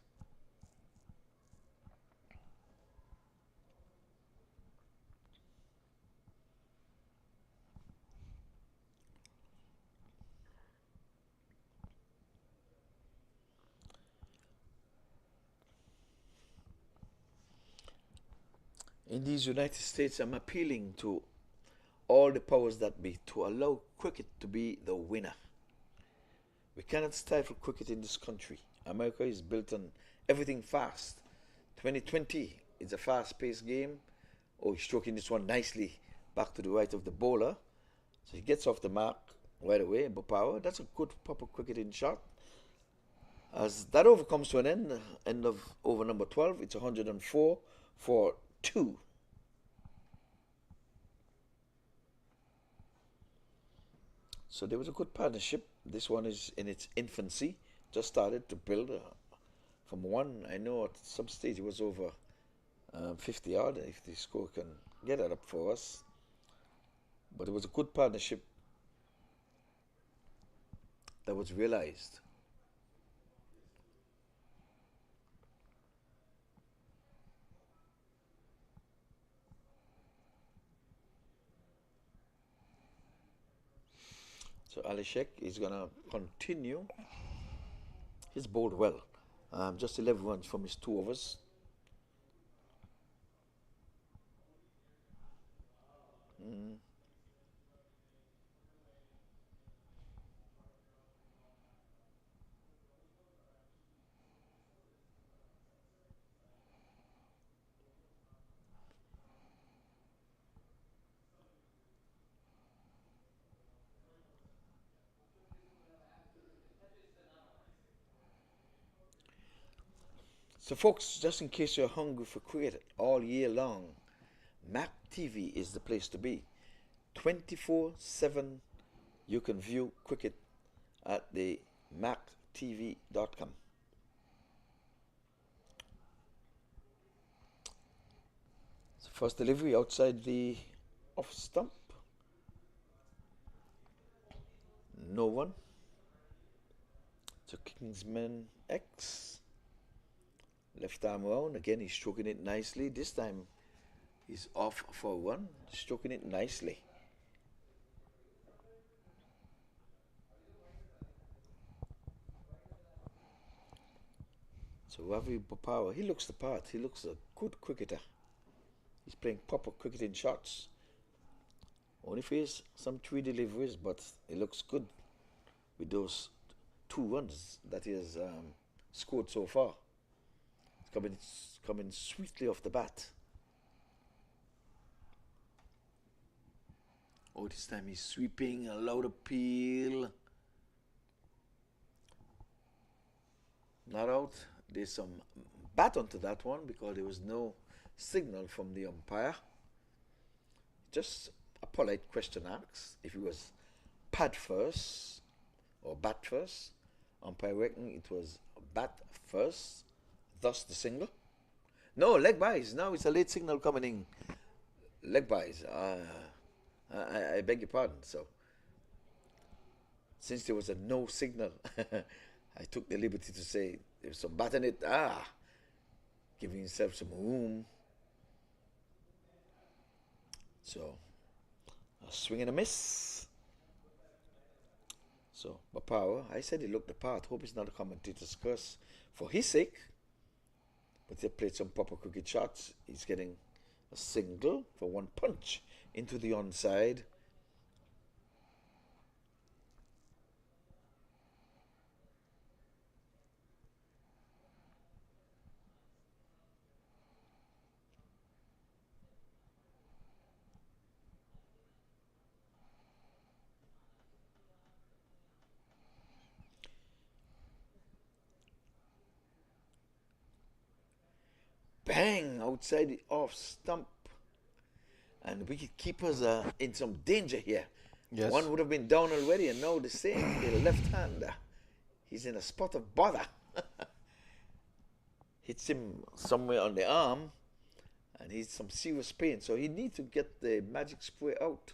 In these United States, I'm appealing to all the powers that be to allow cricket to be the winner. We cannot stifle cricket in this country. America is built on everything fast. 2020 is a fast-paced game. Oh, he's stroking this one nicely back to the right of the bowler. So he gets off the mark right away. Bopara, that's a good proper cricketing shot. As that over comes to an end of over number 12, it's 104 for 2. So there was a good partnership. This one is in its infancy, just started to build from 1. I know at some stage it was over 50 odd, if the score can get it up for us. But it was a good partnership that was realized. So Ali Sheikh is going to continue. He's bowled well. Just 11 runs from his 2 overs. So folks, just in case you're hungry for cricket all year long, MAQ TV is the place to be. 24/7 you can view cricket at the maqtv.com. So first delivery outside the off stump. No one. So KingsmenX. Left arm round. Again, he's stroking it nicely. This time he's off for one. Stroking it nicely. So Ravi Bopara, he looks the part. He looks a good cricketer. He's playing proper cricketing shots. Only faced some 3 deliveries, but he looks good with those 2 runs that he has scored so far. It's coming sweetly off the bat. Oh, this time he's sweeping, a loud appeal. Not out. There's some bat onto that one because there was no signal from the umpire. Just a polite question asked if it was pad first or bat first. Umpire reckoned it was bat first, thus the single. No, leg byes. Now it's a late signal coming in. Leg byes. I beg your pardon. So, since there was a no signal, I took the liberty to say there was some bat in it. Giving himself some room. So, a swing and a miss. So, Bopara, I said he looked the part. Hope it's not a commentator's curse for his sake. But he played some proper cricket shots. He's getting a single for 1 punch into the onside. Bang! Outside the off stump. And wicket keepers are in some danger here. Yes. One would have been down already, and now the same, the left-hander. He's in a spot of bother. Hits him somewhere on the arm, and he's some serious pain. So he needs to get the magic spray out,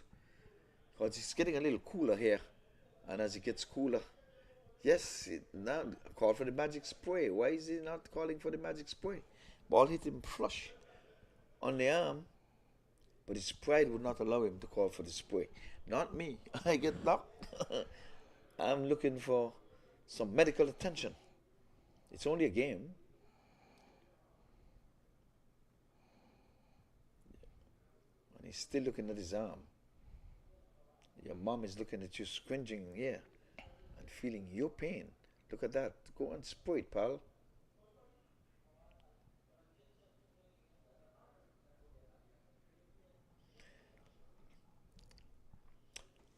because it's getting a little cooler here. And as it gets cooler, yes, now call for the magic spray. Why is he not calling for the magic spray? Ball hit him flush on the arm, but his pride would not allow him to call for the spray. Not me. I get knocked. I'm looking for some medical attention. It's only a game. And he's still looking at his arm. Your mom is looking at you, squinching here and feeling your pain. Look at that. Go and spray it, pal.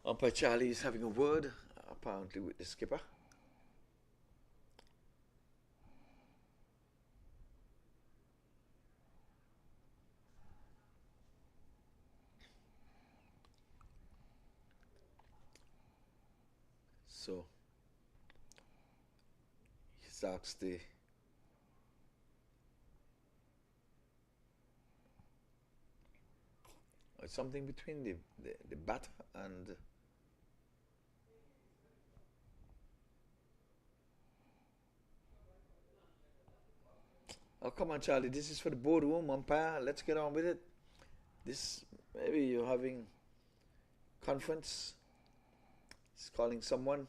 Umpire Charlie is having a word, apparently, with the skipper. So, he's asked the something between the batter and oh, come on, Charlie. This is for the boardroom, umpire. Let's get on with it. This, maybe you're having conference. He's calling someone.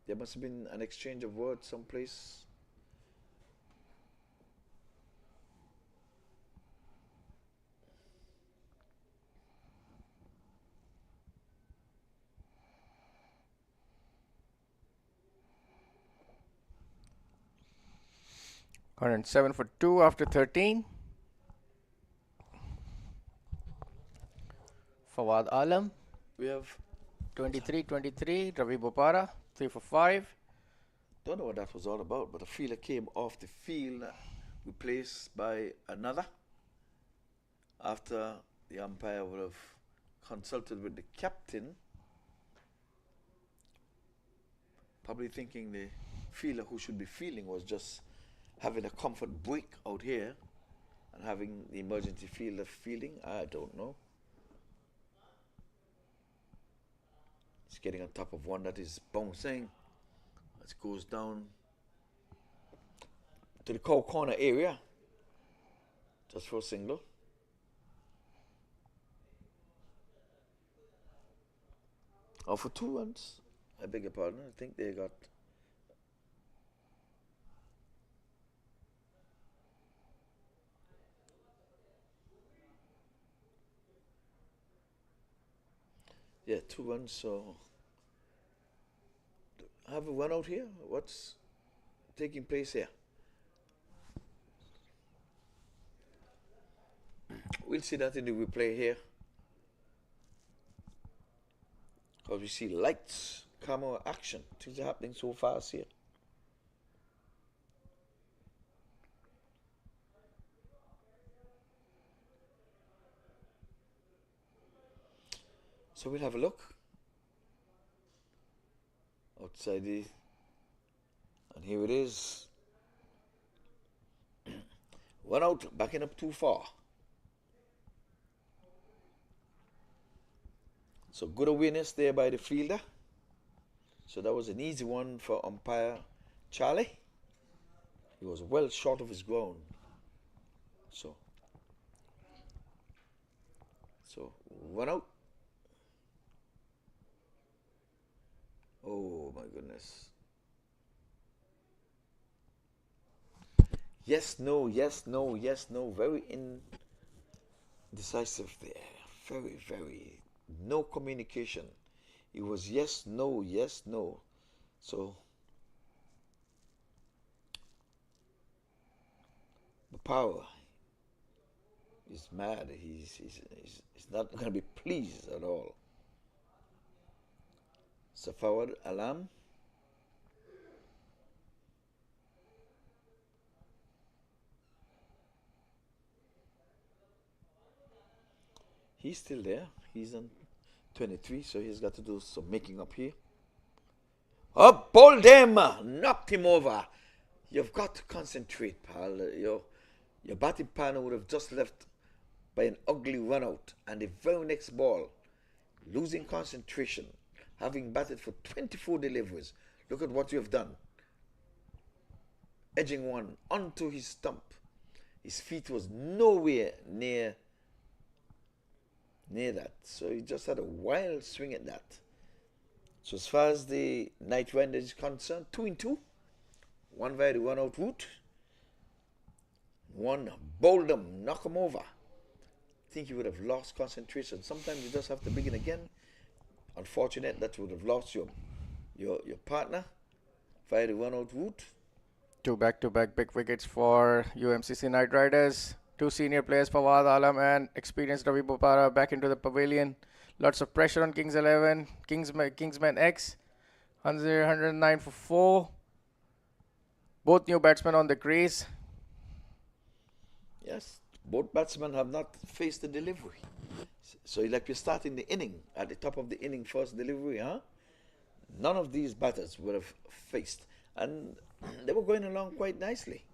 There must have been an exchange of words someplace. And 7 for 2 after 13. Fawad Alam. We have 23-23. Ravi Bopara 3 for 5. Don't know what that was all about, but a fielder came off the field, replaced by another. After the umpire would have consulted with the captain, probably thinking the fielder who should be fielding was just having a comfort break out here and having the emergency fielder fielding. I don't know. It's getting on top of one that is bouncing. It goes down to the cow corner area just for a single. Or for 2 runs. I beg your pardon. I think they got. Yeah, 2 runs. So have a run out here. What's taking place here? We'll see that in the replay here. Because we see lights, camera, action. Things are happening so fast here. So we'll have a look. Outside the, and here it is. One out, backing up too far. So good awareness there by the fielder. So that was an easy one for umpire Charlie. He was well short of his ground. So 1 out. Oh my goodness. Yes, no, yes, no, yes, no. Very indecisive there. Very, very. No communication. It was yes, no, yes, no. So the power is mad. He's not going to be pleased at all. So forward alarm. He's still there. He's on 23, so he's got to do some making up here. Oh, bowled him! Knocked him over. You've got to concentrate, pal. Your batting partner would have just left by an ugly run out, and the very next ball, losing concentration, having batted for 24 deliveries. Look at what you have done. Edging one onto his stump. His feet was nowhere near that. So he just had a wild swing at that. So as far as the night round is concerned, 2 in 2. One via the run out route. One bowled him, knock him over. I think he would have lost concentration. Sometimes you just have to begin again. Unfortunate that you would have lost your partner via the run out route. 2 back-to-back big wickets for UMCC Knight Riders. 2 senior players, Fawad Alam and experienced Ravi Bopara, back into the pavilion. Lots of pressure on Kings 11. KingsmenX. 109 for 4. Both new batsmen on the crease. Yes, both batsmen have not faced the delivery. So like you're starting the inning, at the top of the inning, first delivery, huh? None of these batters would have faced. And they were going along quite nicely.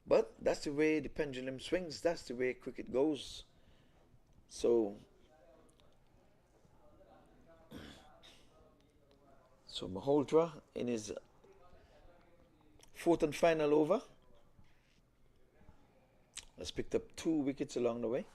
But that's the way the pendulum swings. That's the way cricket goes. So Malhotra in his 4th and final over has picked up 2 wickets along the way.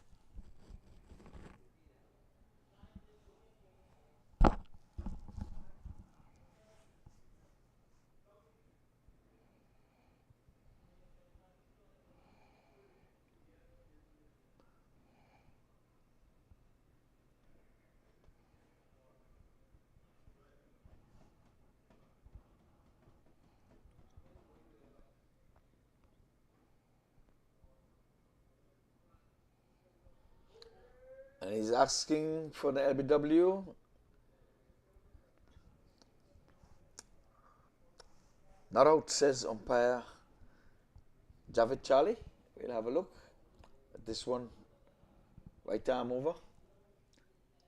And he's asking for the LBW. Not out, says umpire Javid Charlie. We'll have a look at this one. Right arm over.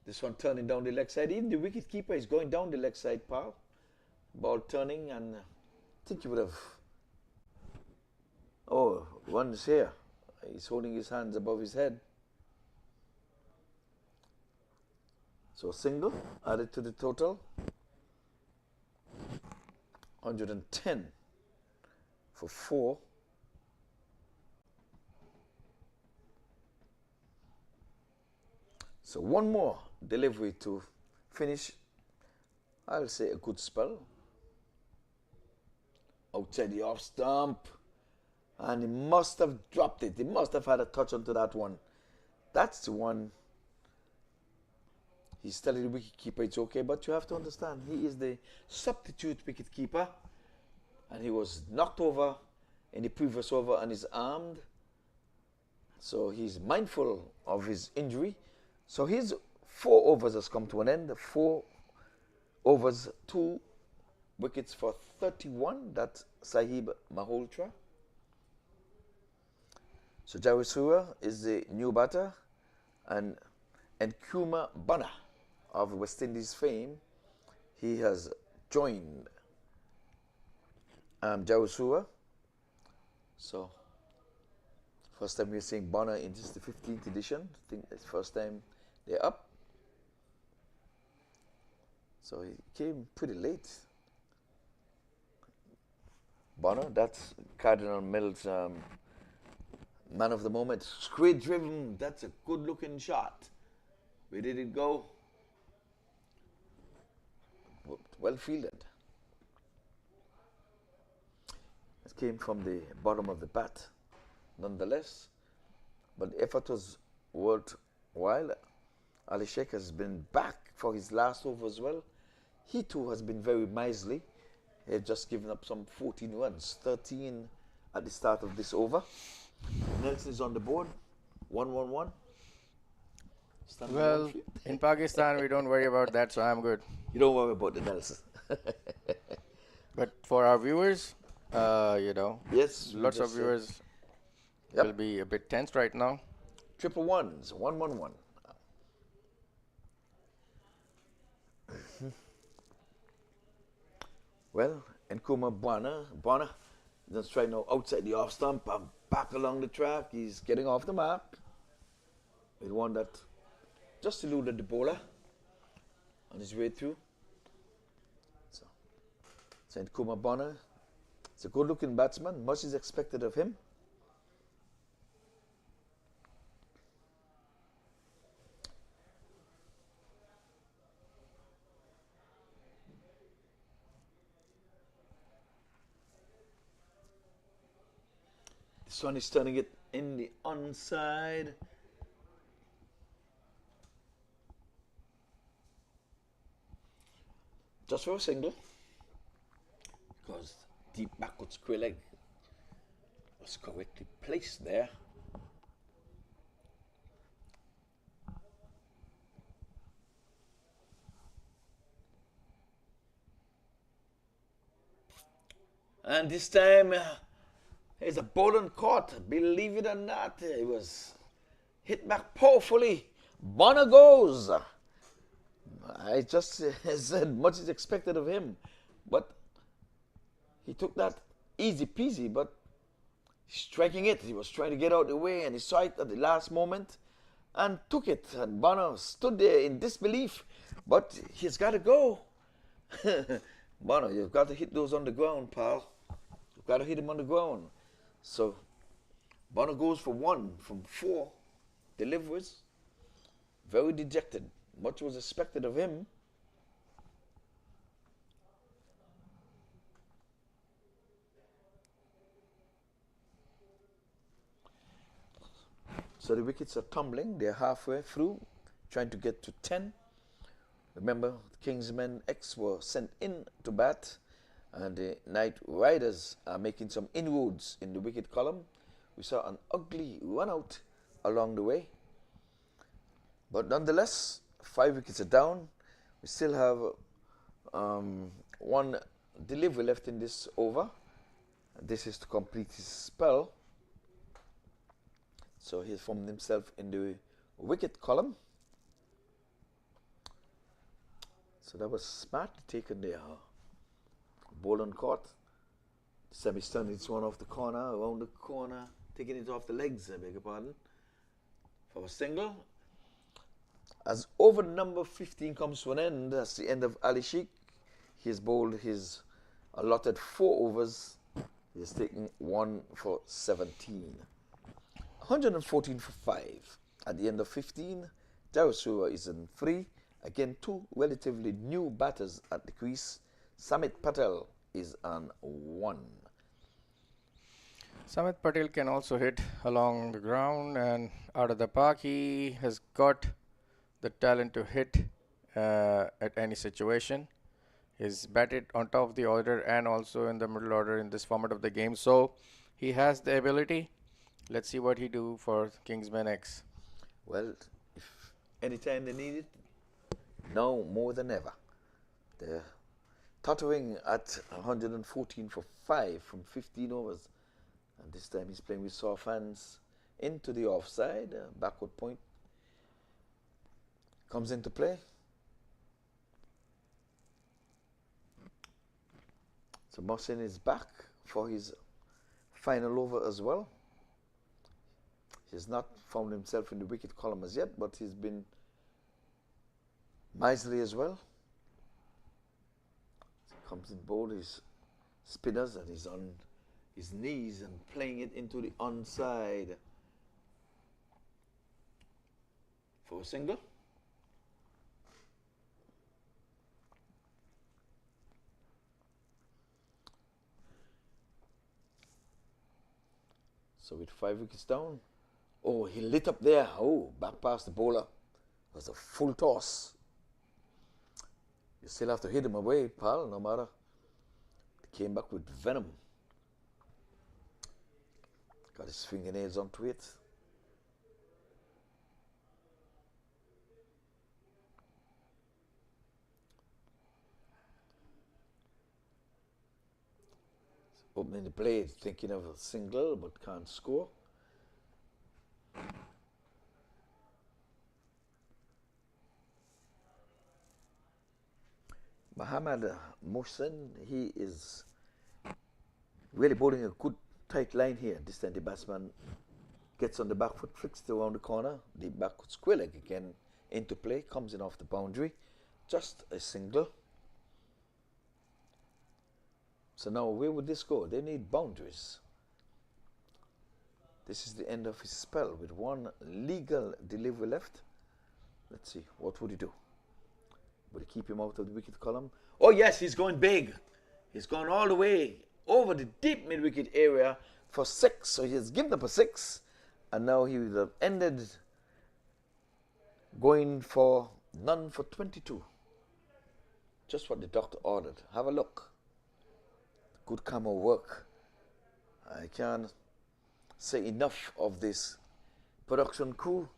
This one turning down the leg side. Even the wicket keeper is going down the leg side, pal. Ball turning, and I think he would have. Oh, one's here. He's holding his hands above his head. So single added to the total. 110 for 4. So one more delivery to finish, I'll say, a good spell. Outside the off stump. And he must have dropped it. He must have had a touch onto that one. That's the one. He's telling the wicketkeeper it's okay, but you have to understand, he is the substitute wicketkeeper. And he was knocked over in the previous over and is armed. So he's mindful of his injury. So his 4 overs has come to an end. 4 overs, 2 wickets for 31. That's Sahib Malhotra. So Jayasuriya is the new batter, and Nkrumah Bonner of West Indies fame, he has joined Jayasuriya. So first time we're seeing Bonner in just the 15th edition. I think it's the first time they're up. So he came pretty late. Bonner, that's Cardinal Mills' man of the moment. Straight driven, that's a good looking shot. Where did it go? Well fielded. It came from the bottom of the bat, nonetheless. But the effort was worthwhile. Ali Sheikh has been back for his last over as well. He too has been very miserly. He had just given up some 14 runs, 13 at the start of this over. Nelson is on the board, 1-1-1. Well, in Pakistan, we don't worry about that, so I'm good. You don't worry about the Nelson. But for our viewers, yes, lots of viewers will be a bit tense right now. Triple ones, 1-1-1. Well, Nkrumah Bonner just trying now outside the off stump and back along the track. He's getting off the mark. With one that just eluded the bowler on his way through. So Nkrumah Bonner, it's a good looking batsman. Much is expected of him. This one is turning it in the onside. Just for a single. Because deep backward square leg was correctly placed there. And this time, there's a bowling caught. Believe it or not, it was hit back powerfully. Bonner goes. I just said much is expected of him. But he took that easy peasy, but striking it. He was trying to get out of the way, and he saw it at the last moment and took it. And Bonner stood there in disbelief. But he's got to go. Bonner, you've got to hit those on the ground, pal. You've got to hit him on the ground. So Bonner goes for 1 from 4 deliveries. Very dejected. Much was expected of him. So the wickets are tumbling. They're halfway through, trying to get to 10. Remember, KingsmenX were sent in to bat, and the Knight Riders are making some inroads in the wicket column. We saw an ugly run out along the way. But nonetheless, 5 wickets are down. We still have 1 delivery left in this over. This is to complete his spell. So he's formed himself in the wicket column. So that was smartly taken there. Ball on court. Semi-stun, it's one off the corner, around the corner, taking it off the legs, I beg your pardon. For a single. As over number 15 comes to an end, that's the end of Ali Sheikh. He has bowled his allotted 4 overs. He has taken 1 for 17. 114 for 5. At the end of 15, Darasura is in 3. Again, 2 relatively new batters at the crease. Samit Patel is on 1. Samit Patel can also hit along the ground and out of the park. He has got the talent to hit at any situation. He's batted on top of the order and also in the middle order in this format of the game. So he has the ability. Let's see what he do for KingsmenX. Well, if anytime they need it, now more than ever. They're tottering at 114 for 5 from 15 overs. And this time he's playing with soft hands into the offside. Backward point comes into play. So Mohsin is back for his final over as well. He's not found himself in the wicket column as yet, but he's been miserly as well. So comes in bold his spinners and he's on his knees and playing it into the onside for a single. So with 5 wickets down, oh, he lit up there. Oh, back past the bowler. It was a full toss. You still have to hit him away, pal, no matter. He came back with venom. Got his fingernails onto it. Opening the blade, thinking of a single, but can't score. Mohammad Mohsin, he is really bowling a good tight line here. This time the batsman gets on the back foot, flicks it around the corner. The backward square leg again into play, comes in off the boundary. Just a single. So now where would this go? They need boundaries. This is the end of his spell with 1 legal delivery left. Let's see, what would he do? Would he keep him out of the wicket column? Oh yes, he's going big. He's gone all the way over the deep mid-wicket area for 6. So he has given up a 6. And now he would have ended going for none for 22. Just what the doctor ordered. Have a look. Good camera work. I can't say enough of this production crew.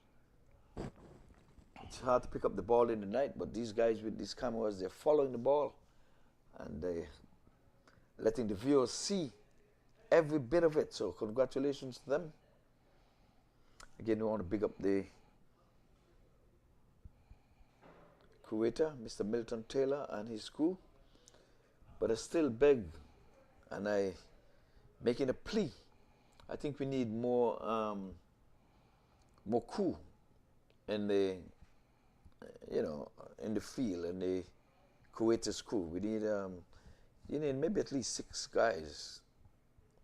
It's hard to pick up the ball in the night, but these guys with these cameras, they're following the ball and they're letting the viewers see every bit of it. So congratulations to them. Again, we want to big up the curator, Mr. Milton Taylor and his crew. But I still beg and I making a plea. I think we need more crew in the in the field, and the Kuwait's crew. We need maybe at least 6 guys.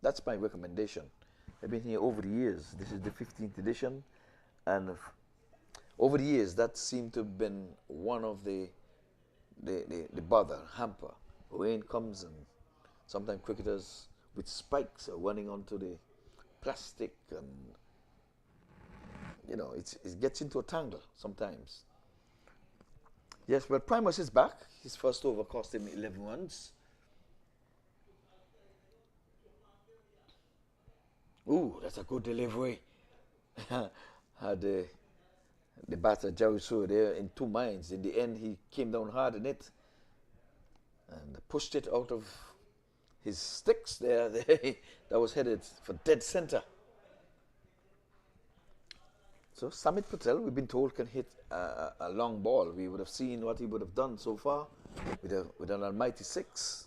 That's my recommendation. I've been here over the years. This is the 15th edition, and over the years that seemed to have been one of the bother, hamper. Rain comes and sometimes cricketers with spikes are running onto the plastic, and it gets into a tangle sometimes. Yes, well, Primus is back. His first over cost him 11 runs. Ooh, that's a good delivery. Had the batter Jerry Sue there in 2 minds. In the end, he came down hard in it. and pushed it out of his sticks there. That was headed for dead center. So Samit Patel, we've been told, can hit a long ball. We would have seen what he would have done so far with an almighty 6.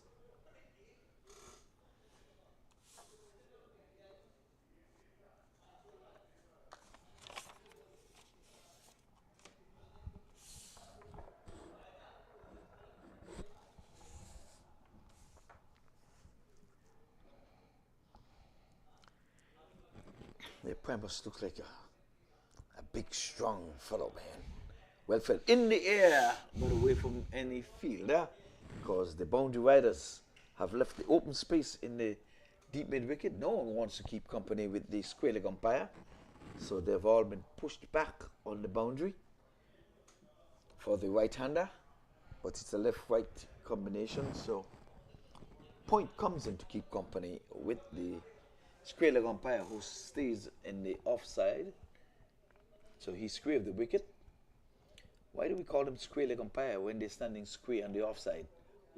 The Primus looks like a big, strong fellow, man. Well fed in the air, but away from any fielder, because the boundary riders have left the open space in the deep mid wicket. No one wants to keep company with the square leg umpire, so they've all been pushed back on the boundary for the right-hander, but it's a left-right combination, so point comes in to keep company with the square leg umpire, who stays in the offside. So he squared the wicket. Why do we call him square leg umpire when they're standing square on the offside?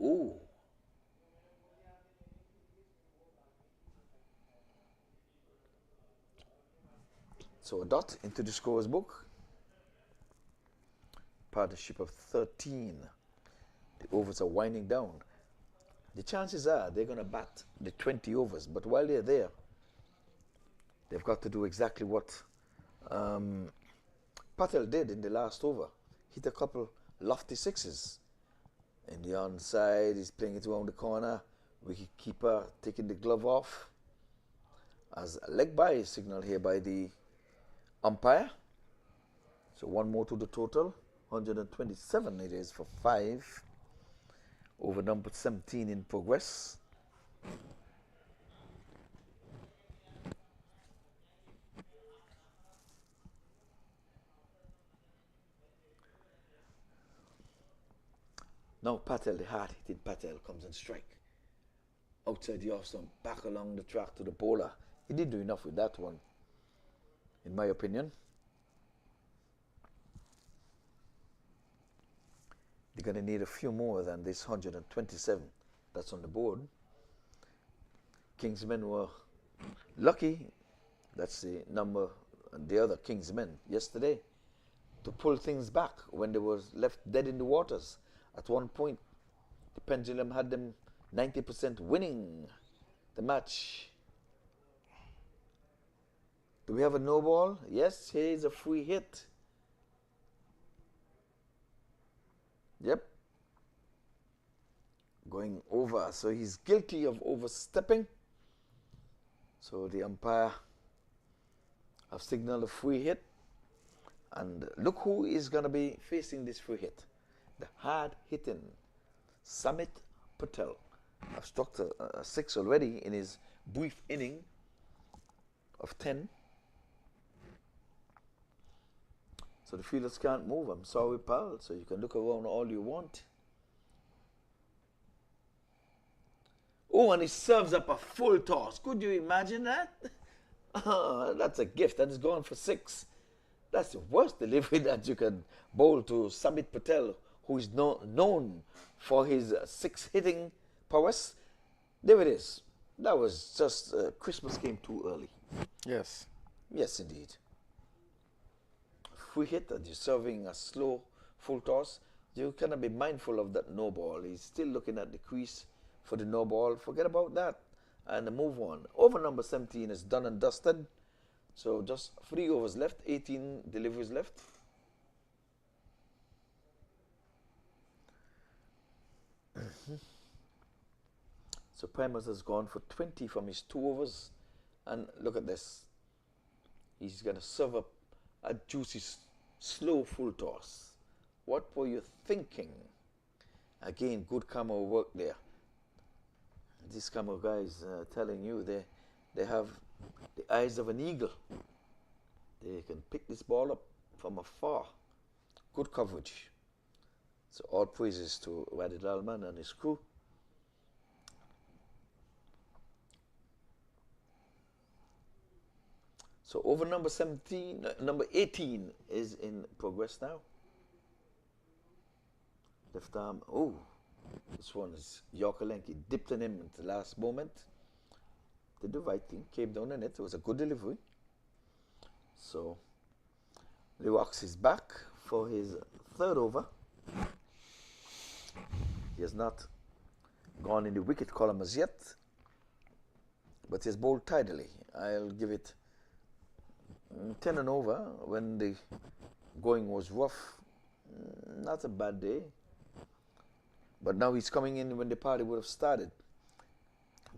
Ooh. So a dot into the scorer's book. Partnership of 13. The overs are winding down. The chances are they're going to bat the 20 overs, but while they're there, they've got to do exactly what Patel did in the last over. Hit a couple lofty 6s. In the onside, he's playing it around the corner. Wicketkeeper taking the glove off. As a leg by signal here by the umpire. So one more to the total. 127 it is for 5. Over number 17 in progress. Now Patel, the hard-hitting Patel, comes and strike. Outside the off stump, back along the track to the bowler. He didn't do enough with that one, in my opinion. They're going to need a few more than this 127 that's on the board. Kingsmen were lucky, that's the number, the other Kingsmen yesterday, to pull things back when they were left dead in the waters. At one point, the pendulum had them 90% winning the match. Do we have a no ball? Yes, here's a free hit. Yep. Going over. So he's guilty of overstepping. So the umpire have signaled a free hit. And look who is going to be facing this free hit. The hard-hitting Samit Patel. I've struck a 6 already in his brief inning of 10. So the fielders can't move. I'm sorry, pal. So you can look around all you want. Oh, and he serves up a full toss. Could you imagine that? Oh, that's a gift. That is gone for 6. That's the worst delivery that you can bowl to Samit Patel, who is known for his 6-hitting prowess. There it is. That was just Christmas came too early. Yes. Yes, indeed. Free hit and you're serving a slow full toss. You cannot be mindful of that no ball. He's still looking at the crease for the no ball. Forget about that and move on. Over number 17 is done and dusted. So just 3 overs left, 18 deliveries left. So Primus has gone for 20 from his 2 overs. And look at this. He's going to serve up a juicy, slow full toss. What were you thinking? Again, good camera work there. These camera guys telling you they have the eyes of an eagle. They can pick this ball up from afar. Good coverage. So all praises to Wadi Dalman and his crew. So over number 17, number 18 is in progress now. Left arm, oh, This one is Yorker Lenky dipped in him at the last moment. Did the right thing, came down in it. It was a good delivery. So Lewis is back for his third over. He has not gone in the wicket column as yet, but he's bowled tidily. I'll give it 10 and over when the going was rough. Not a bad day. But now he's coming in when the party would have started.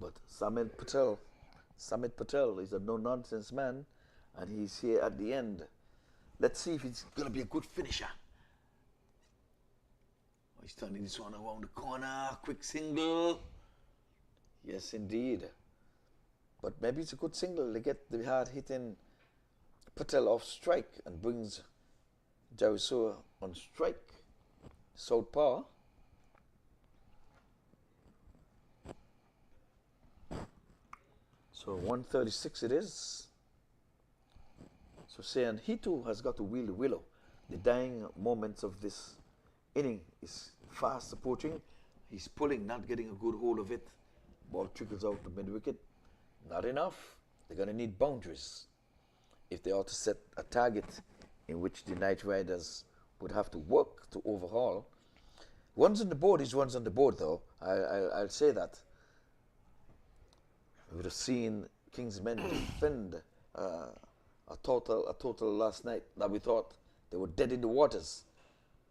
But Samit Patel is a no-nonsense man, and he's here at the end. Let's see if he's going to be a good finisher. Oh, he's turning this one around the corner. Quick single. Yes, indeed. But maybe it's a good single to get the hard-hitting Patel off strike and brings Jawisua on strike. Southpaw. So 136 it is. So saying he too has got to wheel the willow. The dying moments of this inning is fast approaching. He's pulling, not getting a good hold of it. Ball trickles out to mid wicket. Not enough. They're going to need boundaries if they are to set a target in which the Knight Riders would have to work to overhaul. Runs on the board is runs on the board, though. I'll say that. We would have seen Kingsmen defend a total last night that we thought they were dead in the waters.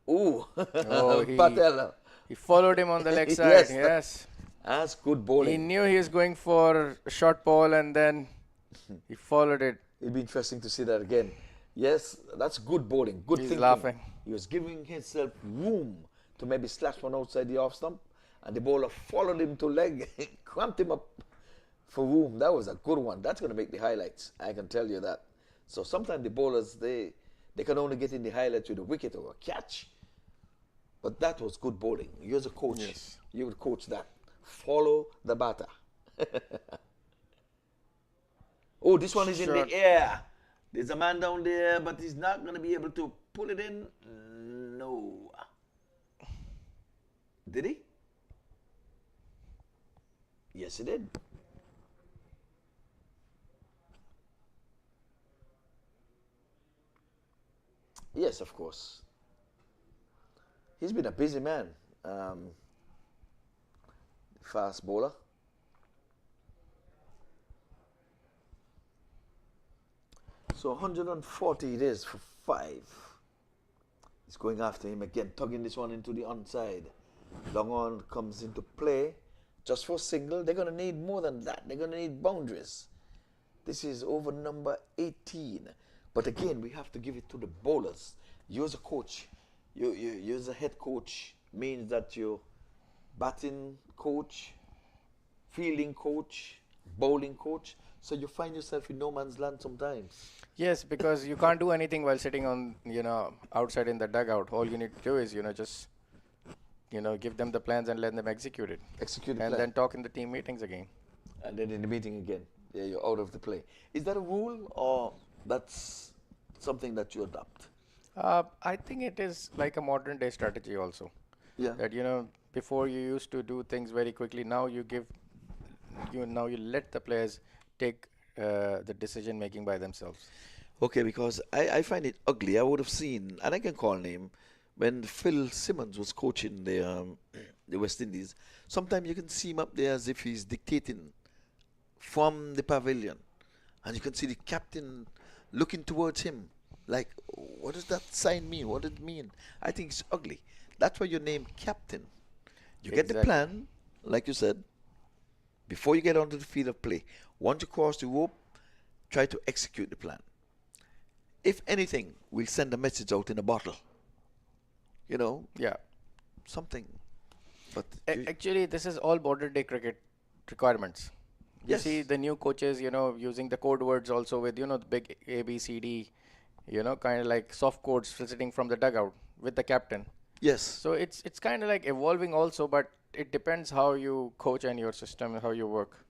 Ooh, Oh, Patel. he followed him on the leg side. Yes. That's good bowling. He knew he was going for a short ball and then he followed it. It'll be interesting to see that again. Yes, that's good bowling. Good He's thinking. laughing. He was giving himself room to maybe slash one outside the off stump, and the bowler followed him to leg, cramped him up for room. That was a good one. That's going to make the highlights. I can tell you that. So sometimes the bowlers, they can only get in the highlights with a wicket or a catch. But that was good bowling. You as a coach, Yes. you would coach that. Follow the batter. Oh, this one is in the air. There's a man down there, but he's not going to be able to pull it in. No. Did he? Yes, he did. Yes, of course. He's been a busy man. Fast bowler. So 140 it is for 5. He's going after him again, tugging this one into the onside. Long on comes into play. Just for single, they're going to need more than that. They're going to need boundaries. This is over number 18. But again, we have to give it to the bowlers. You as a coach, you as a head coach, means that you're batting coach, fielding coach, bowling coach. So you find yourself in no man's land sometimes. Yes, because you can't do anything while sitting on, outside in the dugout. All you need to do is, just, give them the plans and let them execute it. Execute the and plan. then talk in the team meetings again. And then in the meeting again, yeah, you're out of the play. Is that a rule or that's something that you adopt? I think it is like a modern day strategy also. Yeah. That, before you used to do things very quickly. Now you let the players take the decision making by themselves. Okay, because I find it ugly. I would have seen, and I can call name, when Phil Simmons was coaching the West Indies, sometimes you can see him up there as if he's dictating from the pavilion. And you can see the captain looking towards him. Like, what does that sign mean? What does it mean? I think it's ugly. That's why you name captain. You get the plan, like you said, before you get onto the field of play. Once you cross the rope, try to execute the plan. If anything, we'll send a message out in a bottle. Yeah. Something. But actually, this is all modern day cricket requirements. You see the new coaches, using the code words also with, the big A, B, C, D, kind of like soft codes sitting from the dugout with the captain. Yes. So it's kind of like evolving also, but it depends how you coach and your system and how you work.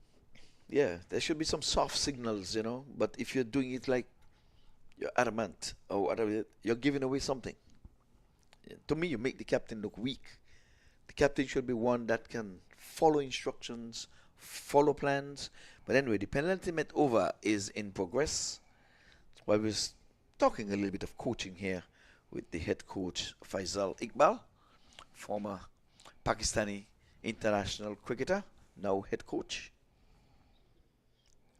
Yeah, there should be some soft signals, but if you're doing it like you're adamant or whatever, you're giving away something. To me, you make the captain look weak. The captain should be one that can follow instructions, follow plans. But anyway, the penultimate over is in progress. While we're talking a little bit of coaching here with the head coach Faisal Iqbal, former Pakistani international cricketer, now head coach.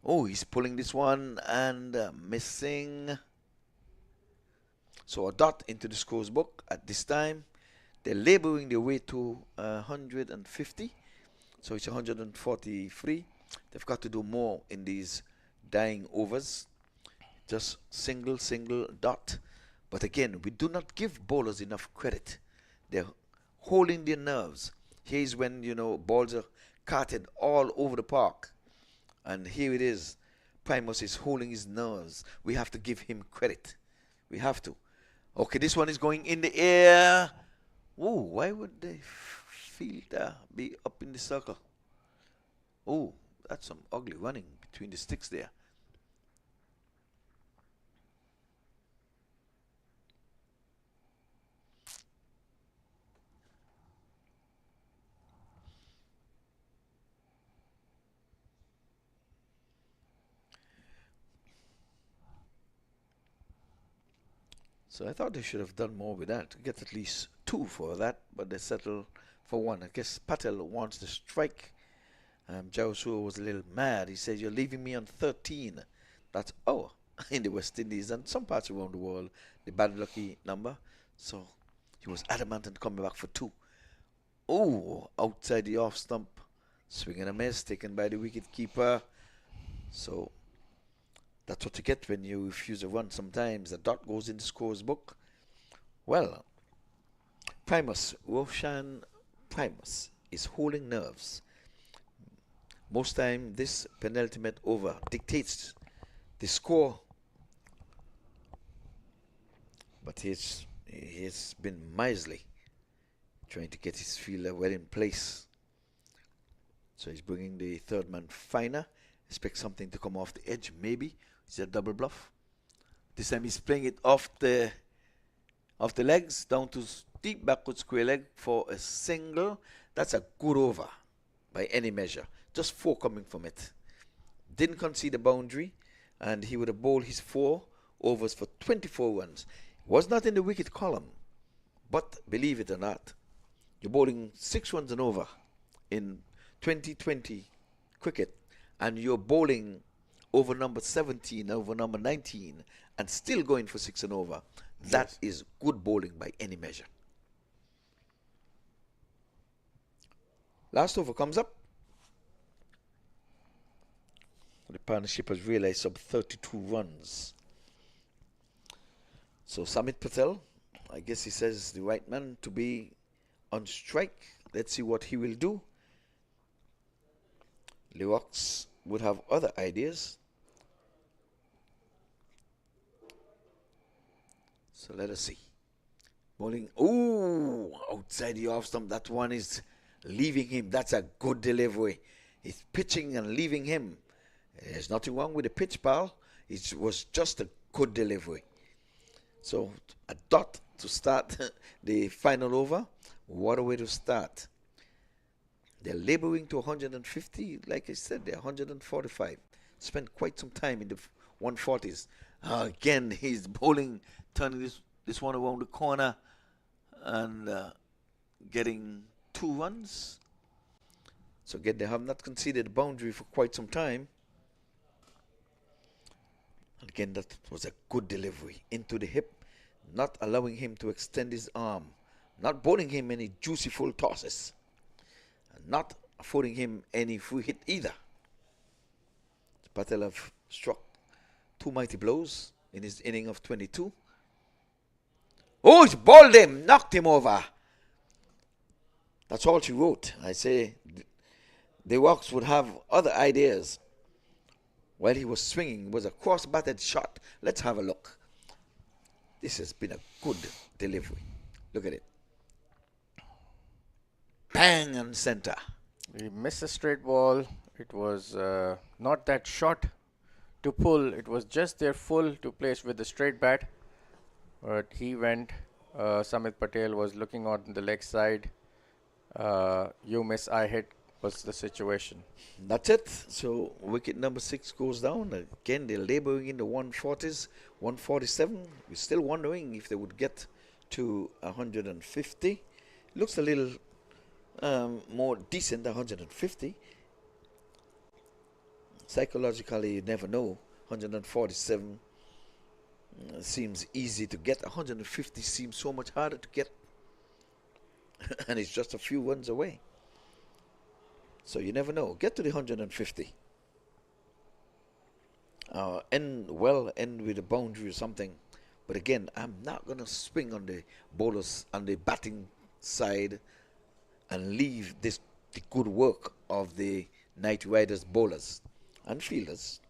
Oh, he's pulling this one and missing. So a dot into the scores book at this time. They're laboring their way to 150. So it's 143. They've got to do more in these dying overs. Just single dot. But again, we do not give bowlers enough credit. They're holding their nerves. Here's when, you know, balls are carted all over the park. And here it is. Primus is holding his nerves. We have to give him credit. We have to. Okay, this one is going in the air. Oh, why would the fielder be up in the circle? Oh, that's some ugly running between the sticks there. So I thought they should have done more with that. Get at least 2 for that, but they settle for 1. I guess Patel wants the strike. Jawasur was a little mad. He said, "You're leaving me on 13. That's in the West Indies and some parts around the world, the bad lucky number. So he was adamant and coming back for 2. Oh, outside the off stump. Swing and a miss taken by the wicket keeper. So that's what you get when you refuse a run sometimes. The dot goes in the scores book. Well, Primus, Roshan Primus, is holding nerves. Most time, this penultimate over dictates the score. But he's been miserly, trying to get his fielder well in place. So he's bringing the third man finer. Expect something to come off the edge, maybe. It's a double bluff. This time he's playing it off the legs, down to deep backward square leg for a single. That's a good over by any measure. Just 4 coming from it. Didn't concede the boundary, and he would have bowled his 4 overs for 24 runs. Was not in the wicket column, but believe it or not, you're bowling 6 runs and over in 2020 cricket, and you're bowling over number 17, over number 19, and still going for 6 and over. Yes. That is good bowling by any measure. Last over comes up. The partnership has realized some 32 runs. So Samit Patel, I guess he says the right man to be on strike. Let's see what he will do. Lerox would have other ideas. So let us see. Bowling. Ooh, outside the off stump. That one is leaving him. That's a good delivery. He's pitching and leaving him. There's nothing wrong with the pitch, pal. It was just a good delivery. So a dot to start the final over. What a way to start. They're laboring to 150. Like I said, they're 145. Spent quite some time in the 140s. Again, he's bowling, turning this one around the corner and getting 2 runs. So again, they have not conceded a boundary for quite some time. And again, that was a good delivery into the hip, not allowing him to extend his arm, not bowling him any juicy full tosses, and not affording him any free hit either. Patel have struck 2 mighty blows in his inning of 22. Oh, he's bowled him, knocked him over. That's all she wrote. I say the Rocks would have other ideas. While he was swinging, it was a cross-batted shot. Let's have a look. This has been a good delivery. Look at it. Bang and center. He missed a straight ball. It was not that short to pull. It was just there full to place with the straight bat. But he went. Samit Patel was looking on the leg side. You miss, I hit was the situation. That's it. So wicket number 6 goes down. Again, they're laboring in the 140s, 147. We're still wondering if they would get to 150. Looks a little more decent than 150. Psychologically, you never know. 147 seems easy to get. 150 seems so much harder to get. And it's just a few runs away. So you never know. Get to the 150. End with a boundary or something. But again, I'm not going to swing on the bowlers on the batting side and leave the good work of the Knight Riders bowlers and fielders.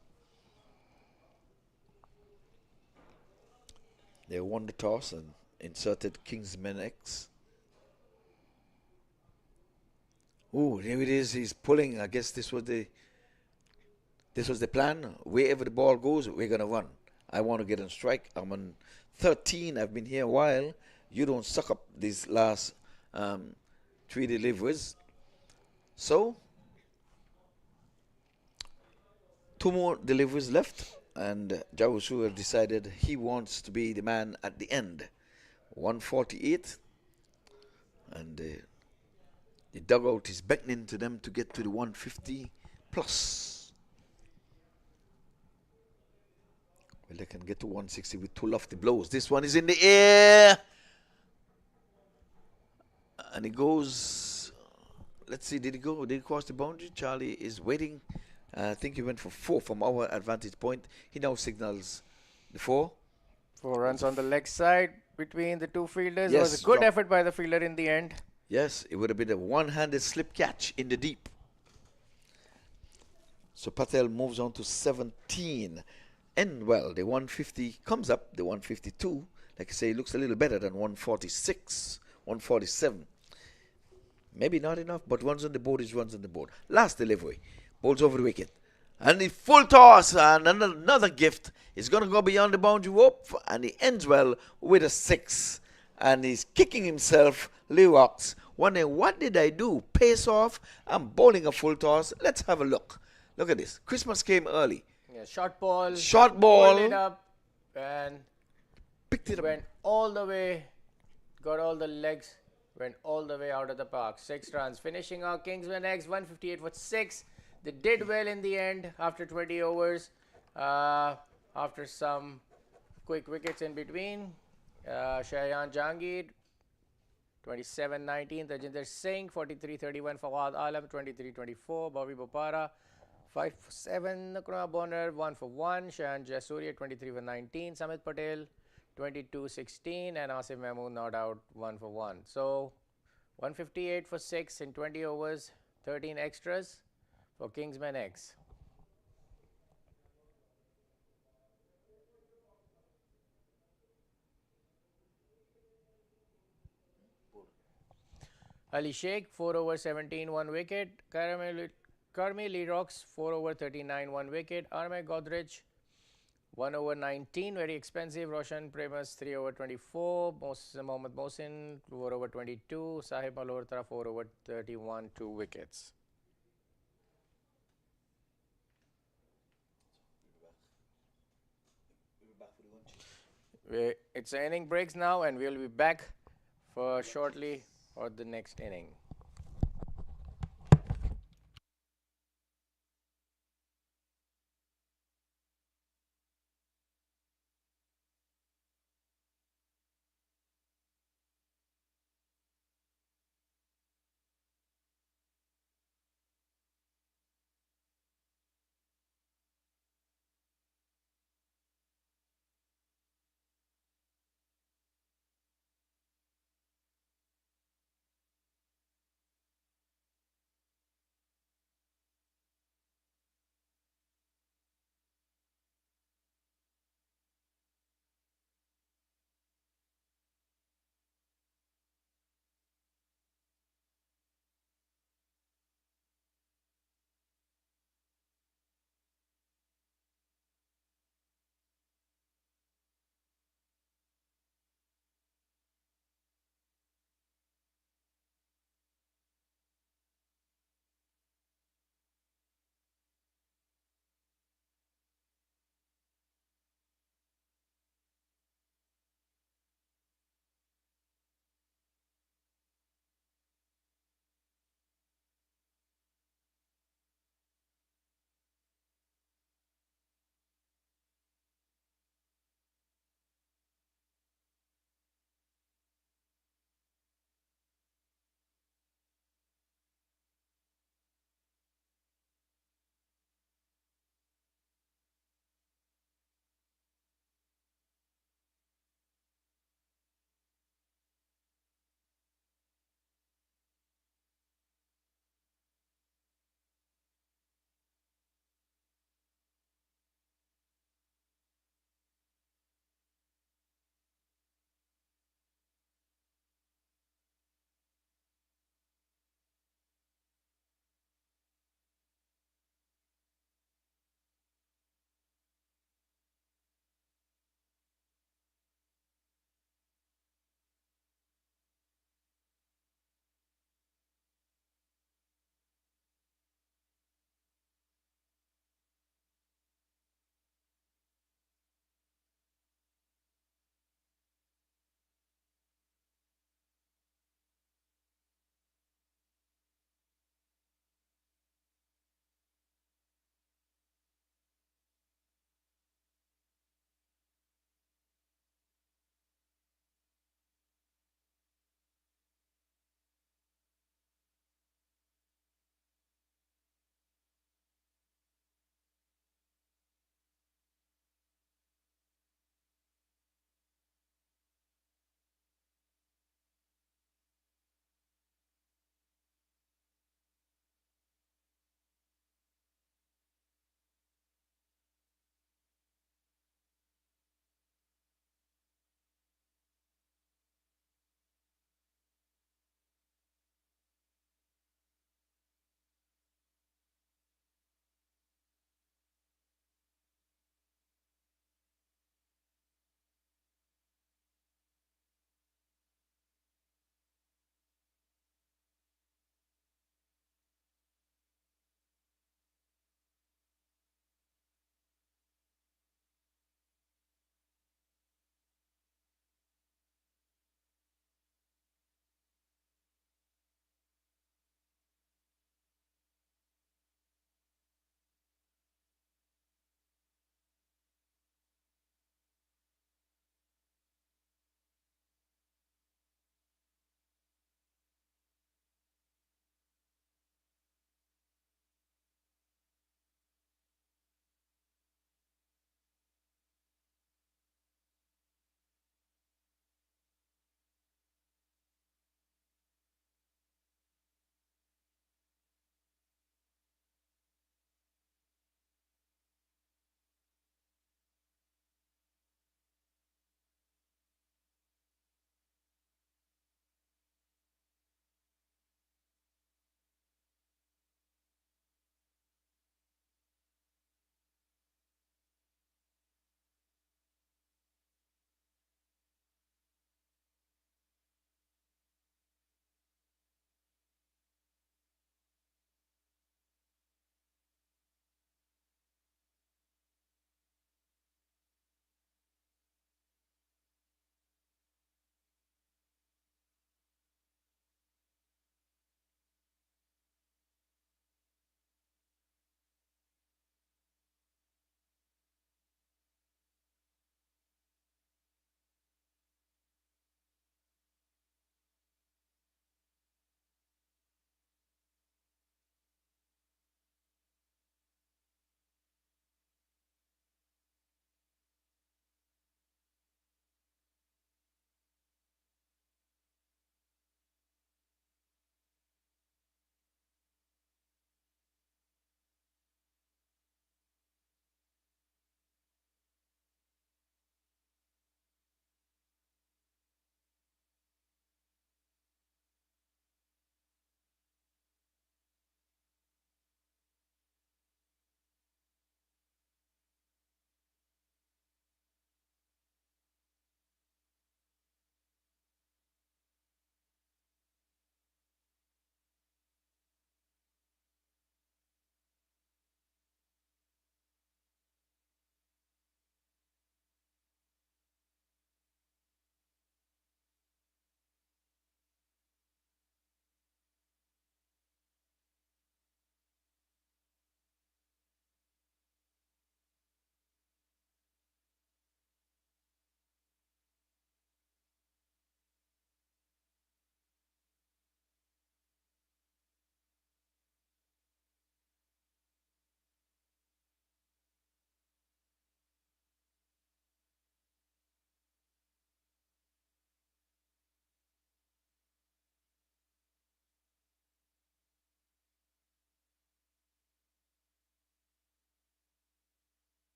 They won the toss and inserted KingsmenX. Oh, there it is. He's pulling. I guess this was the plan. Wherever the ball goes, we're gonna run. I want to get on strike. I'm on 13. I've been here a while. You don't suck up these last 3 deliveries. So 2 more deliveries left, and Jawusur decided he wants to be the man at the end. 148, and the dugout is beckoning to them to get to the 150 plus. Well, they can get to 160 with 2 lofty blows. This one is in the air, and it goes. Let's see, did he cross the boundary? Charlie is waiting. I think he went for 4 from our advantage point. He now signals the 4. 4 runs on the leg side between the 2 fielders. Yes, It was a good effort by the fielder in the end. Yes, it would have been a one-handed slip catch in the deep. So Patel moves on to 17. And well, the 150 comes up, the 152. Like I say, looks a little better than 146, 147. Maybe not enough, but runs on the board is runs on the board. Last delivery. Bowls over the wicket. And the full toss and another gift is going to go beyond the boundary rope. And he ends well with a 6. And he's kicking himself, Lee Rocks, wondering, what did I do? Pace off. I'm bowling a full toss. Let's have a look. Look at this. Christmas came early. Yeah, short ball. Short ball. Pulled it up and picked it up. Went all the way. Got all the legs. Went all the way out of the park. 6 runs. Finishing our KingsmenX 158 for 6. They did well in the end after 20 overs. After some quick wickets in between. Shahyan Jahangir 27-19. Tajinder Singh 43-31. Fawad Alam 23-24. Bobby Bopara 5 for 7. Nakruna Bonner 1 for 1. Shahan Jasuria 23 for 19. Samit Patel 22-16. And Asif Mahmood not out 1 for 1. So 158 for 6 in 20 overs. 13 extras for KingsmenX. Ali Sheikh 4 over 17 1 wicket. Karmi Lerox 4 over 39 1 wicket. Arme Godrej 1 over 19 very expensive. Roshan Premas 3 over 24. Mohammad Mohsin 4 over 22. Sahib Malhotra 4 over 31 2 wickets. It's inning breaks now, and we'll be back for shortly for the next inning.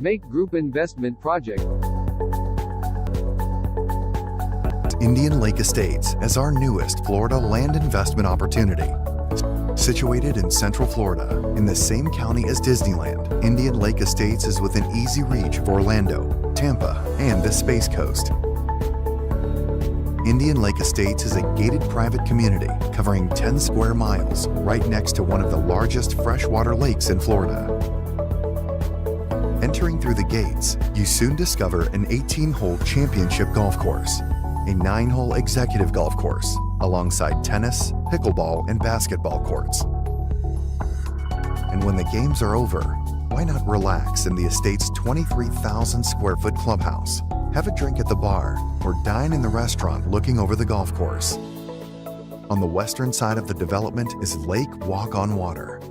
Make Group Investment Project. Indian Lake Estates as our newest Florida land investment opportunity. Situated in Central Florida, in the same county as Disneyland, Indian Lake Estates is within easy reach of Orlando, Tampa, and the Space Coast. Indian Lake Estates is a gated private community covering 10 square miles right next to one of the largest freshwater lakes in Florida. Entering through the gates, you soon discover an 18-hole championship golf course, a 9-hole executive golf course, alongside tennis, pickleball, and basketball courts. And when the games are over, why not relax in the estate's 23,000 square foot clubhouse, have a drink at the bar, or dine in the restaurant looking over the golf course. On the western side of the development is Lake Walk on Water,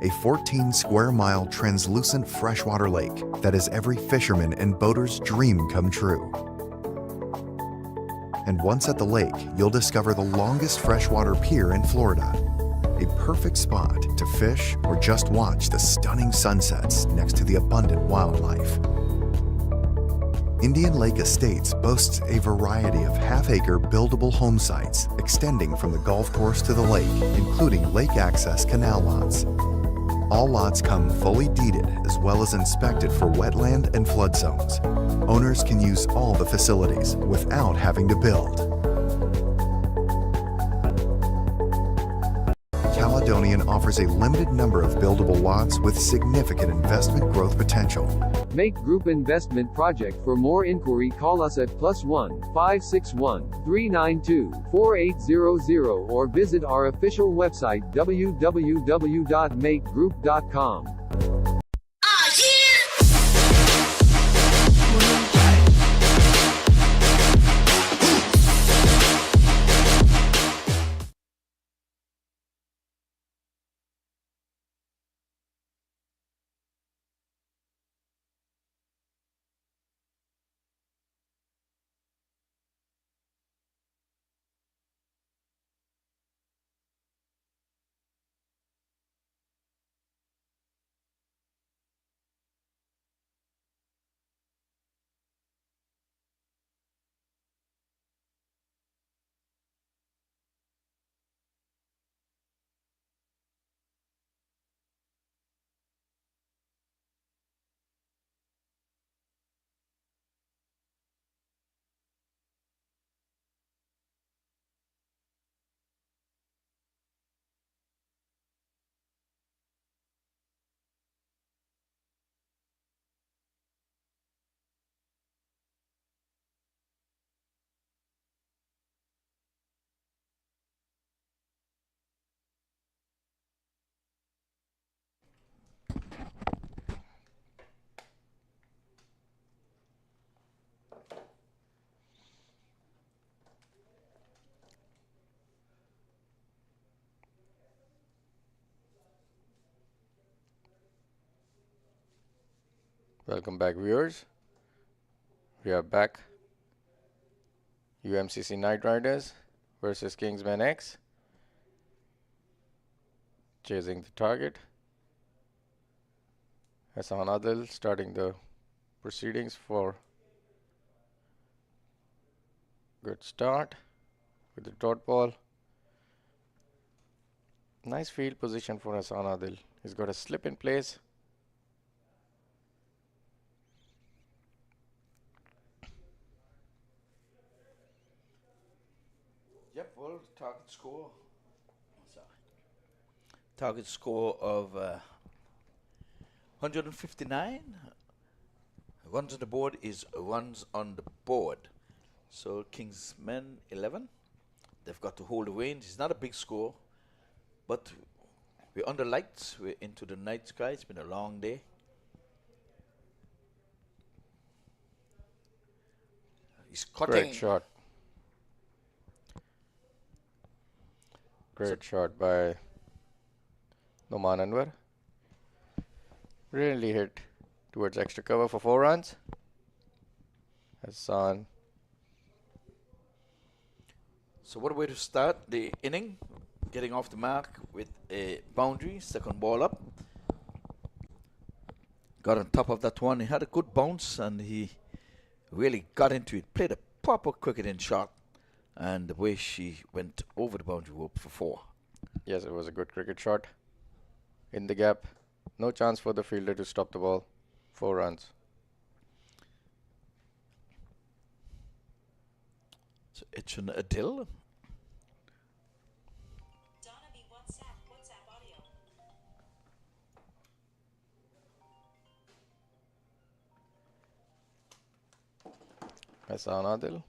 a 14 square mile translucent freshwater lake that is every fisherman and boater's dream come true. And once at the lake, you'll discover the longest freshwater pier in Florida, a perfect spot to fish or just watch the stunning sunsets next to the abundant wildlife. Indian Lake Estates boasts a variety of half-acre buildable home sites extending from the golf course to the lake, including lake access canal lots. All lots come fully deeded as well as inspected for wetland and flood zones. Owners can use all the facilities without having to build. Caledonian offers a limited number of buildable lots with significant investment growth potential. Make Group Investment Project. For more inquiry, call us at +1 561 392 4800 or visit our official website www.makegroup.com. Welcome back, viewers. We are back. UMMC Knight Riders versus KingsmenX. Chasing the target. Hassan Adil starting the proceedings for good start with the dot ball. Nice field position for Hassan Adil. He's got a slip in place. Yep, well, target score. Sorry. Target score of 159. Runs on the board is runs on the board. So Kingsmen 11. They've got to hold the range. It's not a big score, but we're under lights. We're into the night sky. It's been a long day. He's cutting. Great shot. Great shot by Noman Anwar. Really hit towards extra cover for 4 runs. Hassan. So what a way to start the inning. Getting off the mark with a boundary, second ball up. got on top of that one. He had a good bounce and he really got into it. Played a proper cricketing shot. And the way she went over the boundary rope for 4. Yes, it was a good cricket shot. In the gap. No chance for the fielder to stop the ball. 4 runs. So it's an Adil. Hassan Adil,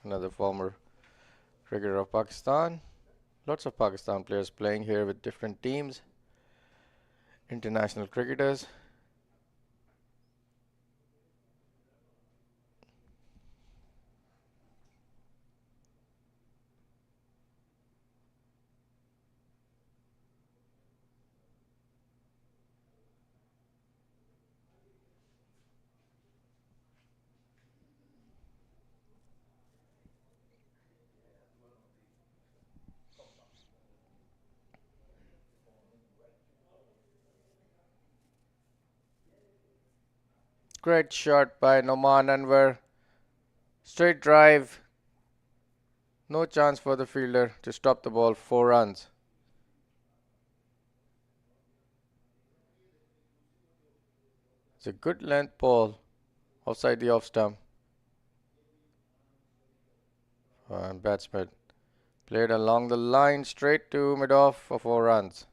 another former cricketer of Pakistan. Lots of Pakistan players playing here with different teams. International cricketers. Great shot by Noman Anwar. Straight drive. No chance for the fielder to stop the ball. 4 runs. It's a good length ball outside the off stump. And batsman played along the line straight to mid-off for 4 runs.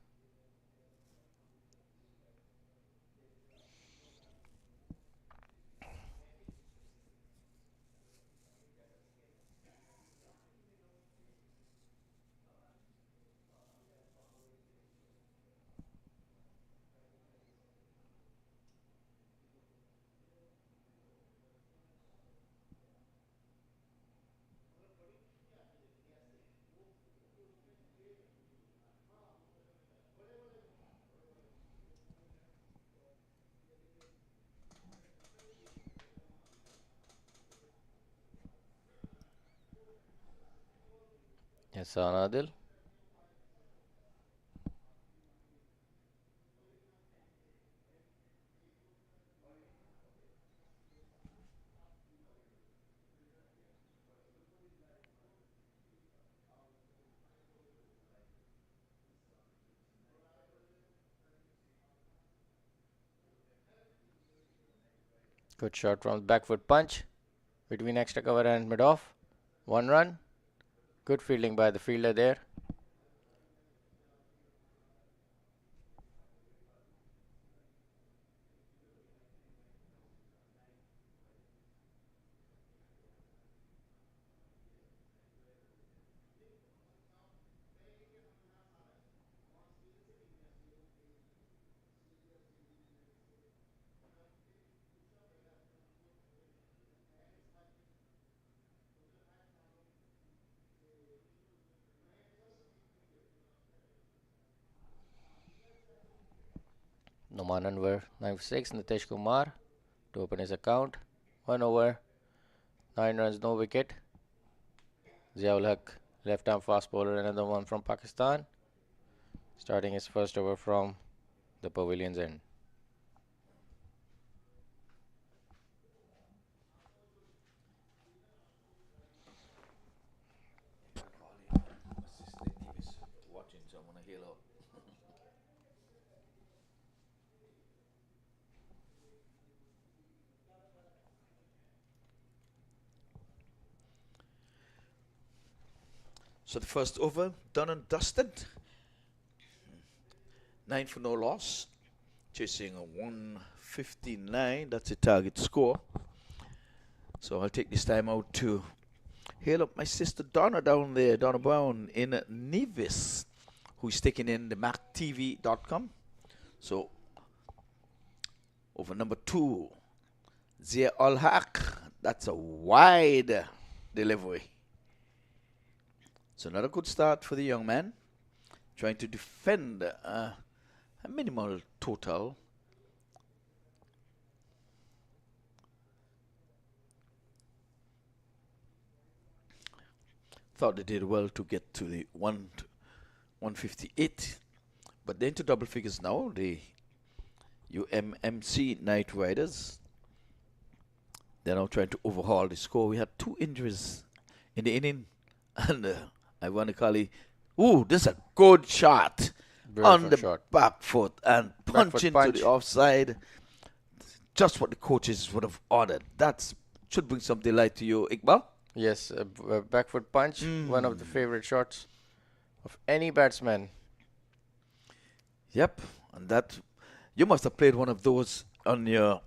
Hassan Adil. Good shot from the back foot punch between extra cover and mid-off. 1 run. Good fielding by the fielder there. Noman Anwar, 9 for 6. Nitish Kumar to open his account. 1 over, 9 runs, no wicket. Ziaul Haq, left-arm fast bowler, another one from Pakistan. Starting his first over from the pavilion's end. So the first over, done and dusted. 9 for no loss. Chasing a 159. That's a target score. So I'll take this time out to hail up my sister Donna down there, Donna Brown in Nevis, who's taking in the maqtv.com. So over number 2, Ziaul Haq. That's a wide delivery. So another good start for the young man, trying to defend a minimal total. Thought they did well to get to the 158, but they're into double figures now. They UMMC Knight Riders. They're now trying to overhaul the score. We had 2 injuries in the inning, and ironically, this is a good shot on the back foot and punch into the offside. Just what the coaches would have ordered. That should bring some delight to you, Iqbal. Yes, a back foot punch, one of the favorite shots of any batsman. Yep, and that you must have played one of those on your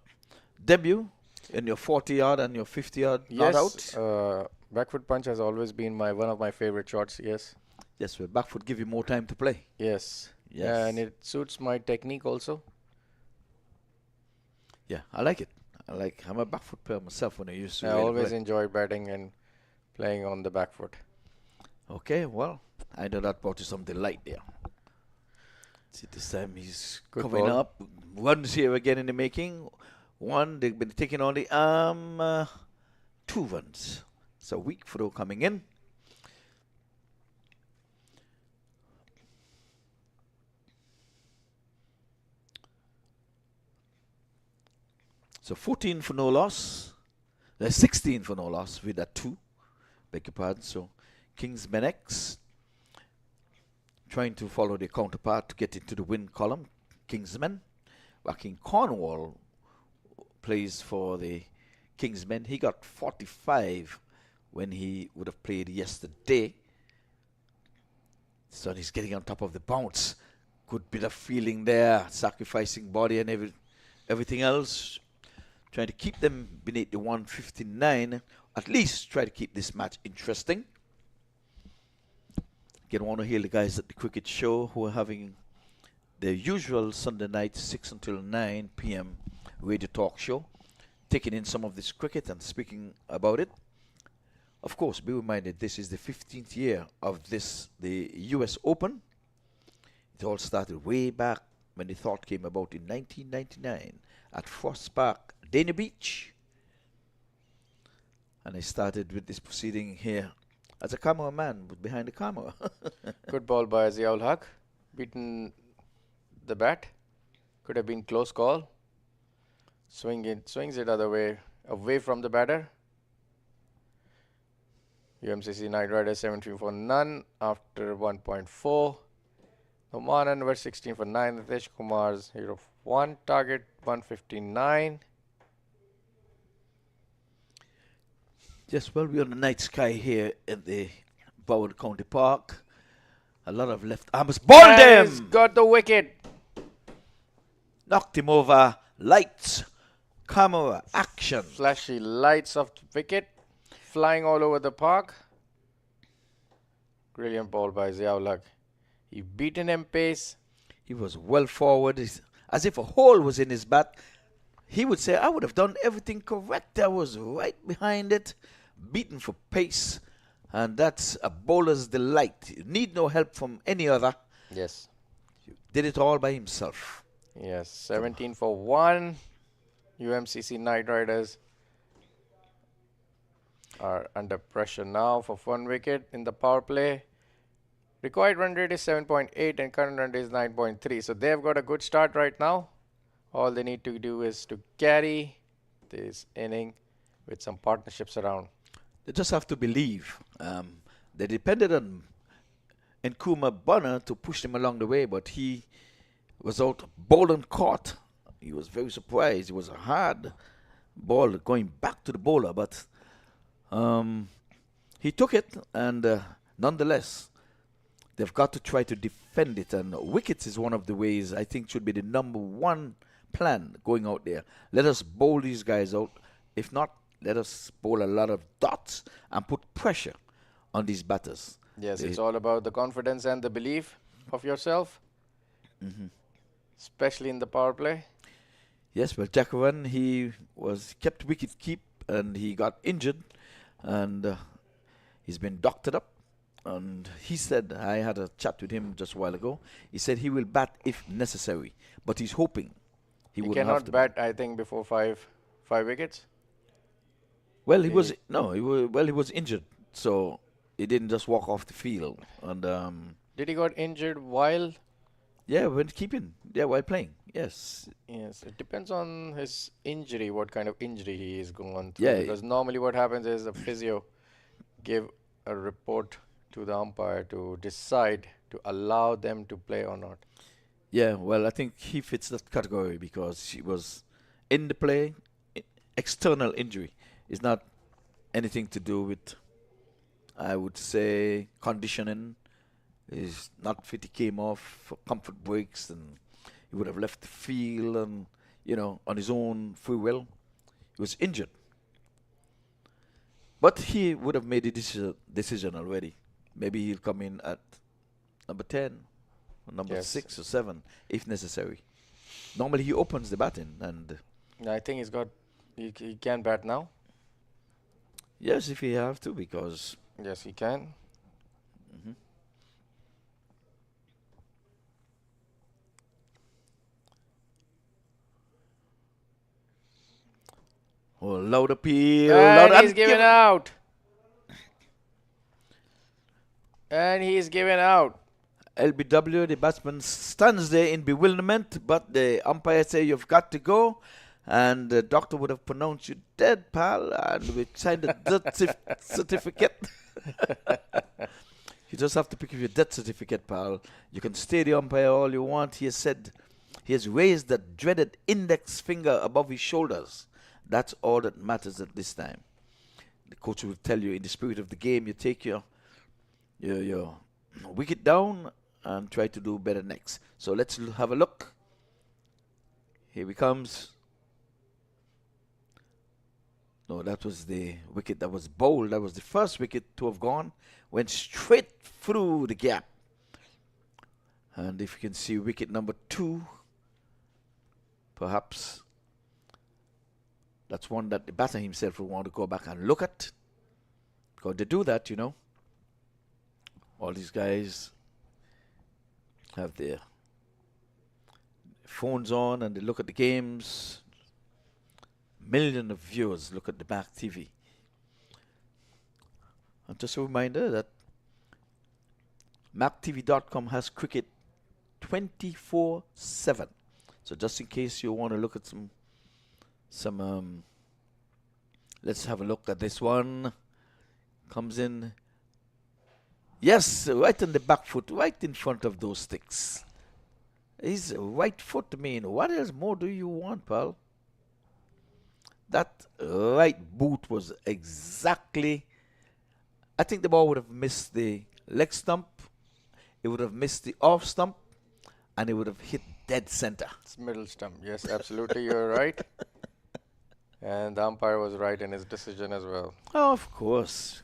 debut, in your 40-yard and your 50-yard not out. Back foot punch has always been one of my favorite shots. Yes. Yes, well, back foot give you more time to play. Yes. Yeah, and it suits my technique also. Yeah, I like it. I'm a back foot player myself when I used to. I always enjoy batting and playing on the back foot. Okay, well, I know that brought you some delight there. See, this time he's coming up. Runs here again in the making. One, they've been taking on the arm. 2 runs. So weak throw coming in. So 14 for no loss. 16 for no loss with that 2. Beg your pardon. So KingsmenX trying to follow their counterpart to get into the win column. Kingsmen. Joaquin Cornwall plays for the Kingsmen. He got 45 when he would have played yesterday. So he's getting on top of the bounce. Good bit of feeling there. Sacrificing body and everything else. Trying to keep them beneath the 159. At least try to keep this match interesting. Again, I want to hear the guys at the cricket show who are having their usual Sunday night 6 until 9 p.m. radio talk show. Taking in some of this cricket and speaking about it. Of course, be reminded this is the 15th year of the US Open. It all started way back when the thought came about in 1999 at Frost Park, Dana Beach. And I started with this proceeding here as a cameraman behind the camera. Good ball by Ziaul Haq. Beaten the bat. Could have been close call. Swings it other way, away from the batter. UMCC Knight Riders 17 for none after 1.4. Oman and 16 for 9. Nitesh Kumar's hero 1 target 159. Yes, well, we're on the night sky here at the Broward County Park. A lot of left arms. Ball them! He's got the wicket. Knocked him over. Lights. Camera. Action. Flashy lights of the wicket. Flying all over the park. Brilliant ball by Ziaul Haq. He beaten him pace. He was well forward. As if a hole was in his bat. He would say, I would have done everything correct. I was right behind it. Beaten for pace. And that's a bowler's delight. You need no help from any other. Yes. He did it all by himself. Yes. 17 for 1. UMCC Knight Riders are under pressure now for 1 wicket in the power play. Required run rate is 7.8 and current run rate is 9.3. So they've got a good start right now. All they need to do is to carry this inning with some partnerships around. They just have to believe. They depended on Nkrumah Bunner to push them along the way, but he was out bowled and caught. He was very surprised. It was a hard ball going back to the bowler, but he took it, and nonetheless, they've got to try to defend it. And wickets is one of the ways I think should be the #1 plan going out there. Let us bowl these guys out. If not, let us bowl a lot of dots and put pressure on these batters. Yes, it's all about the confidence and the belief of yourself, especially in the power play. Yes, well, Jackaran, he was kept wicket keep and he got injured, and he's been doctored up. And he said, I had a chat with him just a while ago. He said he will bat if necessary, but he's hoping he would cannot bat, I think, before five wickets. Well, he was injured, so he didn't just walk off the field. And did he got injured while Yeah, when keeping. Yeah, while playing. Yes. Yes, it depends on his injury, what kind of injury he is going through. Yeah. Because normally what happens is a physio give a report to the umpire to decide to allow them to play or not. Yeah, well, I think he fits that category because he was in the play, external injury. It's not anything to do with, I would say, conditioning. He's not fit. He came off for comfort breaks and he would have left the field and, on his own free will. He was injured. But he would have made a decision already. Maybe he'll come in at number 10 or number 6 or 7 if necessary. Normally he opens the batting and... I think he can bat now. Yes, if he have to, because... Yes, he can. Mm-hmm. Oh, loud appeal. And he's given out. And he's given out. LBW, the batsman stands there in bewilderment, but the umpire say you've got to go. And the doctor would have pronounced you dead, pal, and we signed a death certificate. You just have to pick up your death certificate, pal. You can stay the umpire all you want. He has said he has raised the dreaded index finger above his shoulders. That's all that matters at this time. The coach will tell you in the spirit of the game, you take your wicket down and try to do better next. So let's have a look. Here he comes. No, that was the wicket that was bowled. That was the first wicket to have gone. Went straight through the gap. And if you can see wicket number 2, perhaps that's one that the batter himself will want to go back and look at. Because they do that, All these guys have their phones on and they look at the games. Millions of viewers look at the MAQ TV. And just a reminder that maqtv.com has cricket 24/7. So just in case you want to look at some let's have a look at this one. Comes in. Yes, right on the back foot, right in front of those sticks. His right foot, what else more do you want, pal? That right boot was exactly... I think the ball would have missed the leg stump, it would have missed the off stump, and it would have hit dead center. It's middle stump. Yes, absolutely, you're right. And the umpire was right in his decision as well. Oh, of course.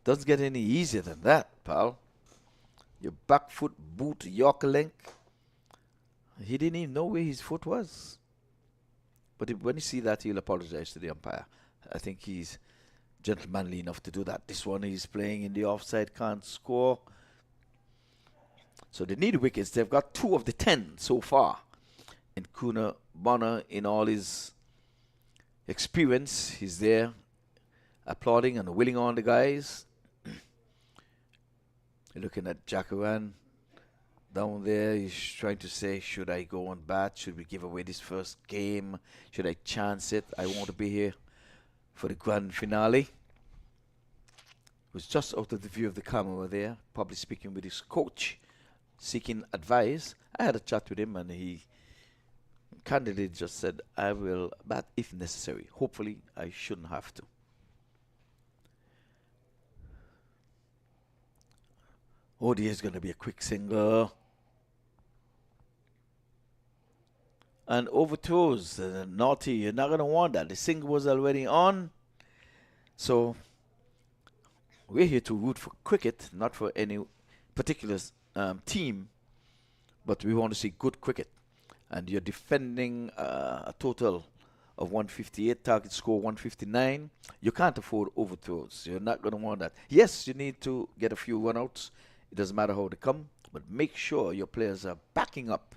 Doesn't get any easier than that, pal. Your back foot boot, Yorker length. He didn't even know where his foot was. But when you see that, he'll apologize to the umpire. I think he's gentlemanly enough to do that. This one he's playing in the offside, can't score. So they need wickets. They've got 2 of the 10 so far. And Kuna Bonner, in all his experience, he's there applauding and willing on the guys. Looking at Jackaran down there, he's trying to say, should I go on bat? Should we give away this first game? Should I chance it? I want to be here for the grand finale. Was just out of the view of the camera there, probably speaking with his coach, seeking advice. I had a chat with him and he candidly just said, I will bat if necessary. Hopefully, I shouldn't have to. Oh, there's going to be a quick single. And overthrows. Naughty, you're not going to want that. The single was already on. So, we're here to root for cricket, not for any particular team. But we want to see good cricket. And you're defending a total of 158, target score 159. You can't afford overthrows. You're not going to want that. Yes, you need to get a few run-outs. It doesn't matter how they come, but make sure your players are backing up.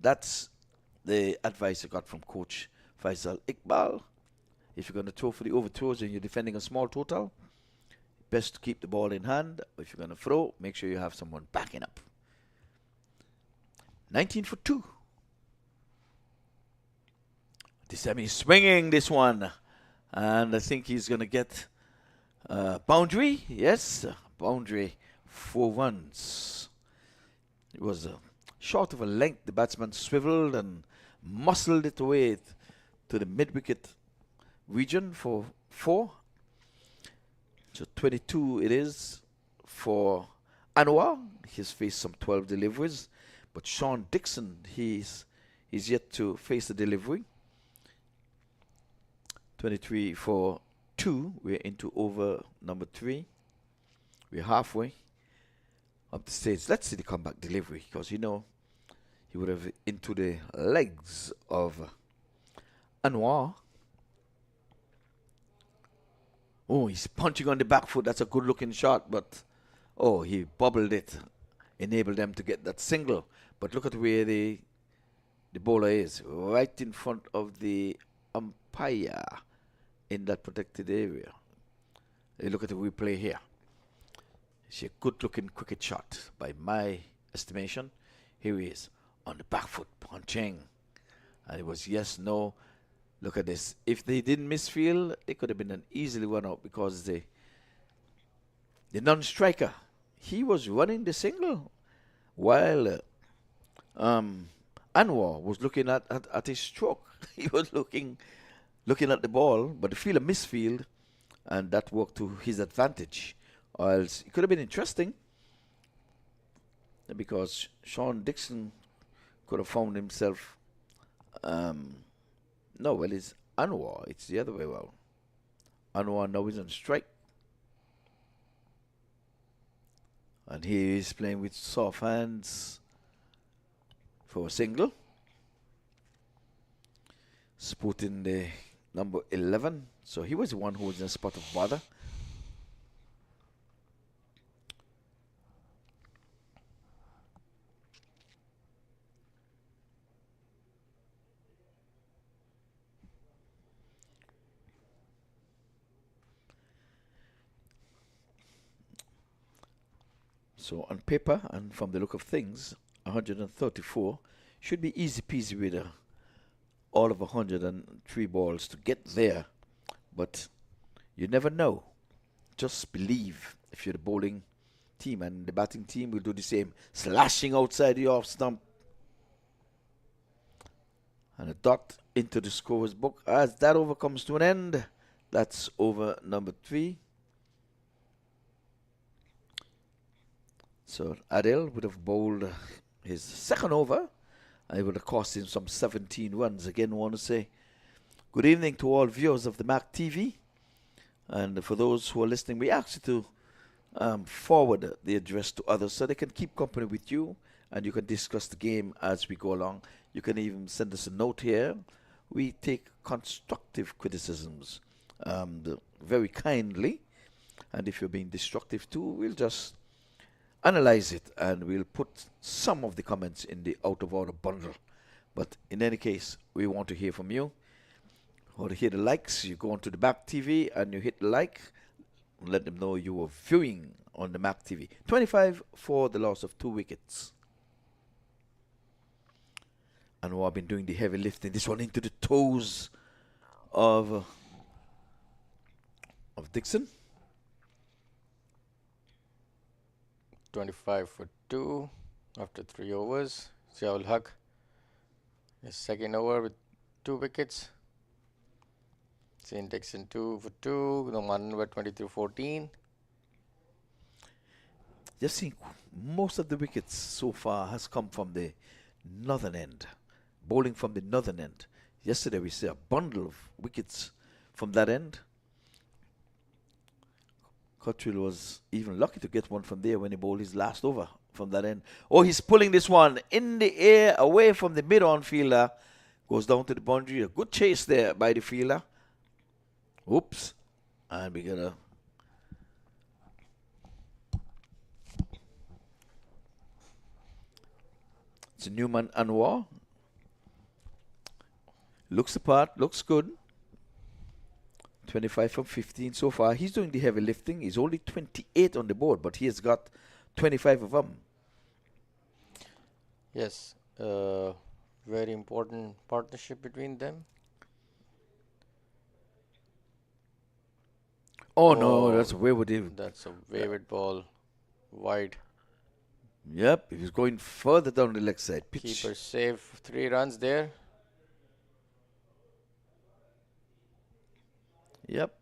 That's the advice I got from Coach Faisal Iqbal. If you're going to throw for the overthrows and you're defending a small total, best to keep the ball in hand. If you're going to throw, make sure you have someone backing up. 19 for 2. Desemi swinging this one. And I think he's going to get boundary. Yes, boundary. 4 runs. It was short of a length. The batsman swiveled and muscled it away to the mid-wicket region for 4. So 22 it is for Anwar. He's faced some 12 deliveries. But Sean Dixon, he's yet to face the delivery. 23 for 2. We're into over number 3. We're halfway up the stage. Let's see the comeback delivery, because you know he would have into the legs of Anwar. Oh, he's punching on the back foot. That's a good looking shot, but oh, he bobbled it, enabled them to get that single. But look at where the bowler is, right in front of the umpire in that protected area. Look at the replay here. It's a good looking cricket shot by my estimation. Here he is on the back foot punching. And it was yes, no. Look at this. If they didn't misfield, it could have been an easily run out, because the non-striker, he was running the single while Anwar was looking at his stroke. He was looking at the ball, but the fielder misfield, and that worked to his advantage. Or else it could have been interesting, because Sean Dixon could have found himself. No, well, it's Anwar. It's the other way around. Anwar now is on strike. And he is playing with soft hands for a single. Sporting the number 11. So he was the one who was in a spot of bother. So on paper and from the look of things, 134 should be easy peasy with all of 103 balls to get there. But you never know. Just believe if you're the bowling team, and the batting team will do the same. Slashing outside the off stump. And a dot into the scorer's book. As that over comes to an end, that's over number 3. So Adel would have bowled his second over, and it would have cost him some 17 runs. Again, I want to say good evening to all viewers of the MAQ TV. And for those who are listening, we ask you to forward the address to others so they can keep company with you, and you can discuss the game as we go along. You can even send us a note here. We take constructive criticisms very kindly. And if you're being destructive too, we'll just analyze it, and we'll put some of the comments in the out of order bundle. But in any case, we want to hear from you. Or to hear the likes, you go onto the MAQ TV and you hit the like, and let them know you were viewing on the MAQ TV. 25 for the loss of 2 wickets. And we've been doing the heavy lifting. This one into the toes of Dixon. 25 for 2 after 3 overs. Ziaul Haq, his second over with 2 wickets. Shane Dixon 2 for 2. The one over 23-14. Just think, most of the wickets so far has come from the northern end. Bowling from the northern end. Yesterday we saw a bundle of wickets from that end. Cottrell was even lucky to get one from there when he bowled his last over from that end. Oh, he's pulling this one in the air away from the mid-on fielder. Goes down to the boundary. A good chase there by the fielder. Oops. And we're going to... It's a Newman Anwar. Looks the part, looks good. 25 from 15 so far. He's doing the heavy lifting. He's only 28 on the board, but he has got 25 of them. Yes. a very important partnership between them. Oh no, that's a wayward. That's a wayward ball, wide. Yep, he was going further down the leg side pitch. Keeper save 3 runs there. Yep,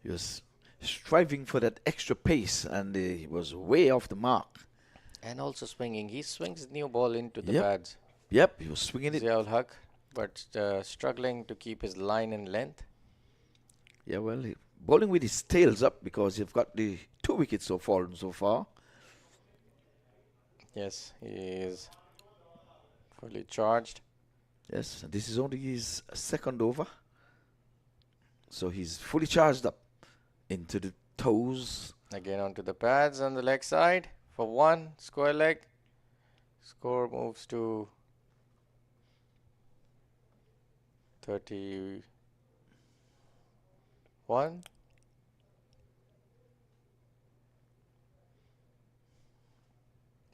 he was striving for that extra pace, and he was way off the mark. And also swinging. He swings new ball into the Yep. pads. Yep, he was swinging it. Ziaul Haq, but struggling to keep his line and length. Yeah, well, bowling with his tails up because you've got the 2 wickets so fallen so far. Yes, he is fully charged. Yes, and this is only his second over. So he's fully charged up into the toes. Again onto the pads on the leg side for 1 square leg. Score moves to 31.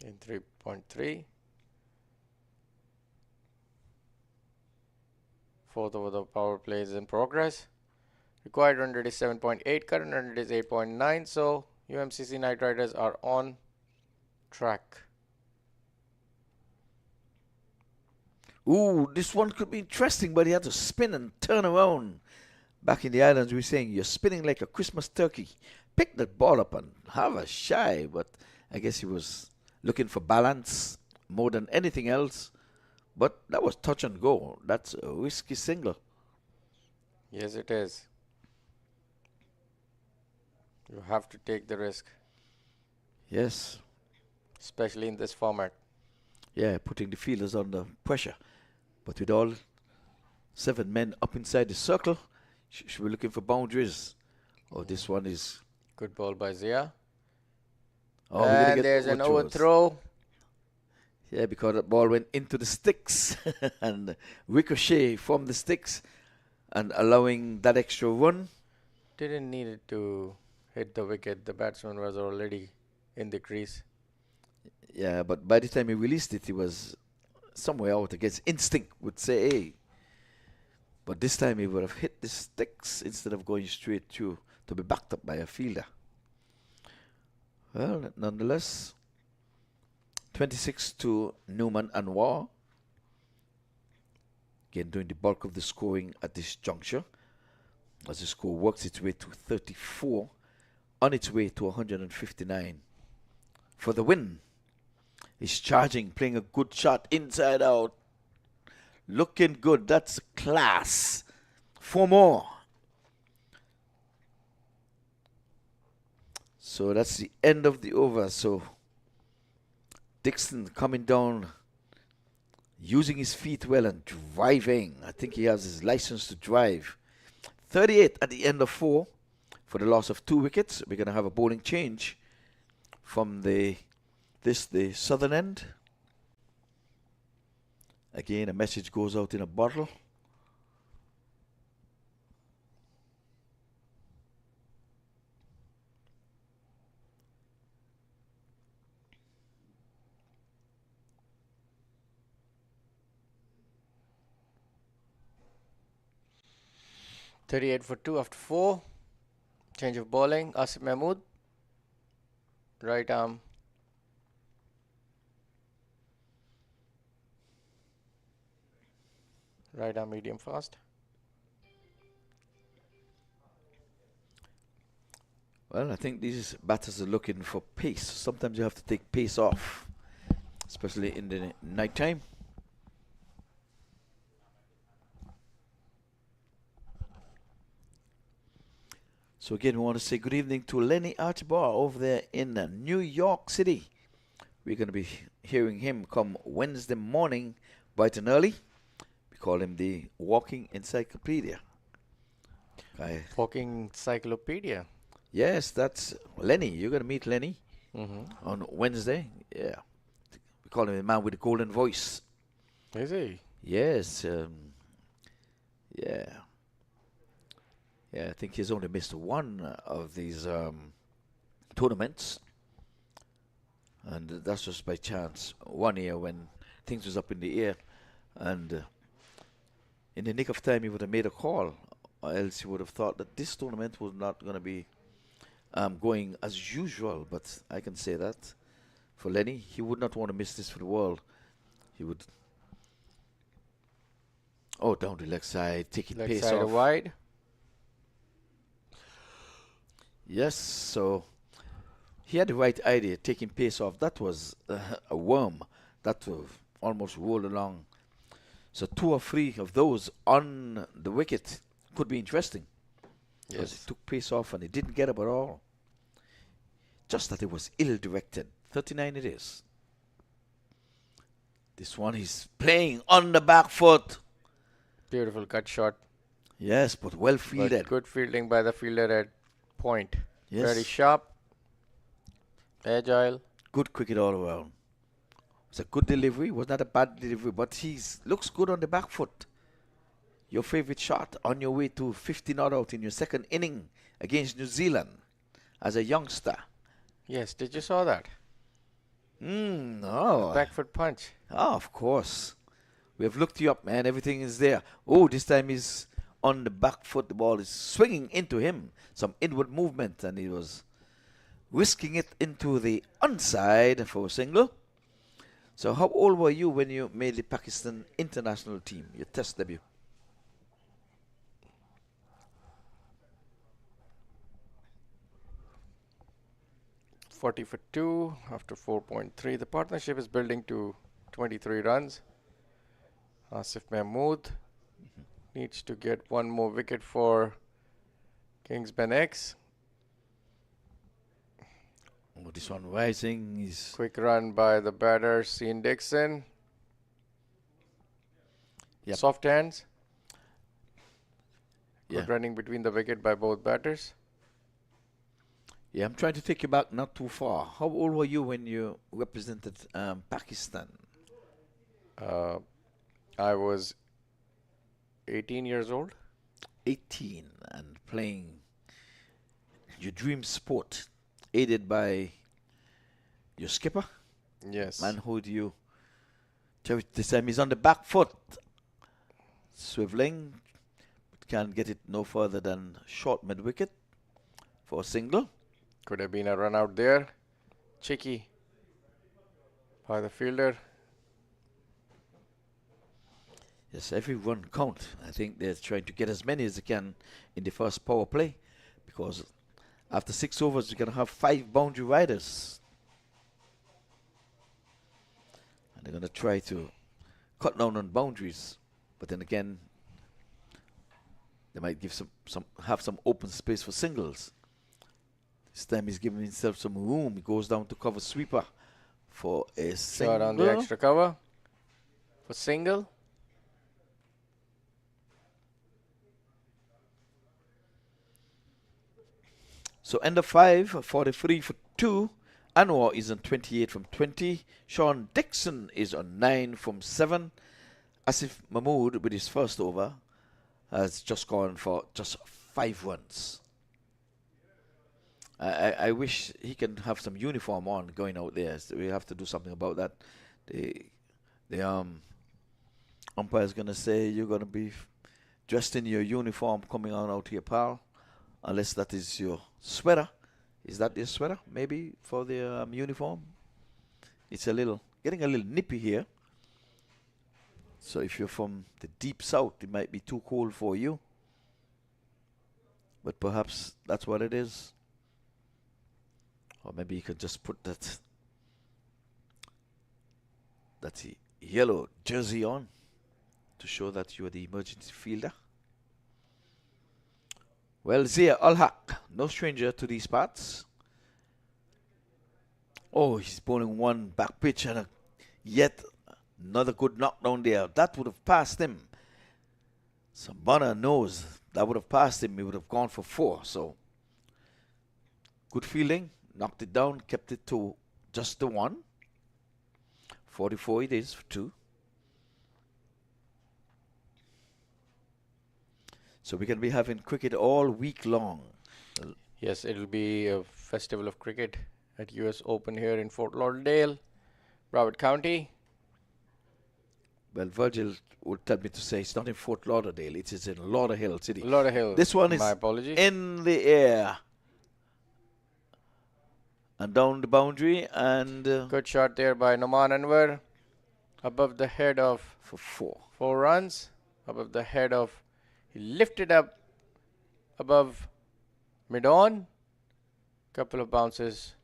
In 3.3. Fourth over the power play is in progress. Required run rate is 7.8, current run rate is 8.9, so UMCC Knight Riders are on track. Ooh, this one could be interesting, but he had to spin and turn around. Back in the islands, we were saying, you're spinning like a Christmas turkey. Pick that ball up and have a shy, but I guess he was looking for balance more than anything else. But that was touch and go. That's a risky single. Yes, it is. You have to take the risk. Yes. Especially in this format. Yeah, putting the fielders under pressure. But with all 7 men up inside the circle, should be looking for boundaries. Oh, this one is... Good ball by Zia. Oh, and there's an overthrow. Yeah, because the ball went into the sticks and ricochet from the sticks and allowing that extra run. Didn't need it to hit the wicket. The batsman was already in the crease. Yeah, but by the time he released it, he was somewhere out against instinct, would say, hey. But this time he would have hit the sticks instead of going straight through to be backed up by a fielder. Well, nonetheless, 26 to Newman Anwar. Again, doing the bulk of the scoring at this juncture. As the score works its way to 34, on its way to 159. For the win. He's charging, playing a good shot inside out. Looking good. That's class. 4 more. So that's the end of the over. So Dixon coming down, using his feet well and driving. I think he has his license to drive. 38 at the end of 4 for the loss of 2 wickets. We're going to have a bowling change from the southern end. Again, a message goes out in a bottle. .38 for 2 after 4. Change of bowling. Asif Mahmood. Right arm. Right arm medium fast. Well, I think these batters are looking for pace. Sometimes you have to take pace off, especially in the night time. So again, we want to say good evening to Lenny Archibald over there in New York City. We're going to be hearing him come Wednesday morning, bright and early. We call him the Walking Encyclopedia. Walking Encyclopedia. Yes, that's Lenny. You're going to meet Lenny on Wednesday. Yeah. We call him the man with the golden voice. Is he? Yes. Yeah. Yeah, I think he's only missed one of these tournaments. And that's just by chance. One year when things was up in the air, and in the nick of time he would have made a call, or else he would have thought that this tournament was not going to be going as usual. But I can say that for Lenny, he would not want to miss this for the world. He would. Oh, down the leg side, taking pace Leg side off. wide. Yes, so he had the right idea, taking pace off. That was a worm that almost rolled along. So 2 or 3 of those on the wicket could be interesting. Yes. He took pace off and he didn't get up at all. Just that it was ill-directed. 39 it is. This one he's playing on the back foot. Beautiful cut shot. Yes, but well fielded. But good fielding by the fielder at point. Yes. Very sharp. Agile. Good cricket all around. It's a good delivery. Was not a bad delivery, but he looks good on the back foot. Your favorite shot on your way to 50 not out in your second inning against New Zealand as a youngster. Yes, did you saw that? No. Back foot punch. Oh, of course. We have looked you up, man. Everything is there. Oh, this time he's on the back foot. The ball is swinging into him. Some inward movement, and he was whisking it into the onside for a single. So how old were you when you made the Pakistan international team, your test debut? .40 for 2 after 4.3. The partnership is building to 23 runs. Asif Mahmood needs to get 1 more wicket for KingsmenX. Oh, this one rising is quick run by the batter, Sean Dixon. Yep. Soft hands. Yeah. Good running between the wicket by both batters. Yeah, I'm trying to take you back not too far. How old were you when you represented Pakistan? I was 18 years old. 18 and playing your dream sport, aided by your skipper. Yes. Man, who do you? This time he's on the back foot, swiveling, but can't get it no further than short mid wicket for a single. Could have been a run out there. Cheeky by the fielder. Yes, every run count. I think they're trying to get as many as they can in the first power play, because after 6 overs, you're going to have 5 boundary riders. And they're going to try to cut down on boundaries. But then again, they might give have some open space for singles. This time he's giving himself some room. He goes down to cover sweeper for a single. Shot on the extra cover for single. So end of 5, 43 for 2. Anwar is on 28 from 20. Sean Dixon is on 9 from 7. Asif Mahmood, with his first over, has just gone for just 5 runs. I wish he can have some uniform on going out there. So we have to do something about that. The umpire is going to say you're going to be dressed in your uniform coming on out here, pal. Unless that is your sweater. Is that your sweater? Maybe for the uniform? It's getting a little nippy here. So if you're from the deep south, it might be too cold for you. But perhaps that's what it is. Or maybe you could just put that yellow jersey on to show that you are the emergency fielder. Well, Zia Al-Haq, no stranger to these parts. Oh, he's bowling one back pitch and yet another good knockdown there. That would have passed him. Sabana knows that would have passed him. He would have gone for 4. So, good fielding. Knocked it down, kept it to just the 1. 44 it is for 2. So we can be having cricket all week long. Yes, it'll be a festival of cricket at US Open here in Fort Lauderdale, Broward County. Well, Virgil would tell me to say it's not in Fort Lauderdale, it is in Lauderhill City. Lauderhill. This one is My apologies. in the air. And down the boundary, and good shot there by Noman Anwar. Above the head of for 4 runs. Above the head of, he lifted up above mid-on. Couple of bounces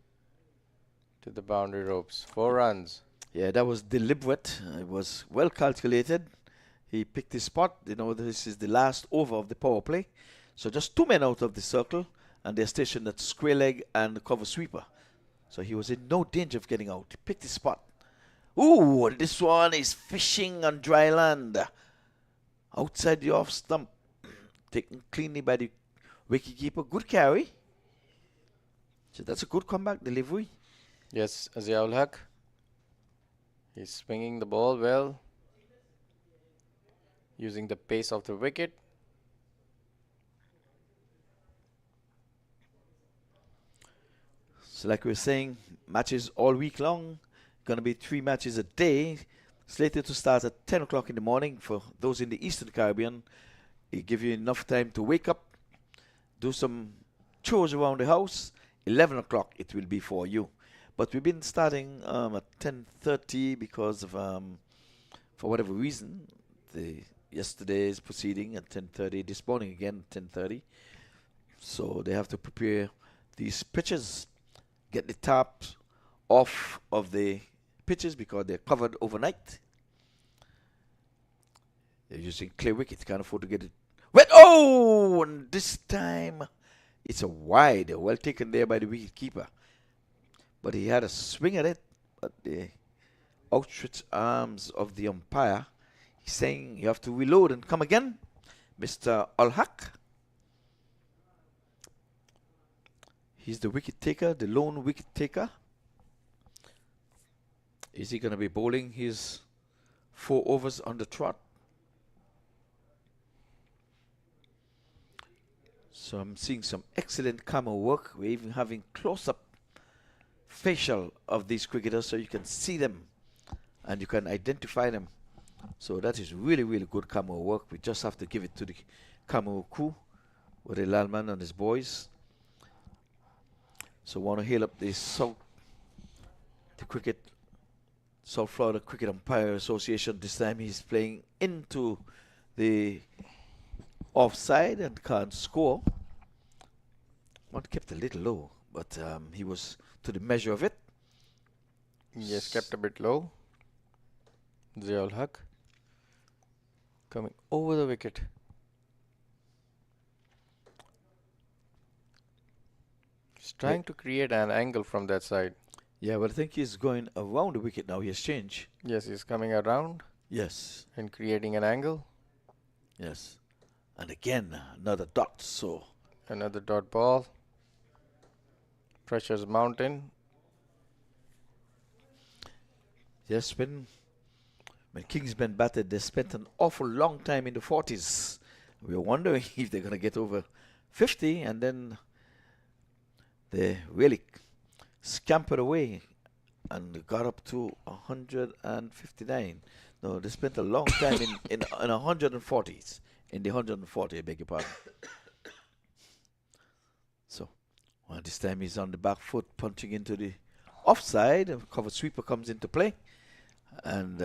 to the boundary ropes. 4 runs. Yeah, that was deliberate. It was well calculated. He picked his spot. You know, this is the last over of the power play. So just 2 men out of the circle, and they're stationed at square leg and cover sweeper. So he was in no danger of getting out. He picked his spot. Ooh, this one is fishing on dry land. Outside the off stump. Taken cleanly by the wicketkeeper. Good carry. So that's a good comeback delivery. Yes, Ziaul Haq. He's swinging the ball well. Using the pace of the wicket. So like we were saying, matches all week long. Going to be 3 matches a day. Slated to start at 10 o'clock in the morning. For those in the Eastern Caribbean, it give you enough time to wake up, do some chores around the house. 11 o'clock it will be for you. But we've been starting at 10:30 because of, for whatever reason, yesterday's proceeding at 10:30. This morning again at 10:30. So they have to prepare these pitches, get the taps off of the pitches because they're covered overnight. They're using clear wickets, can't afford to get it wet. Oh, and this time it's a wide, well taken there by the wicket keeper. But he had a swing at it, but the outstretched arms of the umpire, he's saying you have to reload and come again, Mr. Al-Haq. He's the wicket taker, the lone wicket taker. Is he going to be bowling his 4 overs on the trot? So I'm seeing some excellent camera work. We're even having close-up facial of these cricketers so you can see them and you can identify them. So that is really, really good camera work. We just have to give it to the camera crew with the Lalman and his boys. So want to hail up the South Florida Cricket Umpire Association. This time he's playing into the offside and can't score. One kept a little low, but he was to the measure of it. Yes, kept a bit low. Ziaul Haq coming over the wicket. He's trying to create an angle from that side. Yeah, but I think he's going around the wicket now. He has changed. Yes, he's coming around. Yes. And creating an angle. Yes. And again, another dot. So another dot ball. Pressure's mountain. Yes, when Kingsmen batted, they spent an awful long time in the 40s. We were wondering if they're going to get over 50, and then they really scampered away and got up to 159. No, they spent a long time in 140s. In the 140, I beg your pardon. So, well, this time he's on the back foot, punching into the offside. Cover sweeper comes into play. And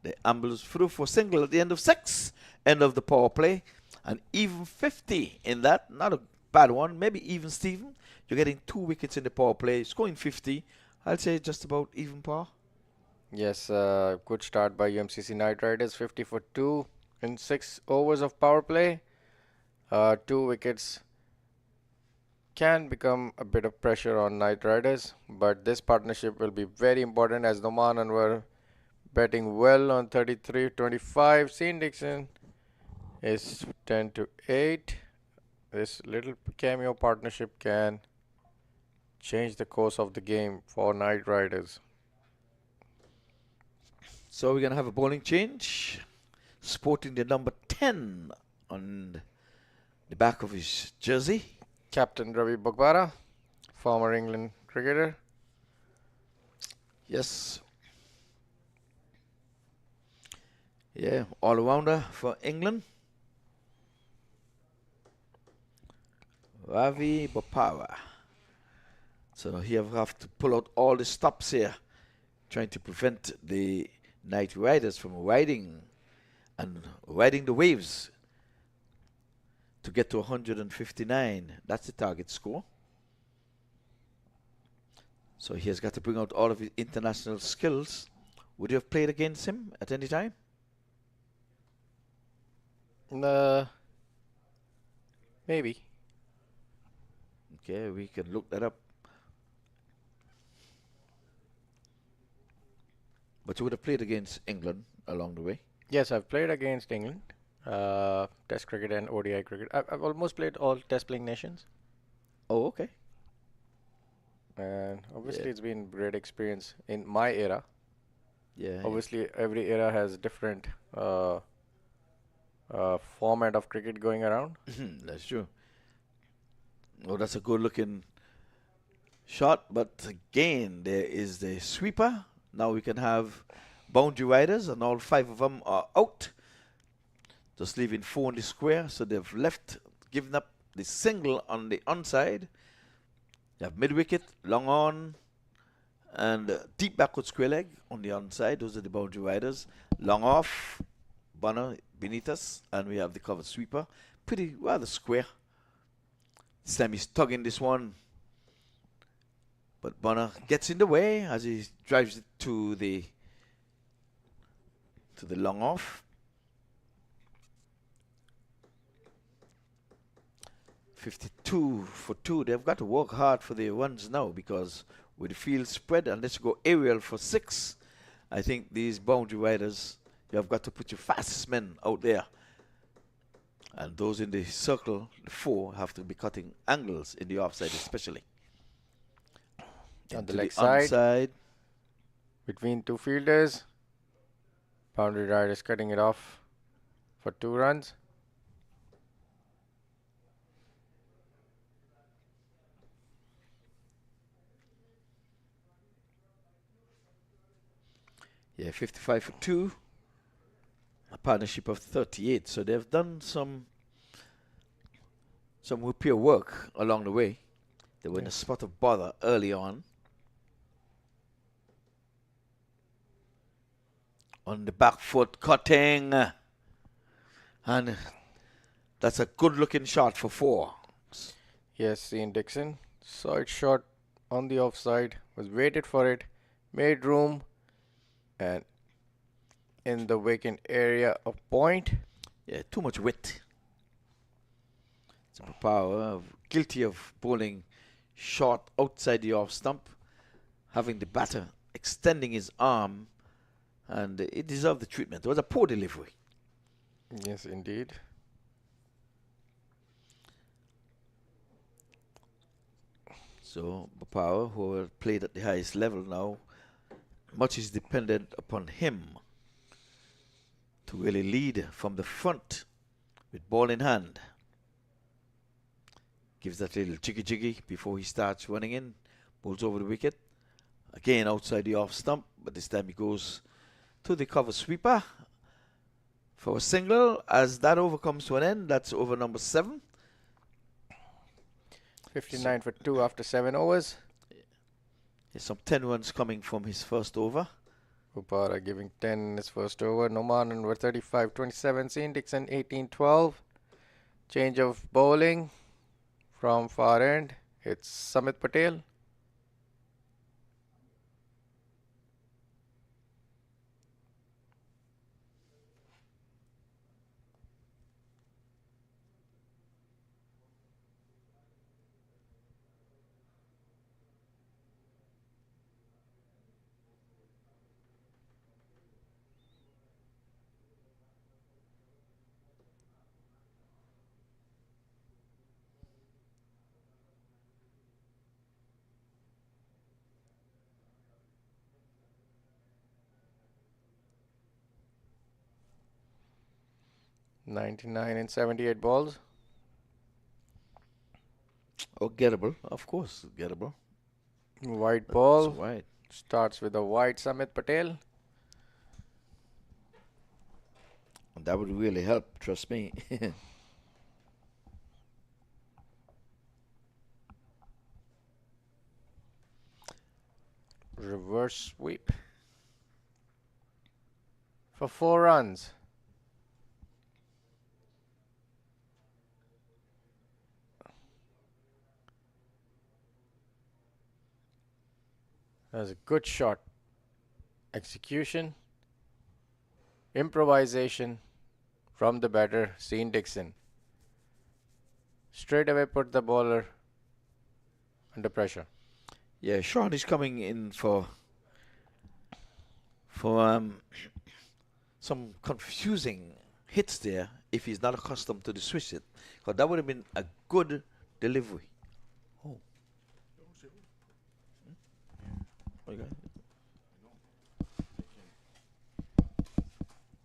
they ambles through for single at the end of 6. End of the power play. And even 50 in that. Not a bad one. Maybe even Stephen. You're getting 2 wickets in the power play. Scoring 50. I'll say just about even par. Yes, good start by UMCC Knight Riders. 50 for 2 in 6 overs of power play. 2 wickets can become a bit of pressure on Knight Riders. But this partnership will be very important as Noman Anwar batting well on 33-25. Sean Dixon is 10-8. This little cameo partnership can change the course of the game for Knight Riders. So we're going to have a bowling change. Sporting the number 10 on the back of his jersey. Captain Ravi Bogbara, former England cricketer. Yes. Yeah, all-rounder for England. Ravi Bopara. So here we have to pull out all the stops here, trying to prevent the Knight Riders from riding the waves to get to 159. That's the target score. So he has got to bring out all of his international skills. Would you have played against him at any time? Maybe. Okay, we can look that up. But you would have played against England along the way? Yes, I've played against England. Test cricket and ODI cricket. I've almost played all test playing nations. Oh, okay. And obviously it's been great experience in my era. Yeah. Obviously every era has different format of cricket going around. That's true. Oh, that's a good looking shot. But again, there is the sweeper. Now we can have boundary riders, and all 5 of them are out. Just leaving 4 in the square. So they've left, given up the single on the onside. You have mid-wicket, long on, and deep backward square leg on the onside. Those are the boundary riders. Long off, Bonner beneath us, and we have the cover sweeper. Pretty rather square. This time he's tugging this one, but Bonner gets in the way as he drives it to the long off. 52 for 2. They've got to work hard for their runs now, because with the field spread, and let's go aerial for 6. I think these boundary riders, you have got to put your fastest men out there. And those in the circle, the 4, have to be cutting angles in the offside especially. On the leg side, onside, between 2 fielders, boundary riders cutting it off for 2 runs. Yeah, 55 for 2. A partnership of 38. So they've done some repair work along the way. They were in a spot of bother early on. On the back foot, cutting. And that's a good looking shot for 4. Yes, Ian Dixon saw it shot on the offside, was waited for it, made room, and in the vacant area of point. Yeah, too much width. Power, guilty of bowling short outside the off stump, having the batter extending his arm, and it deserved the treatment. It was a poor delivery. Yes, indeed. So Power, who played at the highest level now, much is dependent upon him to really lead from the front with ball in hand. Gives that little jiggy before he starts running in. Bowls over the wicket. Again outside the off stump, but this time he goes to the cover sweeper for a single. As that over comes to an end, that's over number 7. 59 for 2 after 7 overs. There's some 10 runs coming from his first over. Upara giving 10 in his first over. Noman over 35-27. Ian Dixon 18-12. Change of bowling from far end. It's Samit Patel. .99 in 78 balls. Oh, gettable, of course, gettable. White ball. White. Starts with a white Samit Patel. That would really help, trust me. Reverse sweep for 4 runs. That's a good shot. Execution, improvisation from the batter, Sean Dixon. Straight away put the bowler under pressure. Yeah, Sean is coming in for some confusing hits there if he's not accustomed to the switch hit. Because that would have been a good delivery. Oh. Okay.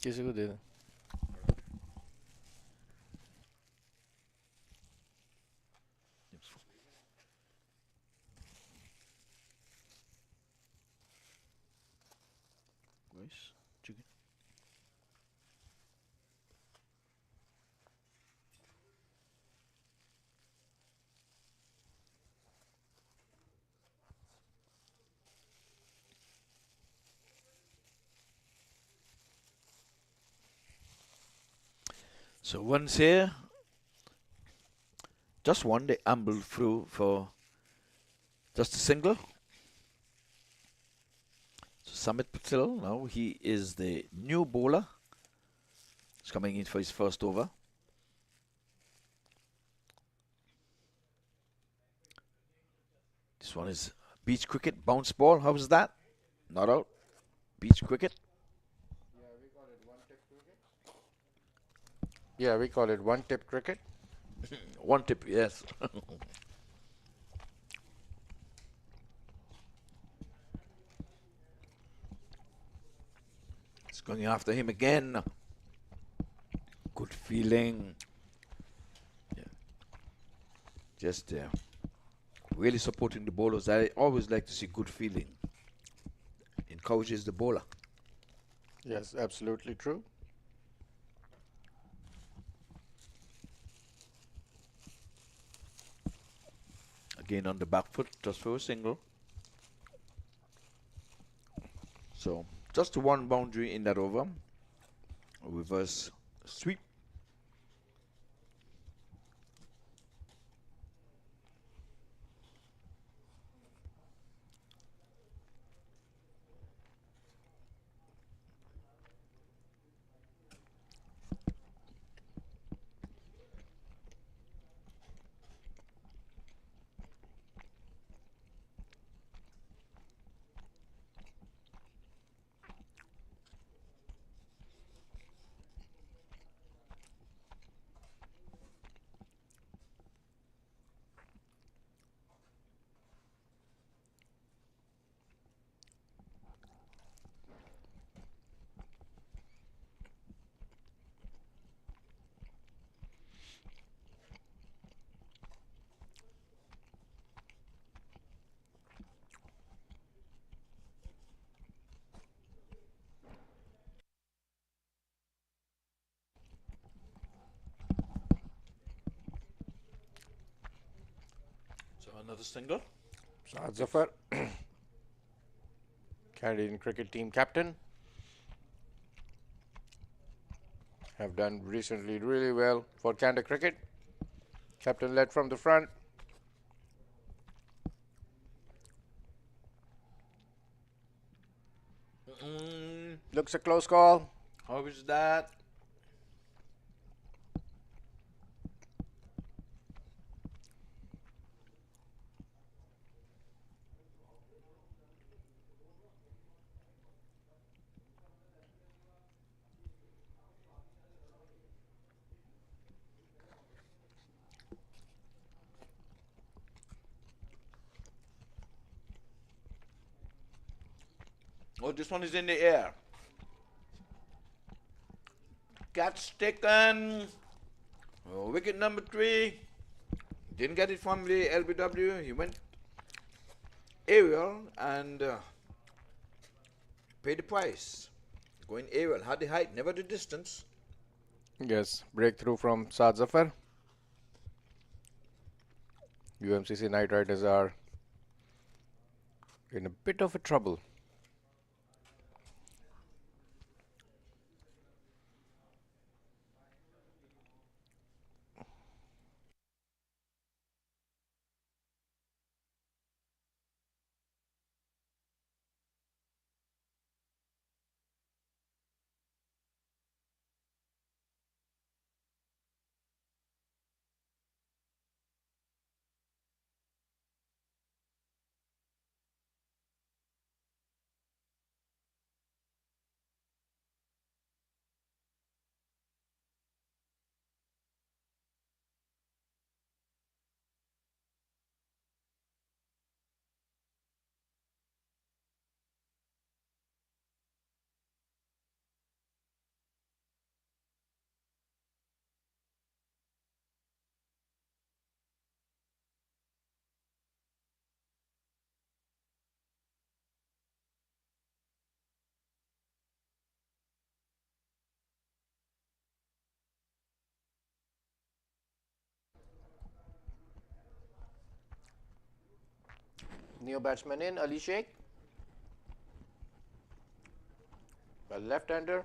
किसी को दे दो. Nice. Chicken. So once here, just one they ambled through for just a single. So Samit Patel now, he is the new bowler. He's coming in for his first over. This one is beach cricket, bounce ball. How was that? Not out. Beach cricket. Yeah, we call it one-tip cricket. One tip, yes. It's going after him again. Good feeling. Yeah. Just really supporting the bowlers. I always like to see good feeling. Encourages the bowler. Yes, absolutely true. Again on the back foot, just for a single. So just one boundary in that over. A reverse sweep. So another single. Saad Zafar, Canadian cricket team captain, have done recently really well for Canada cricket. Captain led from the front. Looks a close call. How is that? Oh, this one is in the air. Catch taken. Oh, wicket number 3. Didn't get it from the LBW. He went aerial and paid the price. Going aerial, had the height, never the distance. Yes, breakthrough from Saad Zafar. UMCC Knight Riders are in a bit of a trouble. New batsman in, Ali Sheikh, a left-hander.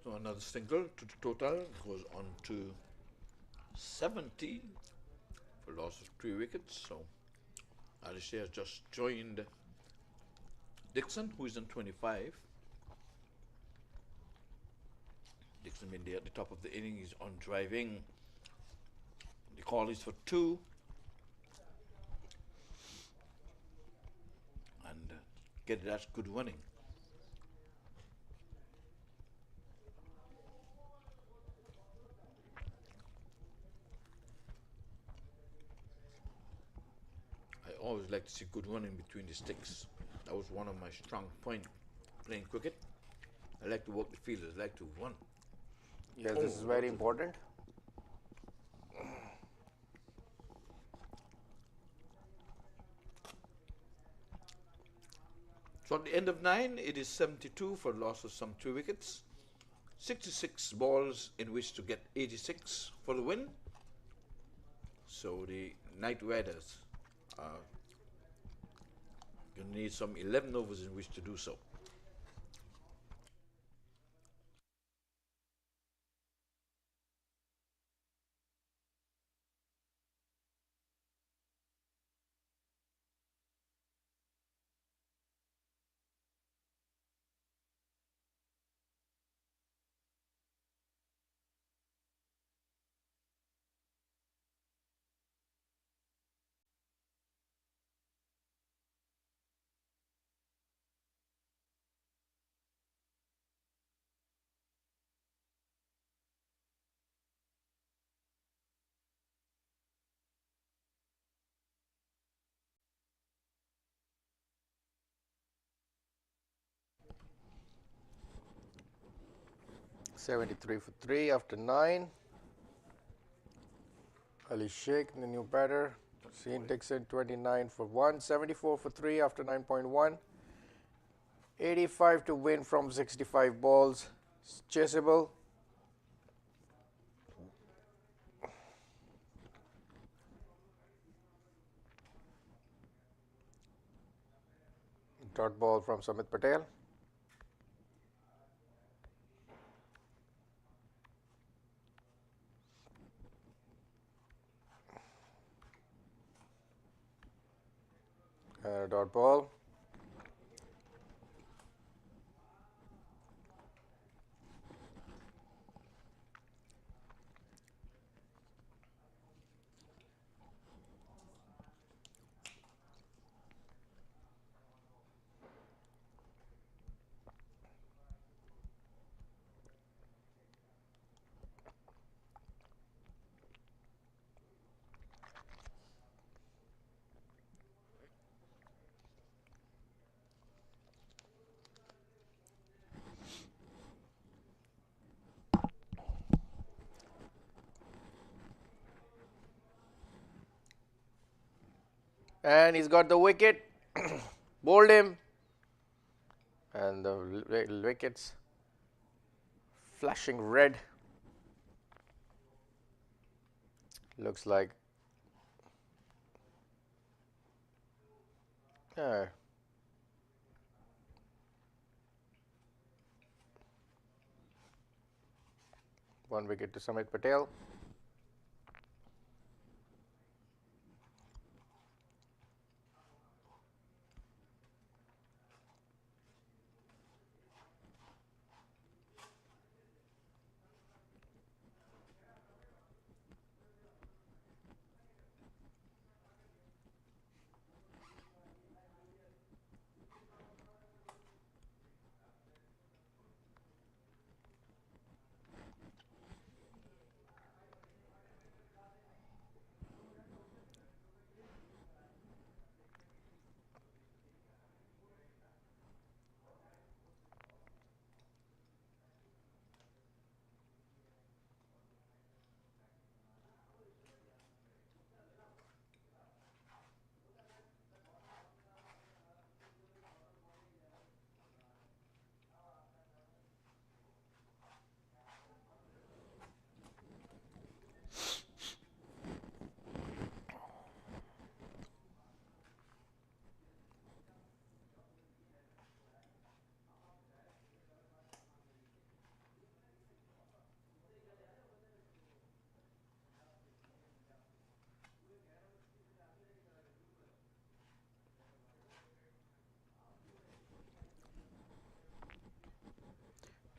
So another single to the total goes on to 70 for loss of 3 wickets. So Alicia has just joined Dixon, who is on 25. Dixon Mindy at the top of the inning is on driving. The call is for 2. And get that good running. I always like to see good running between the sticks. That was one of my strong points playing cricket. I like to walk the field. I like to run. Yes, this is very important. So at the end of 9, it is 72 for loss of some 2 wickets. 66 balls in which to get 86 for the win. So the Knight Riders are going to need some 11 overs in which to do so. $73 for 3 after 9. Ali Sheikh, the new batter. Shane Dixon, 29 for 1. 74 for 3 after 9.1. 85 to win from 65 balls. It's chaseable. Dot ball from Samit Patel. Dot ball. And he's got the wicket. Bowled him. And the wickets flashing red. Looks like one wicket to Samit Patel.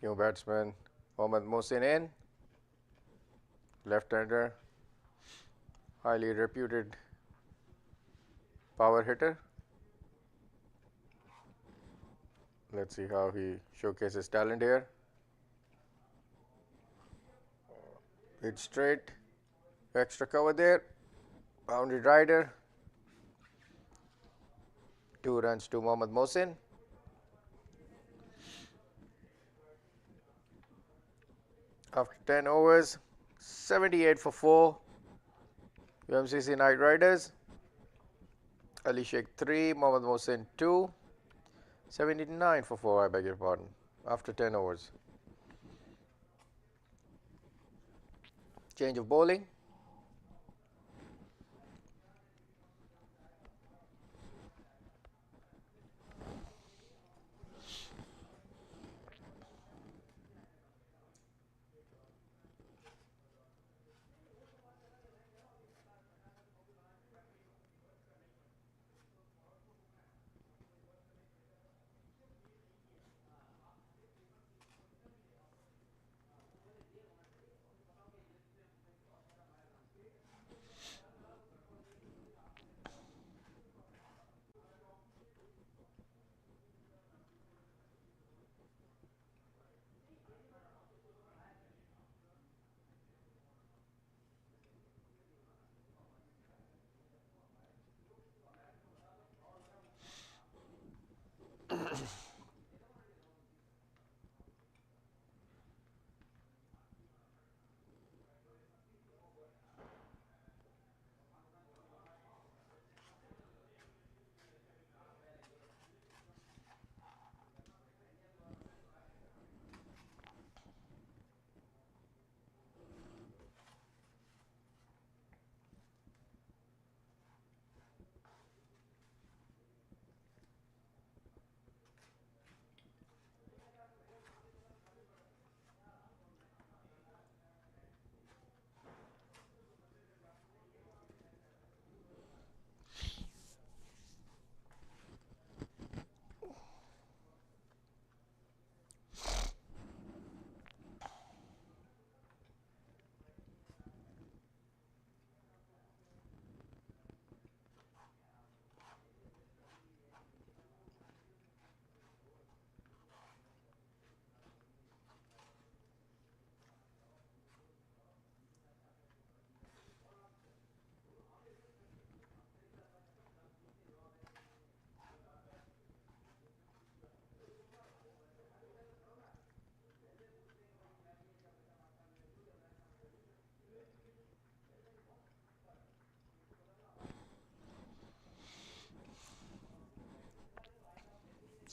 New batsman Mohammad Mohsin in, left-hander, highly reputed power hitter. Let's see how he showcases talent here. Hit straight, extra cover there, boundary rider. 2 runs to Mohammad Mohsin. After 10 overs, 78 for 4. UMMC Knight Riders. Ali Sheikh 3, Mohammad Mohsin 2. 79 for 4, I beg your pardon, after 10 overs. Change of bowling.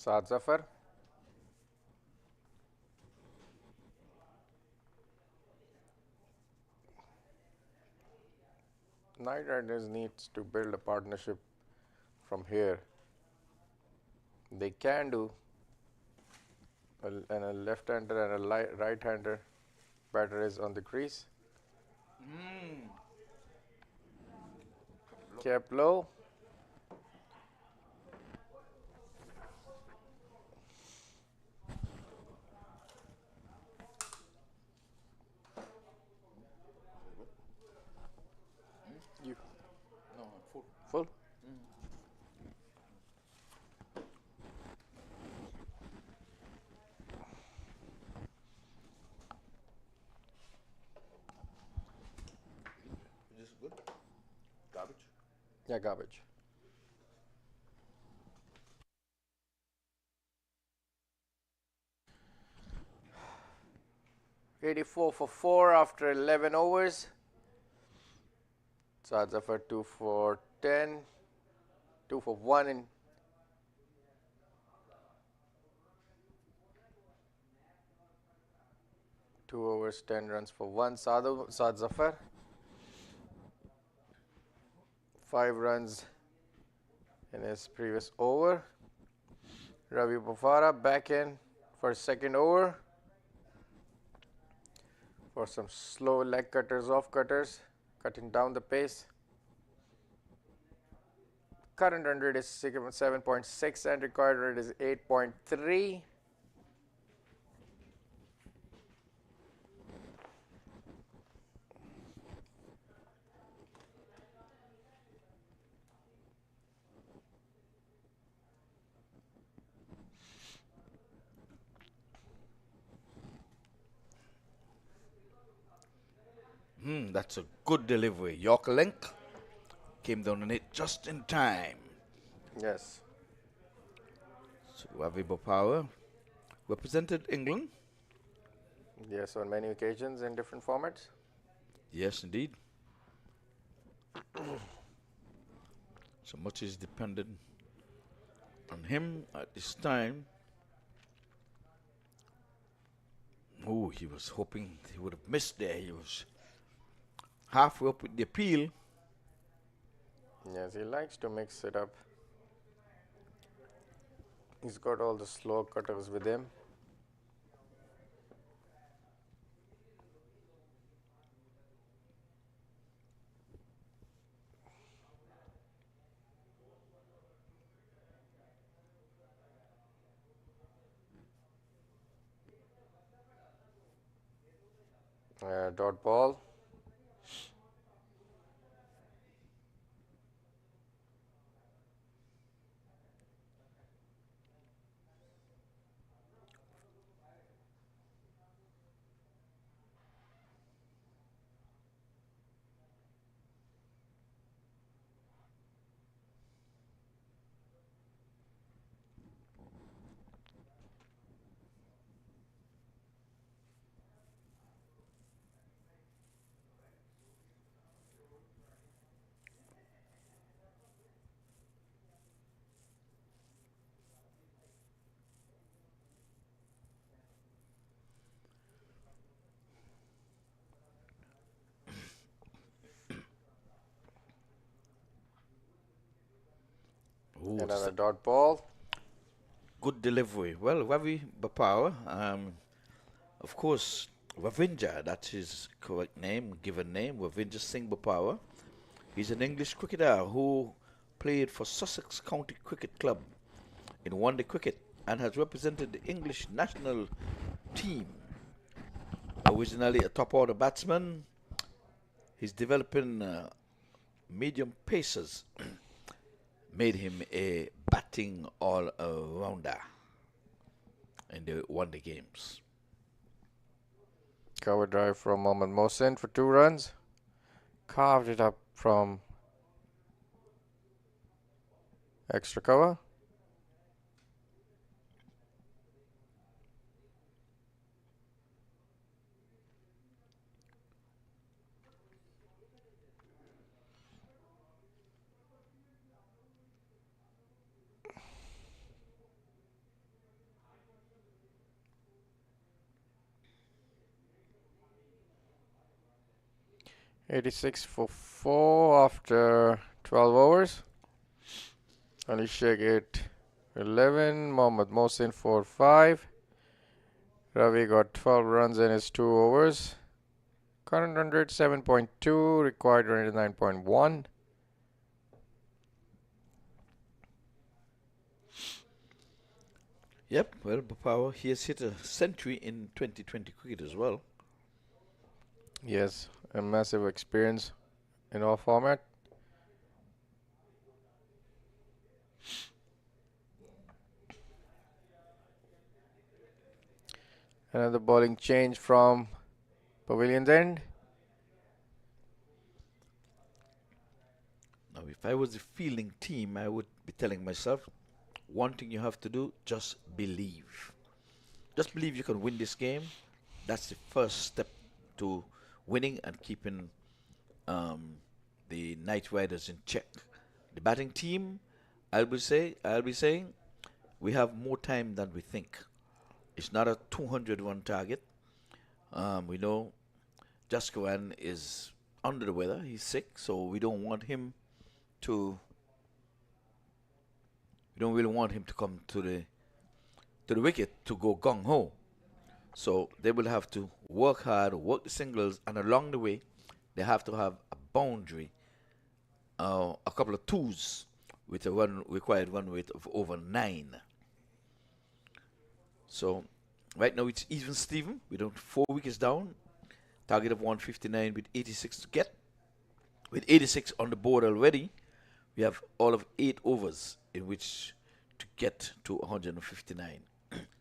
Saad Zafar. Knight Riders needs to build a partnership from here. They can do and a left-hander and a right-hander batter is on the crease. Kept low. You. No, full. Full. Is this good? Garbage? Yeah, garbage. '84 for 4 after 11 overs. Saad Zafar 2 for 10, 2 for 1 in two overs, 10 runs for 1. Saad Zafar 5 runs in his previous over. Ravi Bofara back in for second over for some slow leg cutters, off cutters, cutting down the pace. Current run rate is 7.6 and required rate is 8.3. That's a good delivery. Yorker length came down on it just in time. Yes. So Ravi Bopara represented England. Yes, on many occasions in different formats. Yes, indeed. So much is dependent on him at this time. Oh, he was hoping he would have missed there. He was halfway up with the appeal. Yes, he likes to mix it up. He's got all the slow cutters with him. Dot ball. Ooh, Another dot ball. good delivery. Well, Ravi Bopara, of course, Ravindra, that's his correct name, given name, Ravindra Singh Bopara. He's an English cricketer who played for Sussex County Cricket Club in one-day cricket and has represented the English national team. Originally a top-order batsman, he's developing medium paces made him a batting all-rounder in the one-day games. Cover drive from Mohammad Mohsin for 2 runs. Carved it up from extra cover. 86 for 4 after 12 overs. Ali Sheikh 11. Mohammad Mohsin for 5. Ravi got 12 runs in his 2 overs. Current run rate 7.2. Required run rate 9.1. Yep, well, Power, he has hit a century in 2020 cricket as well. Yes, a massive experience in all format. Another bowling change from Pavilion's end. Now, if I was the fielding team, I would be telling myself, one thing you have to do, just believe. Just believe you can win this game. That's the first step to winning and keeping the Knight Riders in check. The batting team, I'll be saying, we have more time than we think. It's not a 200-run target. We know Jaskawan is under the weather. He's sick, so we don't want him to. We don't really want him to come to the wicket to go gung ho. So they will have to work hard, work the singles, and along the way, they have to have a boundary, a couple of twos with a required run rate of over 9. So right now it's even Steven. We don't 4 wickets down. Target of 159 with 86 to get. With 86 on the board already, we have all of 8 overs in which to get to 159.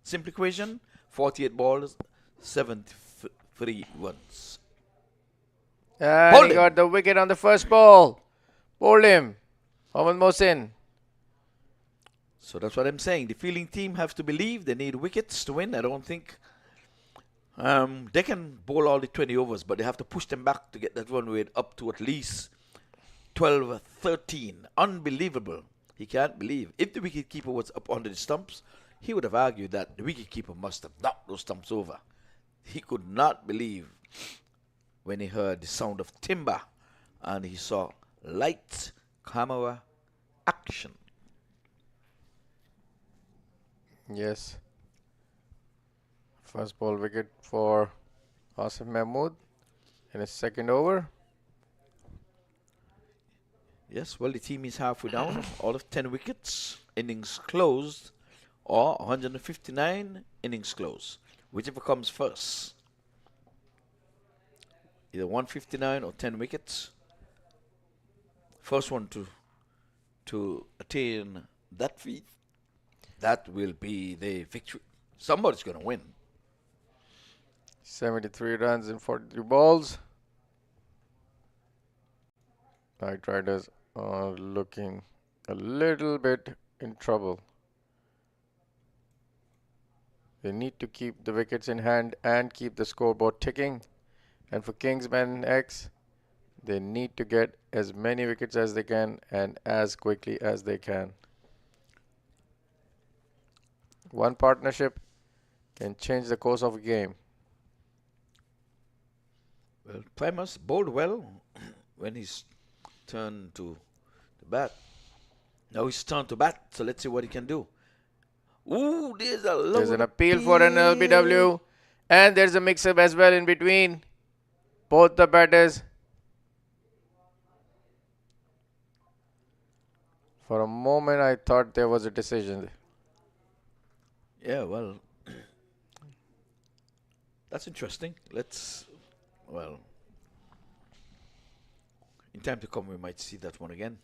Simple equation, 48 balls, 73 runs. And he got the wicket on the first ball. Bowled him. Mohammad Mohsin. So that's what I'm saying. The fielding team have to believe they need wickets to win. I don't think they can bowl all the 20 overs, but they have to push them back to get that run rate up to at least 12 or 13. Unbelievable. He can't believe. If the wicketkeeper was up under the stumps, he would have argued that the wicketkeeper must have knocked those stumps over. He could not believe when he heard the sound of timber and he saw lights, camera, action. Yes. First ball wicket for Asif Mahmood in his second over. Yes, well, the team is halfway down. All of 10 wickets, innings closed, or 159 innings closed. Whichever comes first. Either 159 or 10 wickets. First one to attain that feat, that will be the victory. Somebody's going to win. 73 runs in 43 balls. Knight Riders are looking a little bit in trouble. They need to keep the wickets in hand and keep the scoreboard ticking. And for KingsmenX, they need to get as many wickets as they can and as quickly as they can. One partnership can change the course of a game. Well, Primus bowled well when he's turned to the bat. Now he's turned to bat, so let's see what he can do. Ooh, there's an appeal for an LBW, and there's a mix-up as well in between both the batters. For a moment, I thought there was a decision. Yeah, well, that's interesting. Well, in time to come, we might see that one again.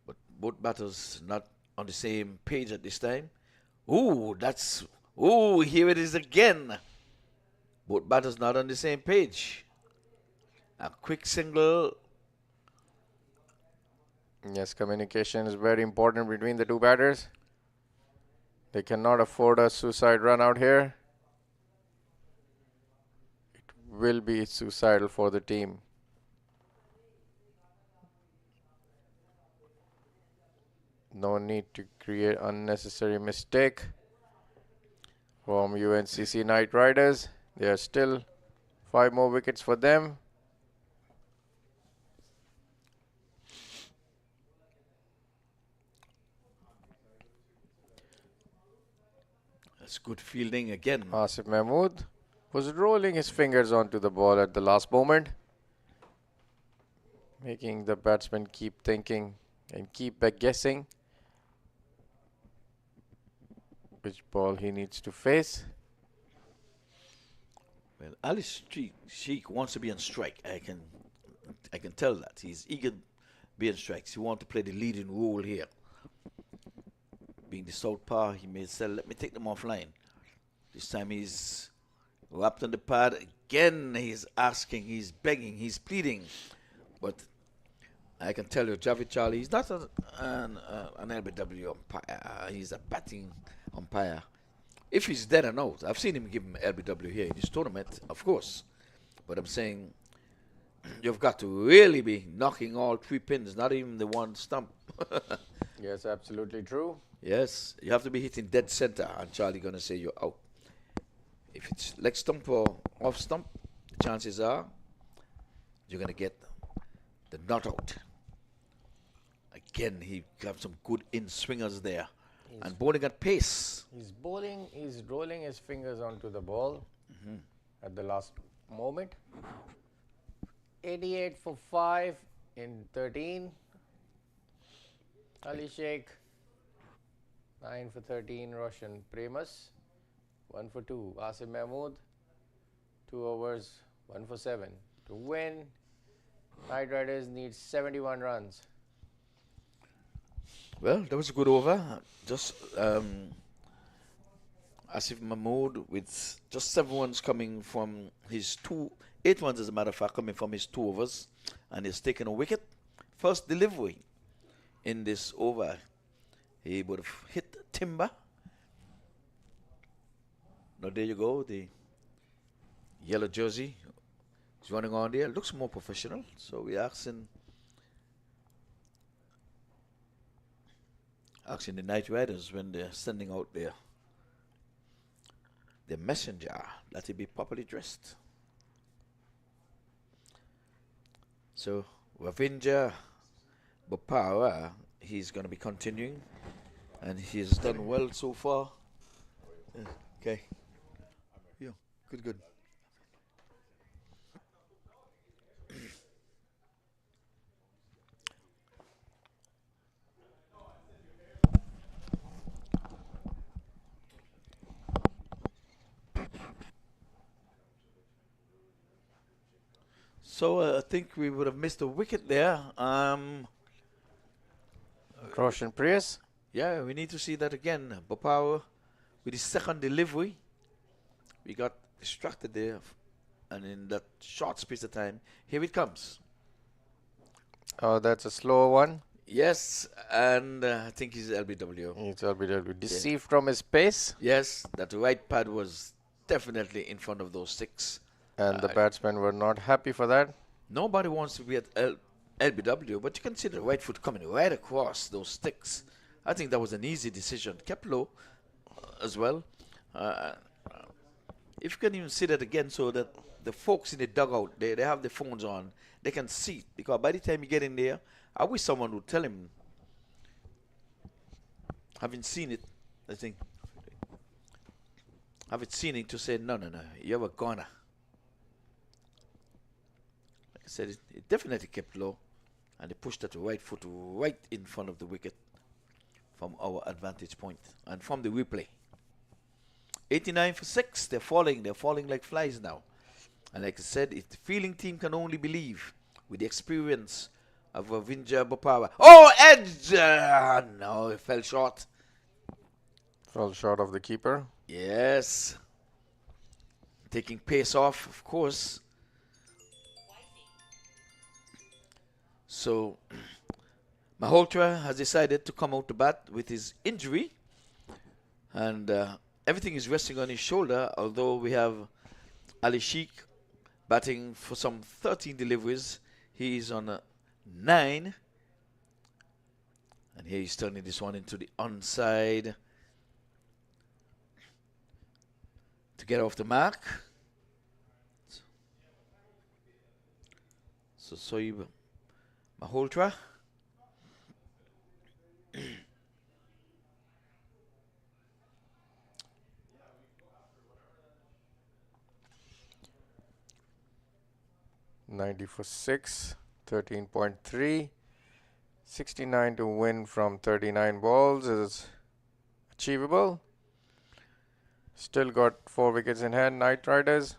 But both batters not on the same page at this time. Here it is again. Both batters not on the same page. A quick single. Yes, communication is very important between the two batters. They cannot afford a suicide run out here. It will be suicidal for the team. No need to create unnecessary mistake from UNCC Knight Riders. There are still 5 more wickets for them. That's good fielding again. Asif Mahmood was rolling his fingers onto the ball at the last moment, making the batsman keep thinking and keep guessing which ball he needs to face. Well, Ali Sheikh wants to be on strike. I can tell that. He's eager to be on strikes. He wants to play the leading role here. Being the southpaw, he may say, let me take them offline. This time he's wrapped on the pad. Again, he's asking, he's begging, he's pleading. But I can tell you, Javid Charlie, he's not an LBW umpire. He's a batting umpire. If he's dead or out, I've seen him give him LBW here in this tournament, of course. But I'm saying you've got to really be knocking all 3 pins, not even the one stump. Yes, absolutely true. Yes, you have to be hitting dead center, and Charlie gonna say you're out. If it's leg stump or off stump, the chances are you're gonna get the not out. Again, he got some good in swingers there, and bowling at pace. He's rolling his fingers onto the ball at the last moment. 88 for 5 in 13. Ali Sheikh 9 for 13. Roshan Premas 1 for 2. Asif Mahmood 2 overs 1 for 7 to win. Knight Riders need 71 runs. Well, that was a good over. Just Asif Mahmood with just 7 runs coming from his 8 runs, as a matter of fact, coming from his 2 overs, and he's taken a wicket. First delivery in this over. He would have hit timber. Now there you go, the yellow jersey is running on there. Looks more professional. So we're asking the Knight Riders when they're sending out their messenger that he be properly dressed. So Ravindra Bopara, he's going to be continuing, and he's done well so far. Okay. Yeah, good. So I think we would have missed a wicket there. Roshan Premas. Yeah, we need to see that again. Bopara with his second delivery. We got distracted there, and in that short space of time, here it comes. Oh, that's a slow one. Yes, and I think he's LBW. It's LBW. Deceived from his pace. Yes, that right pad was definitely in front of those 6. And the batsmen were not happy for that. Nobody wants to be at LBW, but you can see the right foot coming right across those sticks. I think that was an easy decision. Kept low as well. If you can even see that again, so that the folks in the dugout, they have the phones on, they can see. Because by the time you get in there, I wish someone would tell him, having seen it, I think, having seen it, to say, no, you're a goner. Like I said, it definitely kept low, and they pushed that right foot right in front of the wicket from our advantage point and from the replay. 89 for 6. They're falling like flies now. And like I said, if the fielding team can only believe with the experience of Ravindra Bopara. Oh, edge! No, it fell short. Fell short of the keeper. Yes. Taking pace off, of course. So Malhotra has decided to come out to bat with his injury, and everything is resting on his shoulder, although we have Ali Sheikh batting for some 13 deliveries. He is on a 9, and here he's turning this one into the onside to get off the mark. So Soib Malhotra. 90 for 6, 13.3. 69 to win from 39 balls is achievable. Still got 4 wickets in hand, Knight Riders.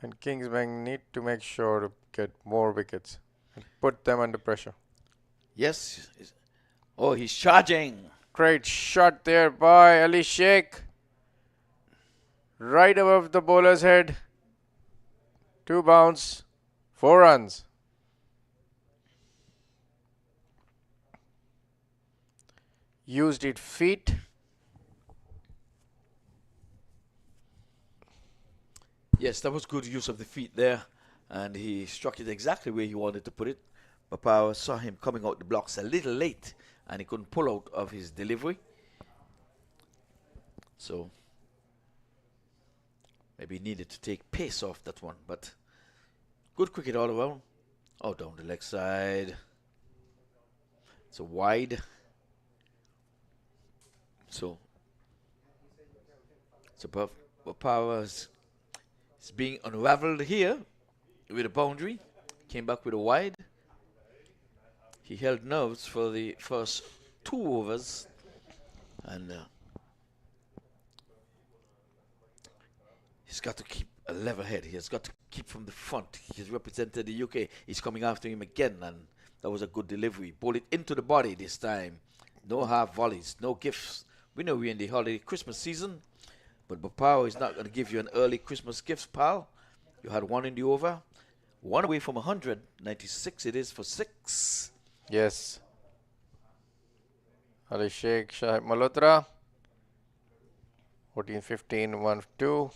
And Kingsmen need to make sure to get more wickets and put them under pressure. Yes. Oh, he's charging. Great shot there by Ali Sheikh. Right above the bowler's head. 2 bounce, 4 runs. Used it feet. Yes, that was good use of the feet there. And he struck it exactly where he wanted to put it. Power saw him coming out the blocks a little late and he couldn't pull out of his delivery. So maybe he needed to take pace off that one. But good cricket all around. Oh, down the leg side. It's a wide. So Power is being unraveled here with a boundary. Came back with a wide. He held nerves for the first 2 overs. And he's got to keep a level head. He has got to keep from the front. He's represented the UK. He's coming after him again. And that was a good delivery. Bowled it into the body this time. No half volleys. No gifts. We know we're in the holiday Christmas season. But Power is not going to give you an early Christmas gift, pal. You had 1 in the over. 1 away from 100. 96 it is for 6. Yes. Ali Sheikh, Shahib Malhotra. 14-15, 1-2.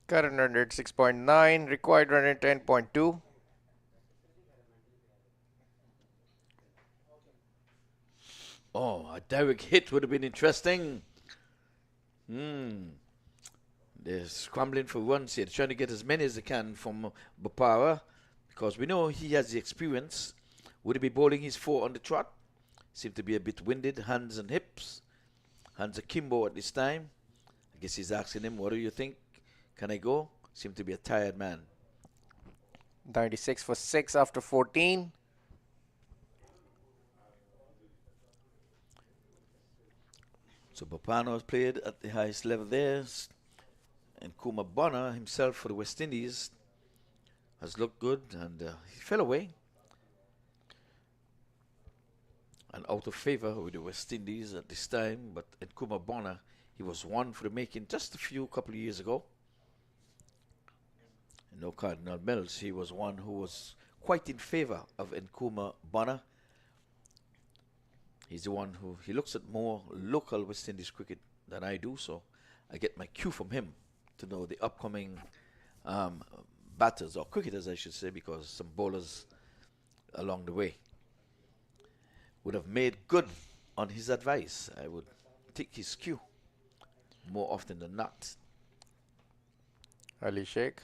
Current run rate 6.9. Required run rate 10.2. Oh, a direct hit would have been interesting. They're scrambling for runs here. They're trying to get as many as they can from Power because we know he has the experience. Would he be bowling his 4 on the trot? Seemed to be a bit winded, hands and hips. Hands akimbo at this time. I guess he's asking him, what do you think? Can I go? Seemed to be a tired man. 96 for 6 after 14. So Bopano has played at the highest level there. And Kuma Bonner himself for the West Indies has looked good and he fell away. And out of favour with the West Indies at this time. But Nkuma Bonner, he was one for the making just a couple of years ago. And no Cardinal Mills, he was one who was quite in favour of Nkuma Bonner. He's the one who, he looks at more local West Indies cricket than I do, so I get my cue from him to know the upcoming batters, or cricketers I should say, because some bowlers along the way would have made good on his advice. I would take his cue more often than not. Ali Sheikh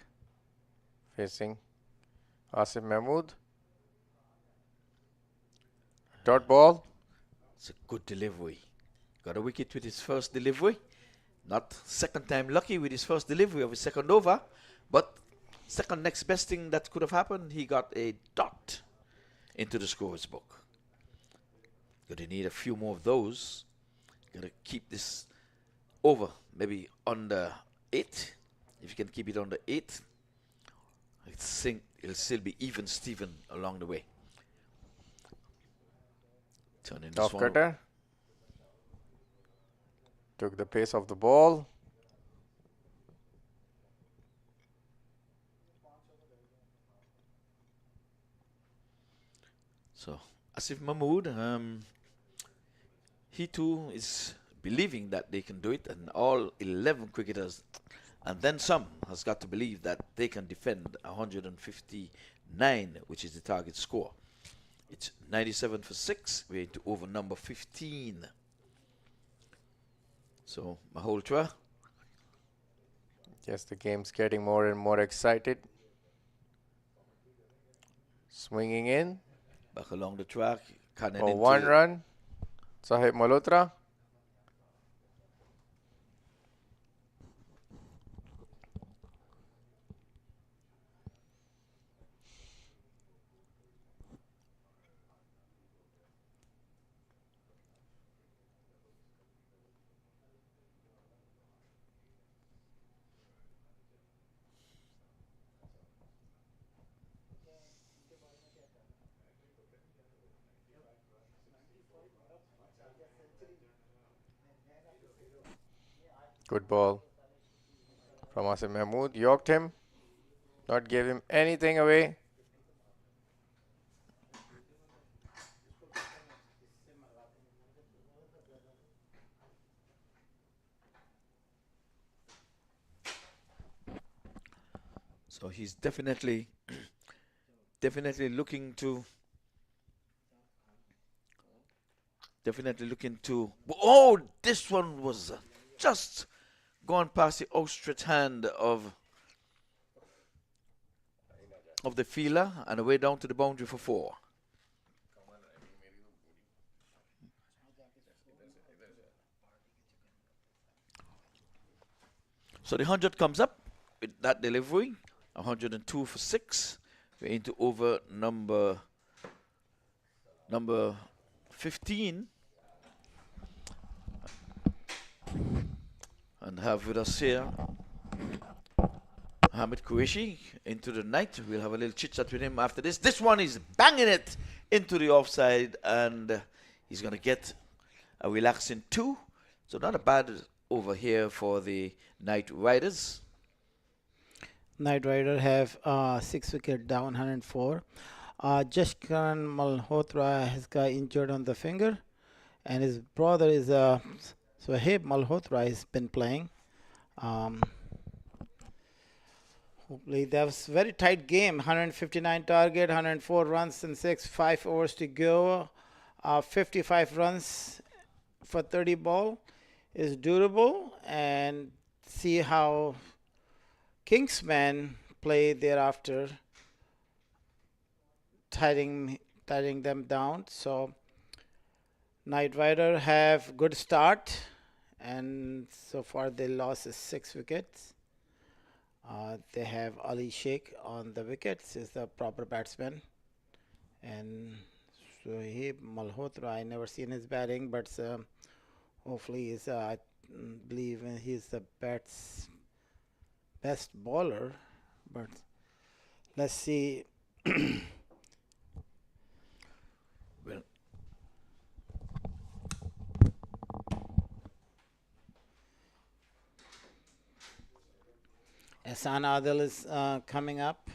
facing Asif Mahmood. Dot ball. It's a good delivery. Got a wicket with his first delivery. Not second time lucky with his first delivery of his second over, but second next best thing that could have happened, he got a dot into the scorer's book. Gonna need a few more of those. Gotta keep this over, maybe under 8. If you can keep it under 8, I think it'll still be even Steven along the way. Turning Off cutter. Took the pace of the ball. So Asif Mahmood, he too is believing that they can do it, and all 11 cricketers and then some has got to believe that they can defend 159, which is the target score. It's 97 for 6. We're into over number 15. So Malhotra. Yes, the game's getting more and more excited. Swinging in. Back along the track. For 1 run. Shahib Malhotra. Good ball from Asim Mahmood. Yorked him. Not gave him anything away. So he's definitely looking to oh, this one was just gone past the outstretched hand of the fielder and away down to the boundary for 4. So the 100 comes up with that delivery. 102 for 6. We're into over number 15. And have with us here Hamid Qureshi into the night. We'll have a little chit chat with him after this. This one is banging it into the offside, and he's going to get a relaxing 2. So not a bad over here for the Night Riders. Night Rider have 6 wicket down, 104. Jashkaran Malhotra has got injured on the finger, and his brother is Sohaib Malhotra has been playing. Hopefully that was a very tight game. 159 target, 104 runs in 5 overs to go. 55 runs for 30 ball is durable, and see how Kingsmen play thereafter, tidying them down. So Night Rider have good start, and so far they lost 6 wickets. They have Ali Sheikh on the wickets, is the proper batsman, and Sohaib Malhotra, I never seen his batting, but hopefully he's I believe he's the best bowler, but let's see. Well, Ehsan Adil is coming up.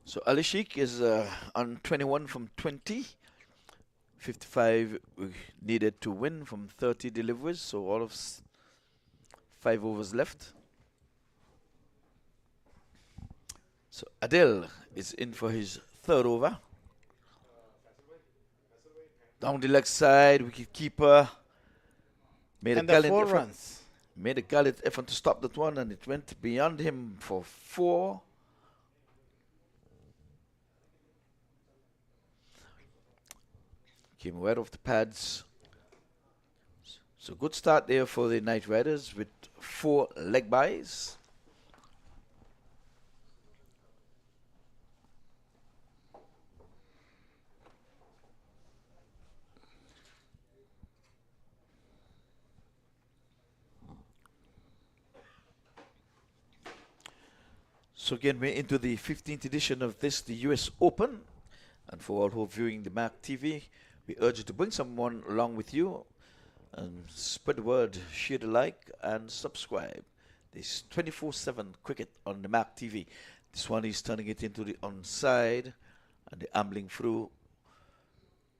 So Ali Sheikh is on 21 from 20. 55 we needed to win from 30 deliveries, so all of 5 overs left. So Adil is in for his 3rd over. Down the leg side, wicketkeeper made And a the gallant 4 effort. runs. Made a gallant effort to stop that one, and it went beyond him for 4. Came right off the pads. So good start there for the Night Riders with 4 leg byes. So again, we're into the 15th edition of this, the US Open. And for all who are viewing the MAQ TV, we urge you to bring someone along with you and spread the word, share the like, and subscribe. There's 24/7 cricket on the MAQ TV. This one is turning it into the onside, and the ambling through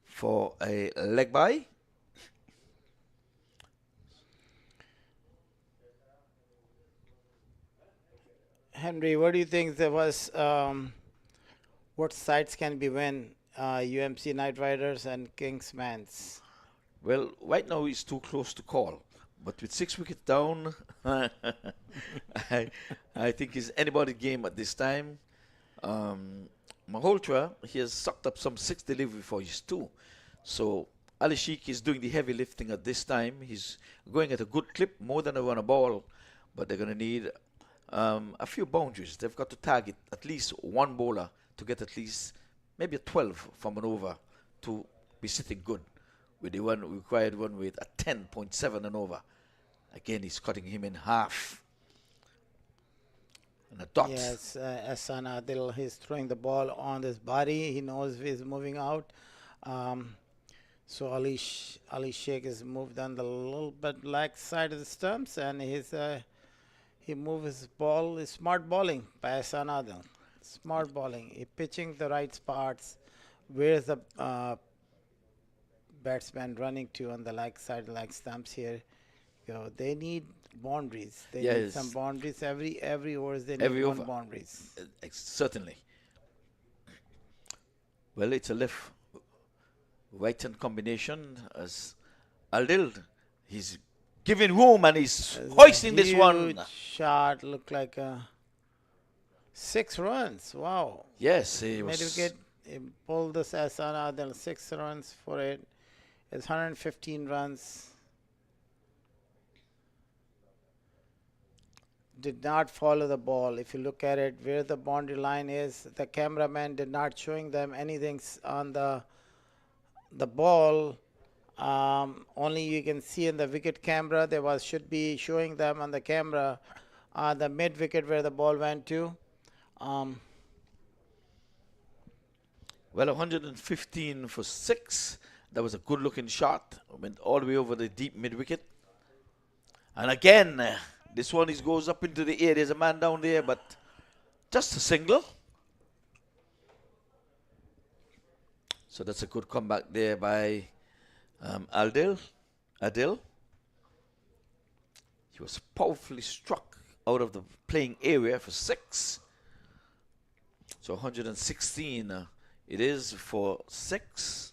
for a leg by. Henry, what do you think there was? What sides can be win? UMC Night Riders and KingsmenX. Well, right now it's too close to call. But with 6 wickets down, I think it's anybody's game at this time. Malhotra, he has sucked up some 6 delivery for his 2. So Ali Sheikh is doing the heavy lifting at this time. He's going at a good clip, more than a run a ball. But they're going to need a few boundaries. They've got to target at least one bowler to get at least maybe a 12 from an over to be sitting good. With the one required one with a 10.7 and over. Again, he's cutting him in half And a dot. Yes, Hassan Adil, he's throwing the ball on his body. He knows he's moving out. So Ali Sheikh is moved on the little bit leg side of the stumps, and he moves his ball. Is smart bowling by Hassan Adil. Smart bowling. He pitching the right spots. Where's the batsman running to on the leg side, leg stumps here? They need boundaries. They need some boundaries. Every overs they need one boundaries. Certainly. Well, it's a left right hand combination as Adil. He's giving room and he's hoisting this one. Shot looked like 6 runs. Wow. Yes, he was. Mid-wicket, he pulled this Hassan Adil, 6 runs for it. It's 115 runs. Did not follow the ball. If you look at it, where the boundary line is, the cameraman did not showing them anything on the ball. Only you can see in the wicket camera. Should be showing them on the camera the mid wicket where the ball went to. Well, 115 for 6. That was a good looking shot. Went all the way over the deep mid wicket. And again, this one goes up into the air. There's a man down there, but just a single. So that's a good comeback there by Adil. He was powerfully struck out of the playing area for 6. So 116 it is for 6.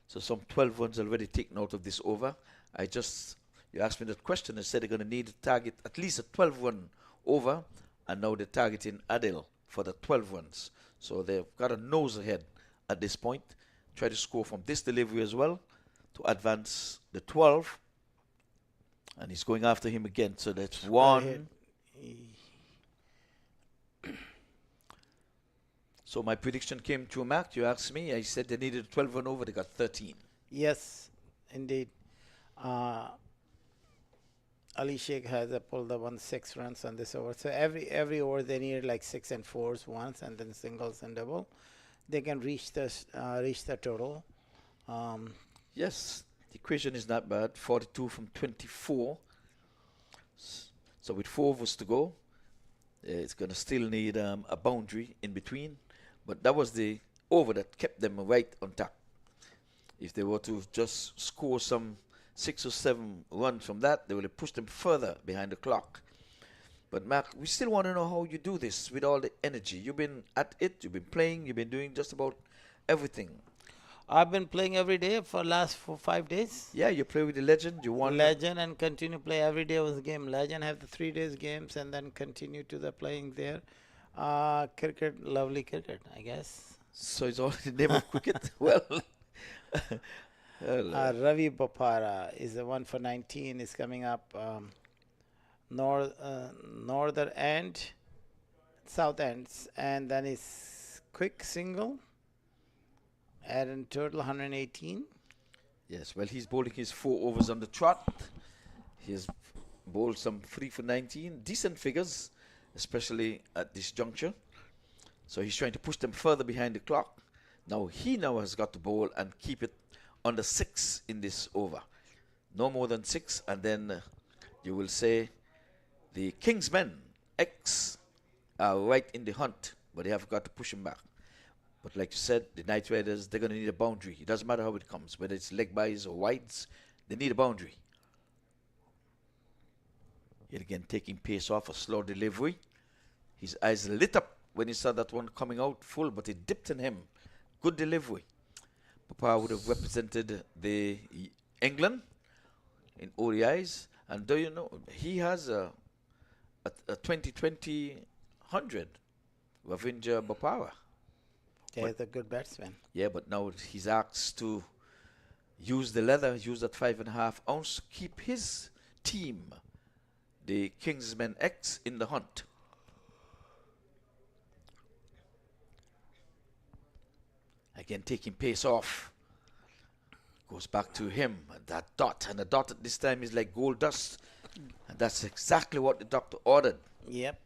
So some 12 runs already taken out of this over. You asked me that question. I said they're going to need to target at least a 12-run over, and now they're targeting Adil for the 12 runs. So they've got a nose ahead at this point. Try to score from this delivery as well to advance the 12. And he's going after him again. So that's 1. So my prediction came to a mark. You asked me. I said they needed a 12-run over. They got 13. Yes, indeed. Ali Sheikh has pulled the 6 runs on this over. So every over they needed like 6 and 4s once, and then singles and double. They can reach the total. Yes, the equation is not bad. 42 from 24. So with 4 overs to go, it's going to still need a boundary in between. But that was the over that kept them right on top. If they were to just score some 6 or 7 runs from that, they would have pushed them further behind the clock. But Mark, we still want to know how you do this with all the energy. You've been at it, you've been playing, you've been doing just about everything. I've been playing every day for last 5 days. Yeah, you play with the Legend, you won. Legend, and continue play every day was a game. Legend have the 3 days games and then continue to the playing there. Cricket, lovely cricket, I guess. So it's all in the name of cricket? Well, Ravi Bopara is the 1 for 19 is coming up. Northern end, south ends, and then is quick single. Add in total 118. Yes, well, he's bowling his 4 overs on the trot. He has bowled some 3 for 19. Decent figures, especially at this juncture. So he's trying to push them further behind the clock. He has got to bowl and keep it under 6 in this over. No more than 6, and then you will say the KingsmenX are right in the hunt, but they have got to push him back. But like you said, the Knight Riders, they're going to need a boundary. It doesn't matter how it comes, whether it's leg bys or wides, they need a boundary. Yet again, taking pace off, a slow delivery. His eyes lit up when he saw that one coming out full, but it dipped in him. Good delivery. Papa would have represented the England in ODIs, and do you know he has a 2020 100, Ravindra Bopara. Yeah, he's a good batsman. Yeah, but now he's asked to use the leather, use that 5.5 ounce, keep his team, the KingsmenX, in the hunt. Again, taking pace off. Goes back to him. That dot. And the dot at this time is like gold dust. And that's exactly what the doctor ordered. Yep,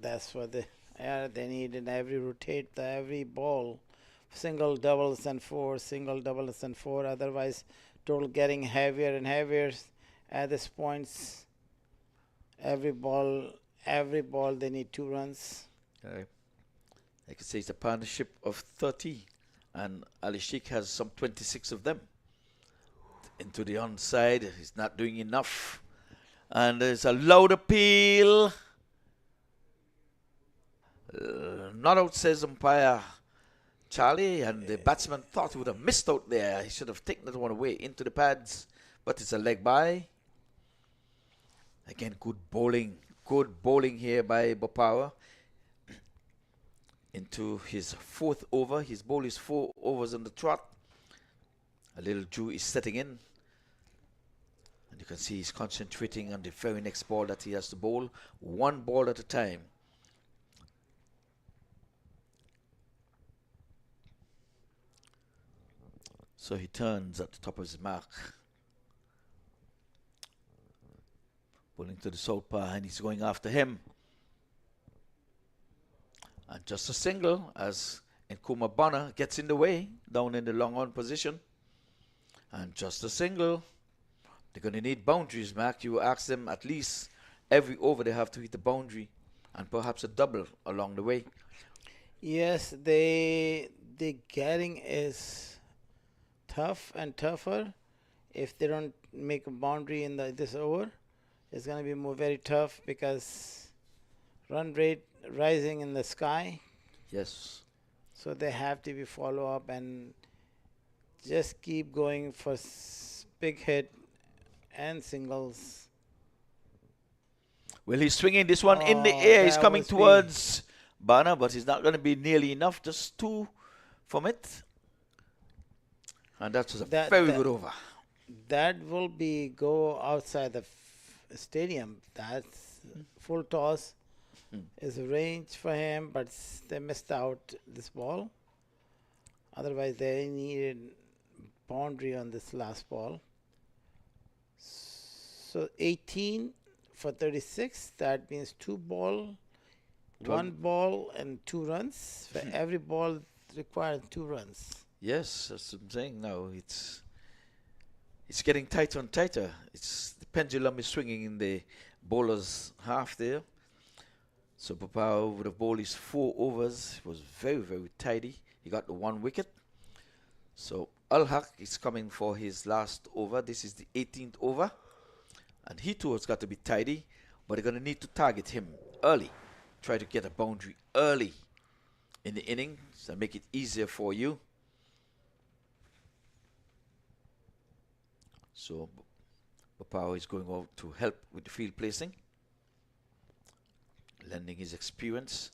that's what they need in every rotate every ball, single, doubles, and four, single, doubles, and four. Otherwise, total getting heavier and heavier. At this point, every ball they need 2 runs. Okay. I could say it's a partnership of 30, and Ali Sheikh has some 26 of them. Into the onside, he's not doing enough. And there's a loud appeal. Not out, says umpire Charlie, and the batsman thought he would have missed out there. He should have taken that one away into the pads, but it's a leg by. Again, good bowling here by Bopawa. Into his 4th over. His ball is 4 overs on the trot. A little Jew is setting in. And you can see he's concentrating on the very next ball that he has to bowl. 1 ball at a time. So he turns at the top of his mark. Bowling to the southpaw, and he's going after him. And just a single as Nkrumah Bonner gets in the way down in the long on position. And just a single. They're going to need boundaries, Mark. You ask them at least every over they have to hit the boundary, and perhaps a double along the way. Yes, the getting is tough and tougher. If they don't make a boundary in this over, it's going to be very tough because run rate rising in the sky. Yes. So they have to be follow up and just keep going for big hit and singles. Well, he's swinging this one in the air. He's coming towards Bana, but he's not going to be nearly enough. Just 2 from it. And that was a very good over. That will go outside the stadium. That's full toss. Is a range for him, but they missed out this ball. Otherwise, they needed boundary on this last ball. So 18 for 36. That means 2 ball, 1 ball, and 2 runs. For every ball requires 2 runs. Yes, that's what I'm saying now. It's getting tighter and tighter. The pendulum is swinging in the bowler's half there. So Papao would have bowled his 4 overs. It was very, very tidy. He got the 1 wicket. So Al-Haq is coming for his last over. This is the 18th over. And he too has got to be tidy. But they're going to need to target him early. Try to get a boundary early in the innings and make it easier for you. So Papao is going out to help with the field placing, lending his experience.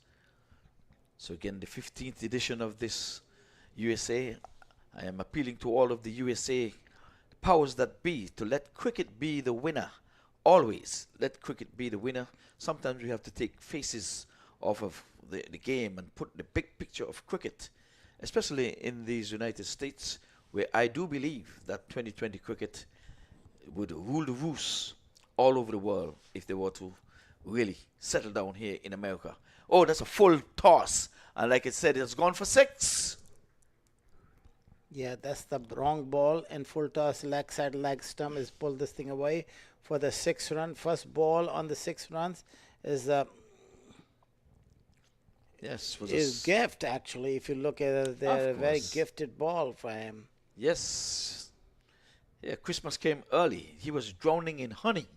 So again, the 15th edition of this USA, I am appealing to all of the USA powers that be to let cricket be the winner. Always let cricket be the winner. Sometimes we have to take faces off of the game and put the big picture of cricket, especially in these United States, where I do believe that 2020 cricket would rule the roost all over the world if they were to really settle down here in America. Oh, that's a full toss. And like I said, it's gone for 6. Yeah, that's the wrong ball. And full toss, leg side, leg stump is pulled this thing away for the 6 run. First ball on the 6 runs is gift, actually. If you look at it, they're a very gifted ball for him. Yes. Yeah, Christmas came early. He was drowning in honey.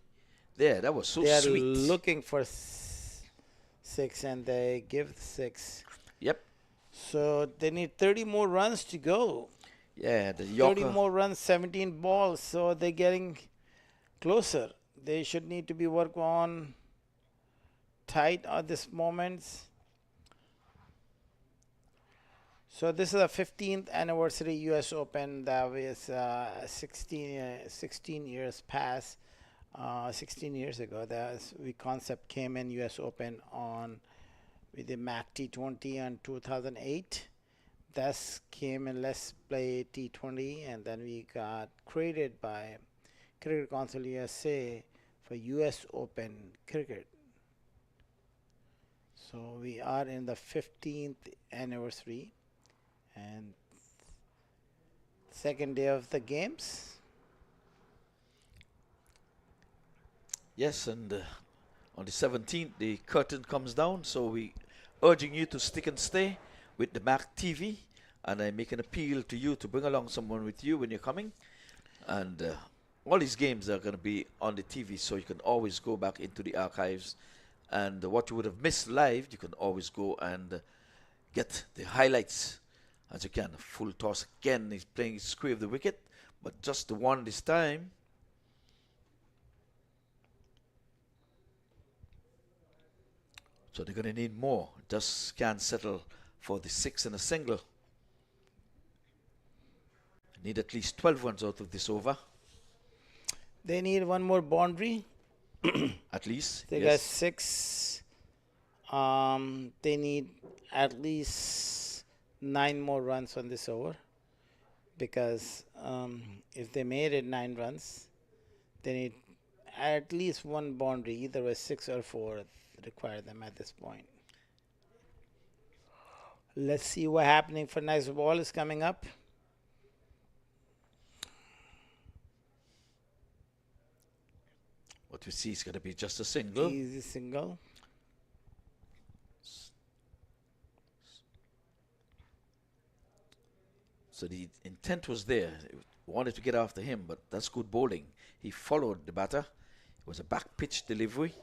There, that was so sweet. They are looking for 6 and they give 6. Yep. So they need 30 more runs to go. Yeah, the Yorker. 30 more runs, 17 balls. So they're getting closer. They should need to be work on tight at this moment. So this is the 15th anniversary U.S. Open. That was 16 years past. 16 years ago, the concept came in U.S. Open with the MAQ T20 in 2008. That came in Let's Play T20, and then we got created by Cricket Council USA for US Open cricket. So we are in the 15th anniversary and second day of the games. Yes, and on the 17th, the curtain comes down, so we urging you to stick and stay with the MAQ TV, and I make an appeal to you to bring along someone with you when you're coming, and all these games are going to be on the TV, so you can always go back into the archives, and what you would have missed live, you can always go and get the highlights as you can. Full toss again, he's playing square of the wicket, but just the one this time. So they're going to need more. Just can't settle for the 6 and a single. Need at least 12 runs out of this over. They need one more boundary. At least. They got 6. They need at least 9 more runs on this over. Because if they made it 9 runs, they need at least one boundary, either way 6 or 4 require them at this point. Let's see what happening for next ball is coming up. What we see is going to be just a single. Easy single. So the intent was there. Wanted to get after him, but that's good bowling. He followed the batter. It was a back pitch delivery.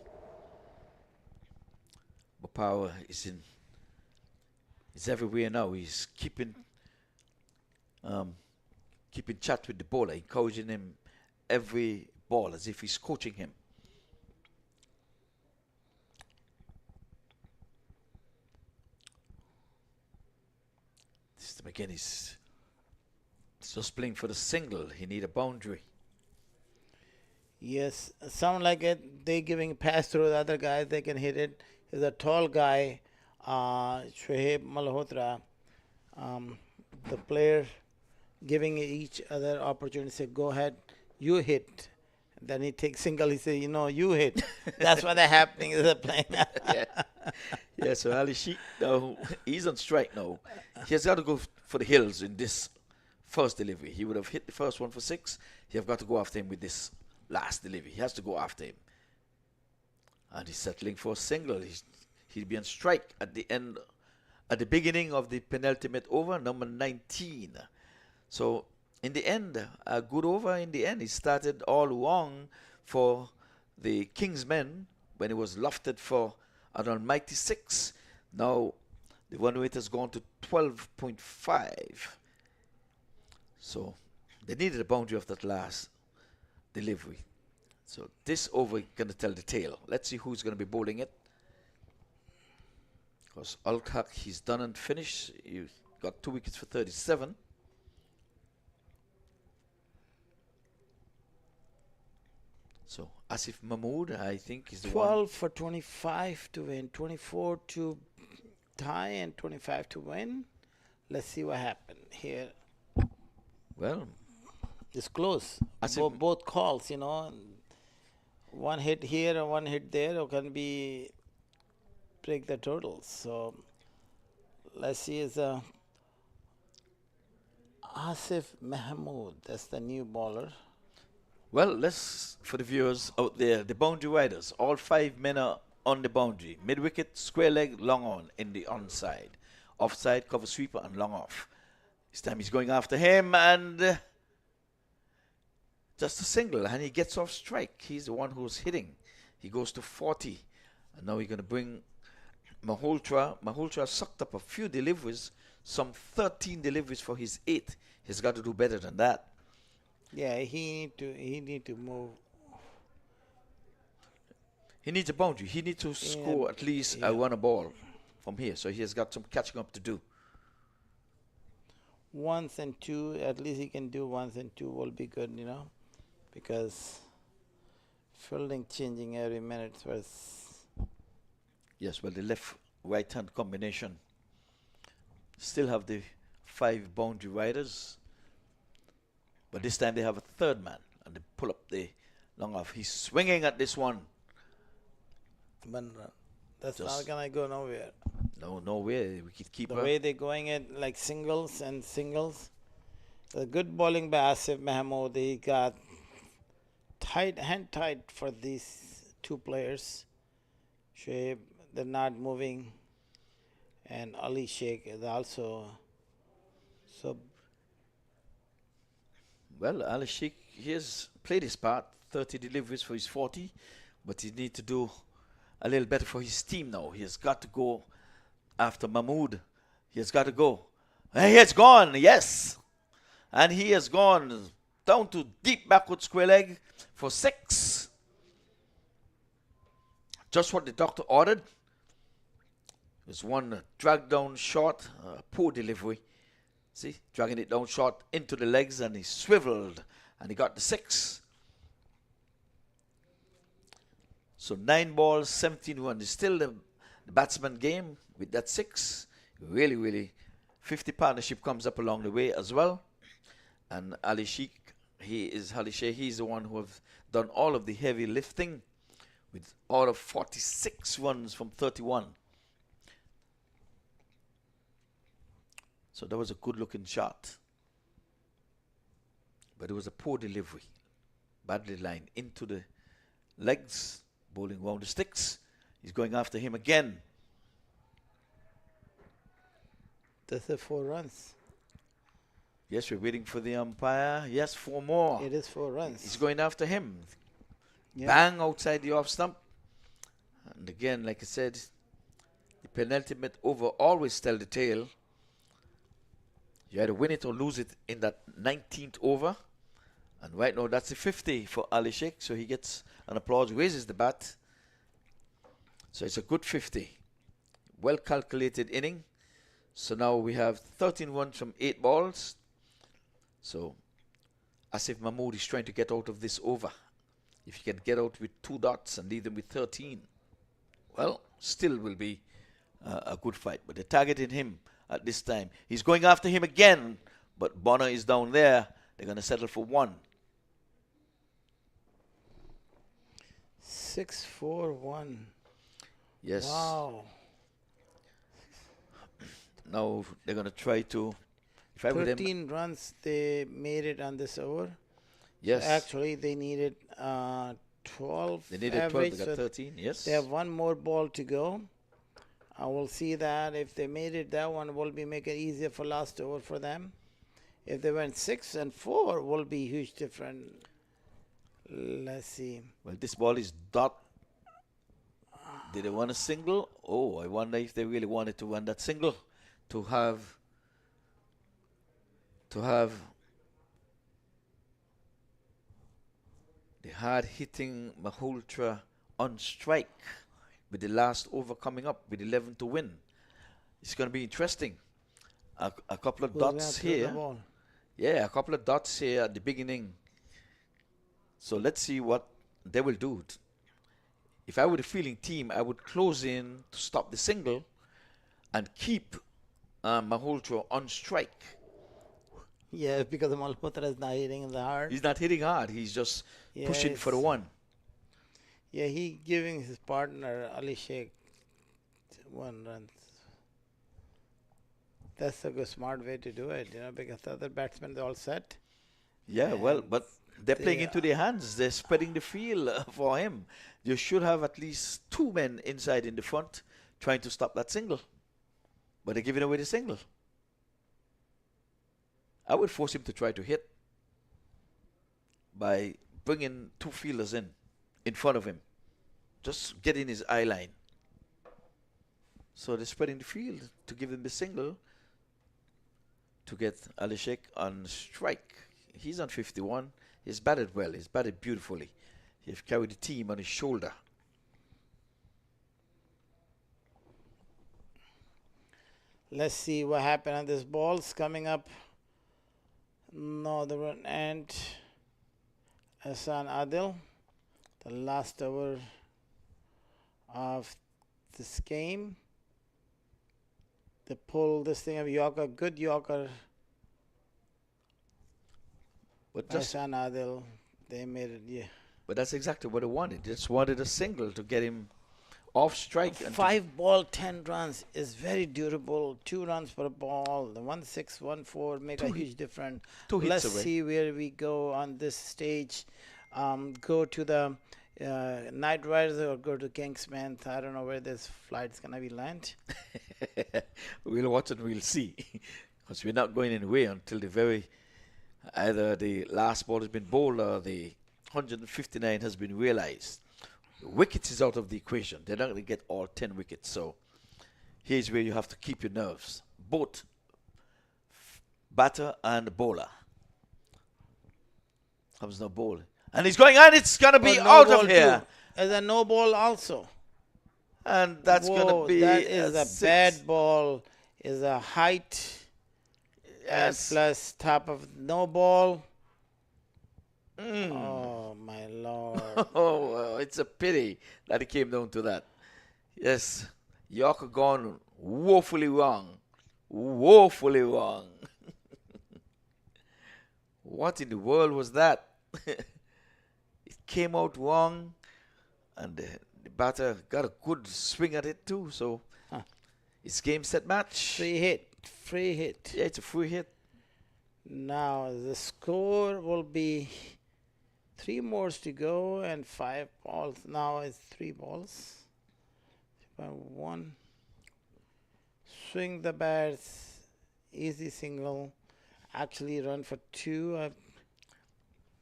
But Power is everywhere now. He's keeping chat with the bowler, encouraging him every ball as if he's coaching him. This time again, he's just playing for the single. He need a boundary. Yes, sound like it. They giving pass through the other guys. They can hit it. There's a tall guy, Shoaib Malhotra. The player giving each other opportunity. Say, go ahead, you hit. Then he takes single. He says, you hit. That's what they're happening. They're playing. Yeah. So Ali Sheikh, now he's on strike now. He has got to go for the hills in this first delivery. He would have hit the first one for 6. He have got to go after him with this last delivery. He has to go after him. And he's settling for a single. He'll be on strike at the beginning of the penultimate over, number 19. So in the end, a good over in the end. He started all wrong for the Kingsmen when it was lofted for an almighty 6. Now the run rate has gone to 12.5. So they needed a boundary of that last delivery. So this over going to tell the tale. Let's see who's going to be bowling it. Because Al-Haq, he's done and finished. He got 2 wickets for 37. So Asif Mahmood, I think, is the 12 for 25 to win, 24 to tie, and 25 to win. Let's see what happened here. Well, it's close. Both calls, one hit here and one hit there can be break the total. So let's see, is Asif Mahmood. That's the new bowler. Well, let's, for the viewers out there, the boundary riders, all 5 men are on the boundary. Mid-wicket, square leg, long on in the onside. Offside, cover sweeper, and long off. This time he's going after him, and just a single, and he gets off strike. He's the one who's hitting. He goes to 40, and now we're going to bring Malhotra. Malhotra sucked up a few deliveries, some 13 deliveries for his 8. He's got to do better than that. Yeah, he need to move. He needs a boundary. He needs to score at least a run a ball from here. So he has got some catching up to do. 1s and 2, at least he can do 1s and 2 will be good, because fielding changing every minute was. Yes, well, the left-right hand combination still have the 5 boundary riders, but this time they have a third man, and they pull up the long off. He's swinging at this one. But that's not gonna go nowhere. No, nowhere. Wicketkeeper. The way they're going it like singles and singles. The good bowling by Asif Mahmood. He got hand tight for these two players. Shoaib, they're not moving, and Ali Sheikh is also. So. Well, Ali Sheikh, he has played his part. 30 deliveries for his 40, but he needs to do a little better for his team now. He has got to go after Mahmood. He has got to go. And he has gone, yes. And he has gone down to deep backward square leg for 6. Just what the doctor ordered. There's one dragged down short, poor delivery. See, dragging it down short into the legs, and he swiveled, and he got the 6. So 9 balls, 17 runs. It's still the batsman game with that 6. Really, really, 50 partnership comes up along the way as well. And Ali Sheikh, he's the one who have done all of the heavy lifting with all of 46 runs from 31. So that was a good looking shot. But it was a poor delivery. Badly lined into the legs, bowling round the sticks. He's going after him again. That's 4 runs. Yes, we're waiting for the umpire. Yes, 4 more. It is 4 runs. He's going after him. Yeah. Bang outside the off stump. And again, like I said, the penultimate over always tell the tale. You either win it or lose it in that 19th over. And right now, that's the 50 for Ali Sheikh. So he gets an applause, raises the bat. So it's a good 50. Well calculated inning. So now we have 13 runs from 8 balls. So Asif Mahmood is trying to get out of this over. If he can get out with 2 dots and leave them with 13, well, still will be a good fight. But they're targeting him at this time. He's going after him again, but Bonner is down there. They're going to settle for 1. 6-4-1. Yes. Wow. Now they're going to try to... 13 runs they made it on this over. Yes. So actually, they needed 12. They needed average, 12, they got 13, yes. They have 1 more ball to go. I will see that if they made it, that one will be make it easier for last over for them. If they went 6 and 4, will be huge different. Let's see. Well, this ball is dot. Did they want a single? Oh, I wonder if they really wanted to run that single to have the hard-hitting Malhotra on strike with the last over coming up with 11 to win. It's going to be interesting. A couple of dots here. Yeah, a couple of dots here at the beginning. So let's see what they will do. If I were the fielding team, I would close in to stop the single and keep Malhotra on strike. Yeah, because Malhotra is not hitting the hard. He's not hitting hard. He's just pushing for the 1. Yeah, he giving his partner Ali Sheikh 1 run. That's a good smart way to do it, because the other batsmen are all set. Yeah, well, but they're playing into their hands. They're spreading the field for him. You should have at least 2 men inside in the front trying to stop that single. But they're giving away the single. I would force him to try to hit by bringing 2 fielders in front of him. Just get in his eye line. So they're spreading the field to give him the single to get Ali Sheikh on strike. He's on 51. He's batted well. He's batted beautifully. He's carried the team on his shoulder. Let's see what happened on this ball's coming up. Northern and Hassan Adil, the last over of this game. They pull this thing of Yorker, good Yorker. But just Hassan Adil, they made it, yeah. But that's exactly what they wanted. They just wanted a single to get him off strike. And 5 ball, 10 runs is very durable. 2 runs per ball. The 1-6, 1-4 make a huge difference. 2 hits Let's away. see where we go on this stage. Go to the Night Riders or go to Kingsmen. I don't know where this flight's gonna be land. We'll watch and we'll see. Because we're not going anywhere until either the last ball has been bowled or the 159 has been realized. Wickets is out of the equation. They're not going to get all 10 wickets. So here's where you have to keep your nerves. Both batter and bowler. Comes no ball. And he's going on. It's going to be out of here. There's a no ball also. And that's going to be that is a six. bad ball. Is a height. And plus top of no ball. Oh, my Lord. Oh, it's a pity that it came down to that. Yes, Yorker gone woefully wrong. Woefully wrong. What in the world was that? It came out wrong, and the batter got a good swing at it too. So it's game, set, match. Free hit. Free hit. Yeah, it's a free hit. Now the score will be 3 more to go and 5 balls. Now it's 3 balls. 1. Swing the bats. Easy single. Actually run for 2.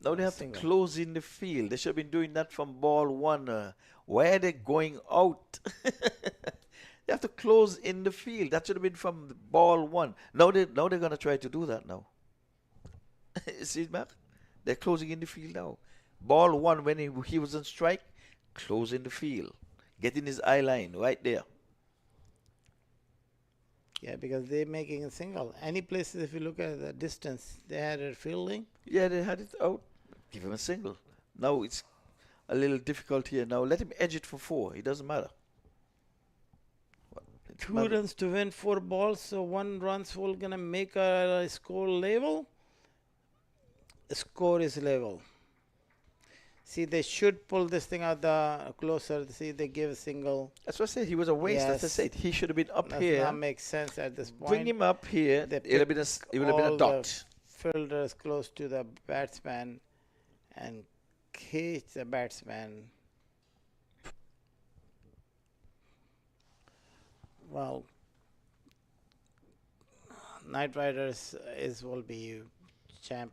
Now they have to close in the field. They should have been doing that from ball 1. Why are they going out? They have to close in the field. That should have been from ball 1. Now they're going to try to do that now. See, Mac? They're closing in the field now. Ball 1, when he was on strike, close in the field. Get in his eye line right there. Yeah, because they're making a single. Any places, if you look at the distance, they had it fielding. Yeah, they had it out. Give him a single. Now it's a little difficult here. Now let him edge it for 4. It doesn't matter. 2 runs to win 4 balls, so 1 run's will gonna make a score level. Score is level. See, they should pull this thing out the closer. See, they give a single. That's what I said. He was a waste. Yes. As I said, he should have been up Does here. not make sense at this point. Bring him up here. It would have been a dot. Fielders close to the batsman and catch the batsman. Well, Night Riders will be champ.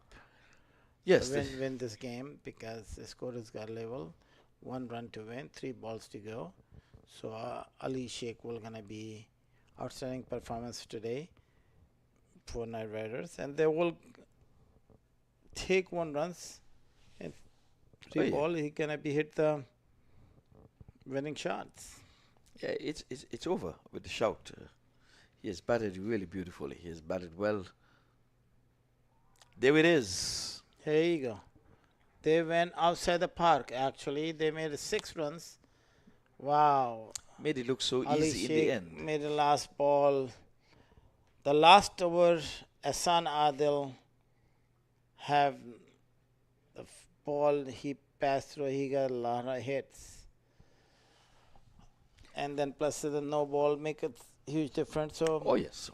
Yes, Win this game because the score is got level. 1 run to win, 3 balls to go. So Ali Sheikh will gonna be outstanding performance today for Night Riders, and they will take 1 runs and 3 ball. He gonna be hit the winning shots. Yeah, it's over with the shout. He has batted really beautifully. He has batted well. There it is. Here you go. They went outside the park. Actually, they made 6 runs. Wow. Made it look so Ali easy in Sheikh the end. made the last ball. The last over, Ahsan Adil have the ball he passed through. He got a lot of hits. And then plus the no ball make a huge difference. So Oh, yes.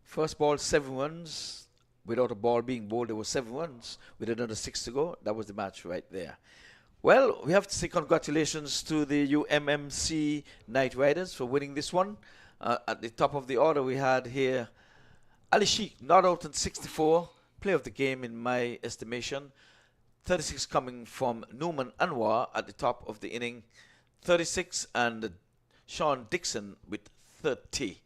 First ball, 7 runs. Without a ball being bowled, there were 7 runs. With another 6 to go, that was the match right there. Well, we have to say congratulations to the UMMC Night Riders for winning this one. At the top of the order, we had here Ali Sheikh, not out in 64. Play of the game, in my estimation. 36 coming from Numan Anwar at the top of the inning. 36 and Sean Dixon with 30.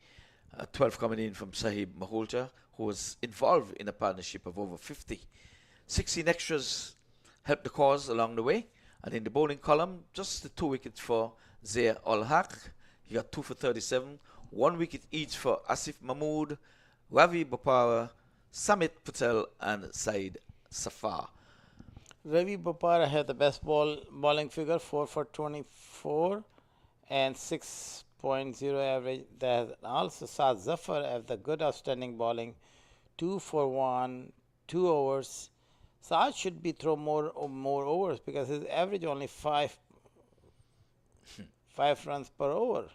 12 coming in from Sahib Maholcha, who was involved in a partnership of over 50. 16 extras helped the cause along the way. And in the bowling column, just the 2 wickets for Zair Ul Haq. He got 2 for 37. 1 wicket each for Asif Mahmood, Ravi Bopara, Samit Patel, and Saeed Safar. Ravi Bopara had the best bowling figure, 4 for 24 and 6.0 average. That also Saad Zafar had the good outstanding bowling, 2 for 1, 2 overs, Saj should be throw more overs because his average only 5 runs per over.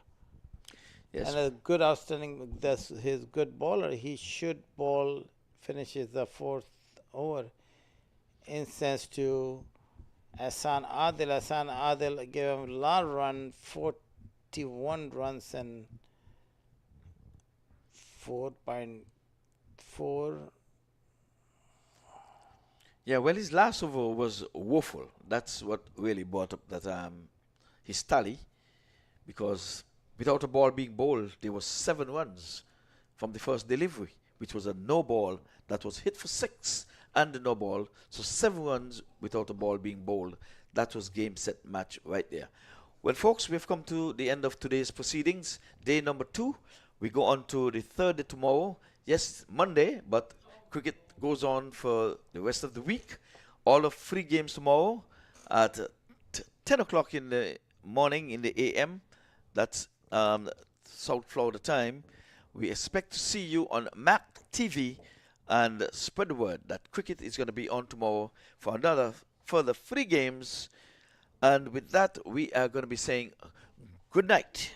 Yes. And a good outstanding, that's his good bowler. He should finishes the 4th over. Instance to Ahsan Adil. Ahsan Adil gave him a lot of run, 41 runs and 4.4. Yeah, well, his last over was woeful. That's what really brought up that his tally, because without a ball being bowled, there was 7 runs from the first delivery, which was a no ball that was hit for 6 and the no ball. So 7 runs without a ball being bowled. That was game, set, match right there. Well, folks, we've come to the end of today's proceedings. Day number 2. We go on to the 3rd day tomorrow. Yes, Monday, but cricket goes on for the rest of the week. All of 3 games tomorrow at 10 o'clock in the morning in the AM. That's South Florida time. We expect to see you on MAQ TV and spread the word that cricket is going to be on tomorrow for another further 3 games. And with that, we are going to be saying good night.